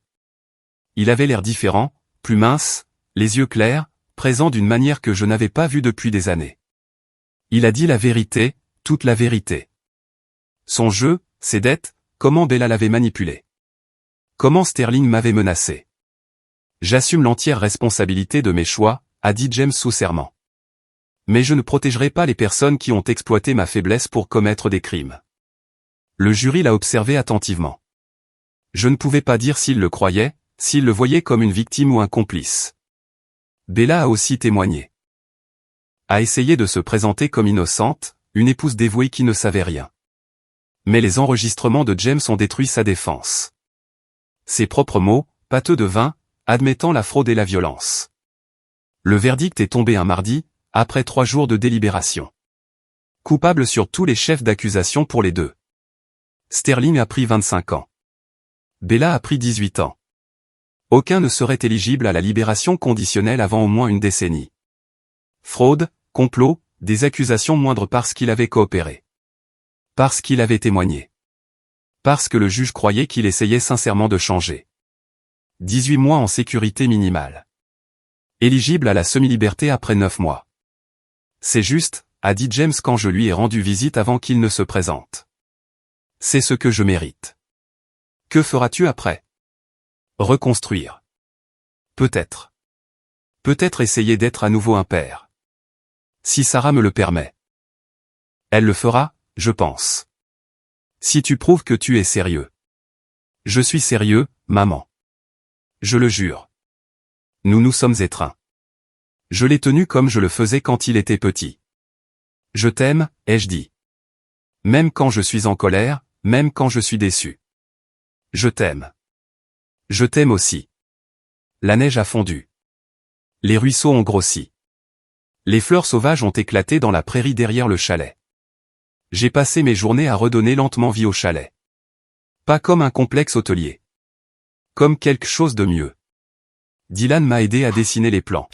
Speaker 1: Il avait l'air différent, plus mince, les yeux clairs, présent d'une manière que je n'avais pas vue depuis des années. Il a dit la vérité, toute la vérité. Son jeu, ses dettes, comment Bella l'avait manipulé. Comment Sterling m'avait menacé. J'assume l'entière responsabilité de mes choix, a dit James sous serment. Mais je ne protégerai pas les personnes qui ont exploité ma faiblesse pour commettre des crimes. Le jury l'a observé attentivement. Je ne pouvais pas dire s'il le croyait, s'il le voyait comme une victime ou un complice. Bella a aussi témoigné. A essayé de se présenter comme innocente, une épouse dévouée qui ne savait rien. Mais les enregistrements de James ont détruit sa défense. Ses propres mots, pâteux de vin, admettant la fraude et la violence. Le verdict est tombé un mardi, après 3 jours de délibération. Coupable sur tous les chefs d'accusation pour les deux. Sterling a pris 25 ans. Bella a pris 18 ans. Aucun ne serait éligible à la libération conditionnelle avant au moins une décennie. Fraude, complot, des accusations moindres parce qu'il avait coopéré. Parce qu'il avait témoigné. Parce que le juge croyait qu'il essayait sincèrement de changer. 18 mois en sécurité minimale. Éligible à la semi-liberté après 9 mois. C'est juste, a dit James quand je lui ai rendu visite avant qu'il ne se présente. C'est ce que je mérite. Que feras-tu après? Reconstruire. Peut-être. Peut-être essayer d'être à nouveau un père. Si Sarah me le permet. Elle le fera, je pense. Si tu prouves que tu es sérieux. Je suis sérieux, maman. Je le jure. Nous nous sommes étreints. Je l'ai tenu comme je le faisais quand il était petit. Je t'aime, ai-je dit. Même quand je suis en colère, même quand je suis déçu. Je t'aime. Je t'aime aussi. La neige a fondu. Les ruisseaux ont grossi. Les fleurs sauvages ont éclaté dans la prairie derrière le chalet. J'ai passé mes journées à redonner lentement vie au chalet. Pas comme un complexe hôtelier. Comme quelque chose de mieux. Dylan m'a aidé à dessiner les plans.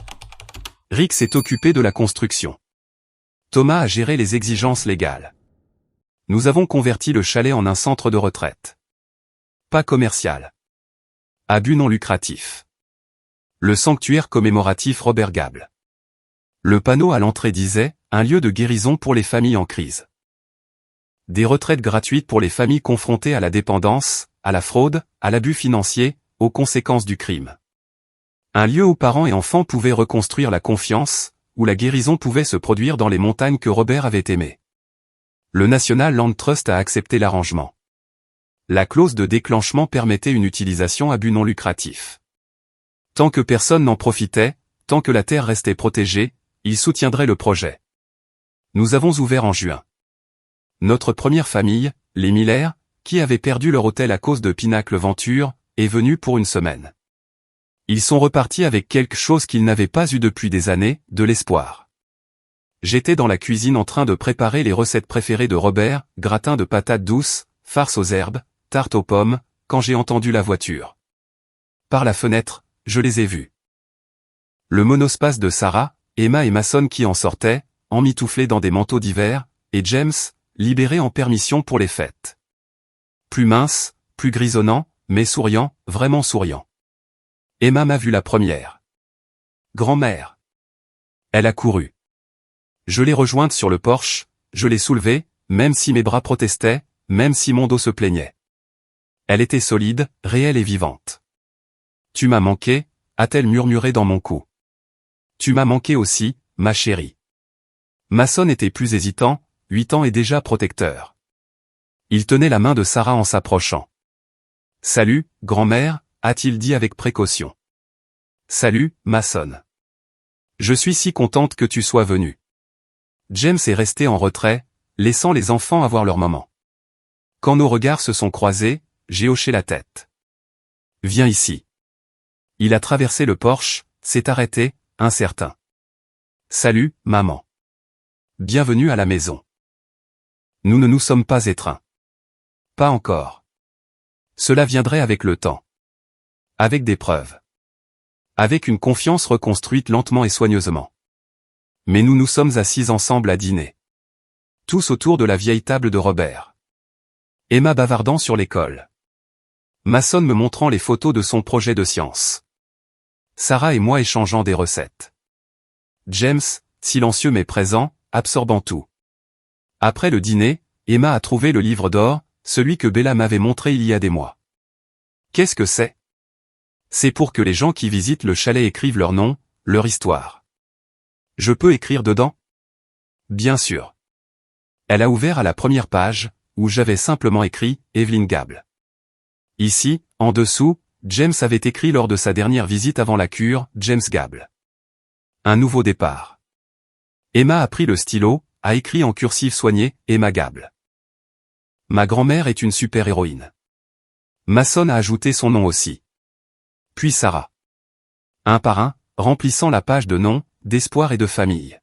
Speaker 1: Rick s'est occupé de la construction. Thomas a géré les exigences légales. Nous avons converti le chalet en un centre de retraite. Pas commercial. À but non lucratif. Le sanctuaire commémoratif Robert Gable. Le panneau à l'entrée disait « Un lieu de guérison pour les familles en crise ». Des retraites gratuites pour les familles confrontées à la dépendance, à la fraude, à l'abus financier, aux conséquences du crime. Un lieu où parents et enfants pouvaient reconstruire la confiance, où la guérison pouvait se produire dans les montagnes que Robert avait aimées. Le National Land Trust a accepté l'arrangement. La clause de déclenchement permettait une utilisation à but non lucratif. Tant que personne n'en profitait, tant que la terre restait protégée, il soutiendrait le projet. Nous avons ouvert en juin. Notre première famille, les Miller, qui avaient perdu leur hôtel à cause de Pinacle Venture, est venue pour une semaine. Ils sont repartis avec quelque chose qu'ils n'avaient pas eu depuis des années, de l'espoir. J'étais dans la cuisine en train de préparer les recettes préférées de Robert, gratin de patates douces, farce aux herbes, tarte aux pommes, quand j'ai entendu la voiture. Par la fenêtre, je les ai vus. Le monospace de Sarah, Emma et Mason qui en sortaient, emmitouflés dans des manteaux d'hiver, et James, libéré en permission pour les fêtes. Plus mince, plus grisonnant, mais souriant, vraiment souriant. Emma m'a vu la première. Grand-mère. Elle a couru. Je l'ai rejointe sur le porche, je l'ai soulevée, même si mes bras protestaient, même si mon dos se plaignait. Elle était solide, réelle et vivante. Tu m'as manqué, a-t-elle murmuré dans mon cou. Tu m'as manqué aussi, ma chérie. Mason était plus hésitant, 8 ans et déjà protecteur. Il tenait la main de Sarah en s'approchant. Salut, grand-mère, a-t-il dit avec précaution. Salut, Mason. Je suis si contente que tu sois venu. James est resté en retrait, laissant les enfants avoir leur moment. Quand nos regards se sont croisés, j'ai hoché la tête. Viens ici. Il a traversé le porche, s'est arrêté, incertain. Salut, maman. Bienvenue à la maison. Nous ne nous sommes pas étreints. Pas encore. Cela viendrait avec le temps. Avec des preuves. Avec une confiance reconstruite lentement et soigneusement. Mais nous nous sommes assis ensemble à dîner. Tous autour de la vieille table de Robert. Emma bavardant sur l'école. Mason me montrant les photos de son projet de science. Sarah et moi échangeant des recettes. James, silencieux mais présent, absorbant tout. Après le dîner, Emma a trouvé le livre d'or, celui que Bella m'avait montré il y a des mois. Qu'est-ce que c'est? C'est pour que les gens qui visitent le chalet écrivent leur nom, leur histoire. Je peux écrire dedans? Bien sûr. Elle a ouvert à la première page, où j'avais simplement écrit « Evelyn Gable ». Ici, en dessous, James avait écrit lors de sa dernière visite avant la cure « James Gable ». Un nouveau départ. Emma a pris le stylo, a écrit en cursive soigné « Emma Gable ». Ma grand-mère est une super-héroïne. Mason a ajouté son nom aussi. Puis Sarah. Un par un, remplissant la page de noms, d'espoir et de famille.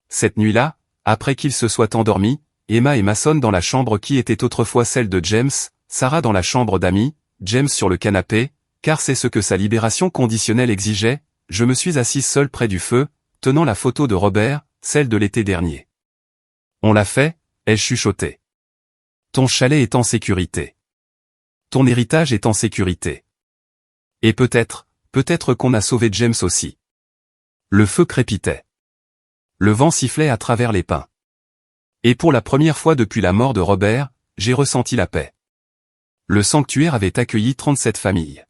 Speaker 1: Cette nuit-là, après qu'il se soit endormi, Emma et Mason dans la chambre qui était autrefois celle de James, Sarah dans la chambre d'amis, James sur le canapé, car c'est ce que sa libération conditionnelle exigeait, je me suis assise seule près du feu, tenant la photo de Robert, celle de l'été dernier. On l'a fait, ai-je chuchoté. Ton chalet est en sécurité. Ton héritage est en sécurité. Et peut-être qu'on a sauvé James aussi. Le feu crépitait. Le vent sifflait à travers les pins. Et pour la première fois depuis la mort de Robert, j'ai ressenti la paix. Le sanctuaire avait accueilli 37 familles.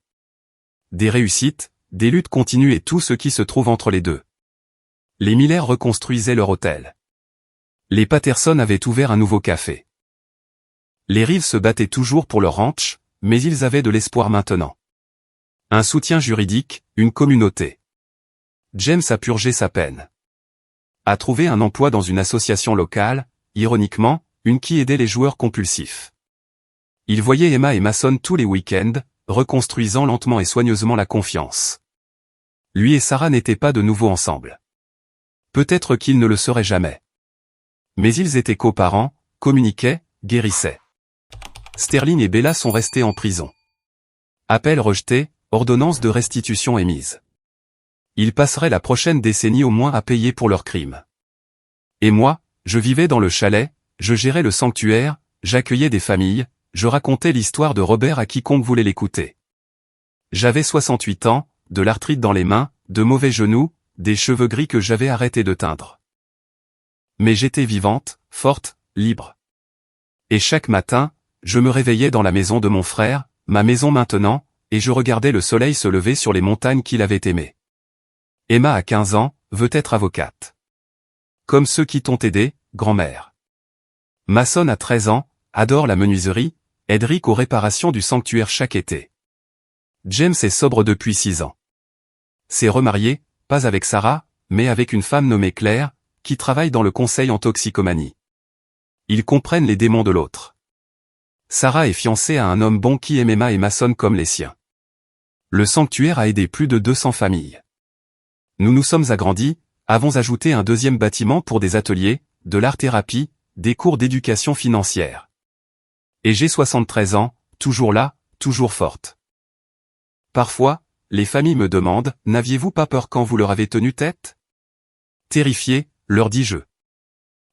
Speaker 1: Des réussites, des luttes continues et tout ce qui se trouve entre les deux. Les Miller reconstruisaient leur hôtel. Les Patterson avaient ouvert un nouveau café. Les Reeves se battaient toujours pour leur ranch, mais ils avaient de l'espoir maintenant. Un soutien juridique, une communauté. James a purgé sa peine. A trouvé un emploi dans une association locale, ironiquement, une qui aidait les joueurs compulsifs. Il voyait Emma et Mason tous les week-ends, reconstruisant lentement et soigneusement la confiance. Lui et Sarah n'étaient pas de nouveau ensemble. Peut-être qu'ils ne le seraient jamais. Mais ils étaient coparents, communiquaient, guérissaient. Sterling et Bella sont restés en prison. Appel rejeté, ordonnance de restitution émise. Ils passeraient la prochaine décennie au moins à payer pour leurs crimes. Et moi, je vivais dans le chalet, je gérais le sanctuaire, j'accueillais des familles, je racontais l'histoire de Robert à quiconque voulait l'écouter. J'avais 68 ans, de l'arthrite dans les mains, de mauvais genoux, des cheveux gris que j'avais arrêté de teindre. Mais j'étais vivante, forte, libre. Et chaque matin, je me réveillais dans la maison de mon frère, ma maison maintenant, et je regardais le soleil se lever sur les montagnes qu'il avait aimées. Emma a 15 ans, veut être avocate. Comme ceux qui t'ont aidé, grand-mère. Mason a 13 ans, adore la menuiserie, aide Rick aux réparations du sanctuaire chaque été. James est sobre depuis 6 ans. C'est remarié, pas avec Sarah, mais avec une femme nommée Claire, qui travaille dans le conseil en toxicomanie. Ils comprennent les démons de l'autre. Sarah est fiancée à un homme bon qui aime Emma et Mason comme les siens. Le sanctuaire a aidé plus de 200 familles. Nous nous sommes agrandis, avons ajouté un deuxième bâtiment pour des ateliers, de l'art-thérapie, des cours d'éducation financière. Et j'ai 73 ans, toujours là, toujours forte. Parfois, les familles me demandent, n'aviez-vous pas peur quand vous leur avez tenu tête? Terrifié, leur dis-je.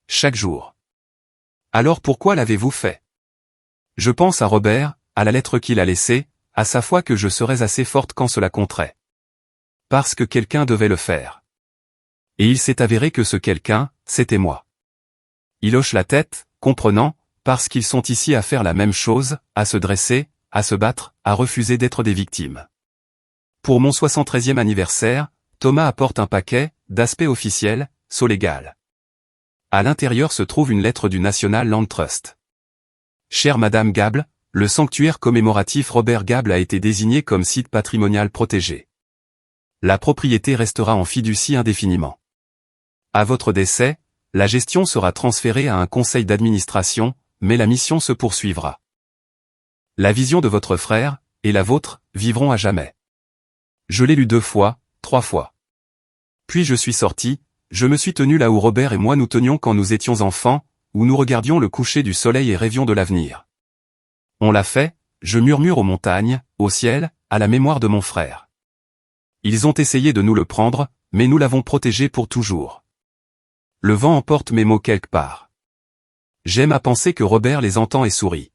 Speaker 1: Chaque jour. Alors pourquoi l'avez-vous fait? Je pense à Robert, à la lettre qu'il a laissée, à sa foi que je serais assez forte quand cela compterait. Parce que quelqu'un devait le faire. Et il s'est avéré que ce quelqu'un, c'était moi. Il hoche la tête, comprenant, parce qu'ils sont ici à faire la même chose, à se dresser, à se battre, à refuser d'être des victimes. Pour mon 73e anniversaire, Thomas apporte un paquet, d'aspect officiel, sceau légal. À l'intérieur se trouve une lettre du National Land Trust. Chère Madame Gable, le sanctuaire commémoratif Robert Gable a été désigné comme site patrimonial protégé. La propriété restera en fiducie indéfiniment. À votre décès, la gestion sera transférée à un conseil d'administration, mais la mission se poursuivra. La vision de votre frère, et la vôtre, vivront à jamais. Je l'ai lu 2 fois, 3 fois. Puis je suis sorti, je me suis tenu là où Robert et moi nous tenions quand nous étions enfants, où nous regardions le coucher du soleil et rêvions de l'avenir. On l'a fait, je murmure aux montagnes, au ciel, à la mémoire de mon frère. Ils ont essayé de nous le prendre, mais nous l'avons protégé pour toujours. Le vent emporte mes mots quelque part. J'aime à penser que Robert les entend et sourit.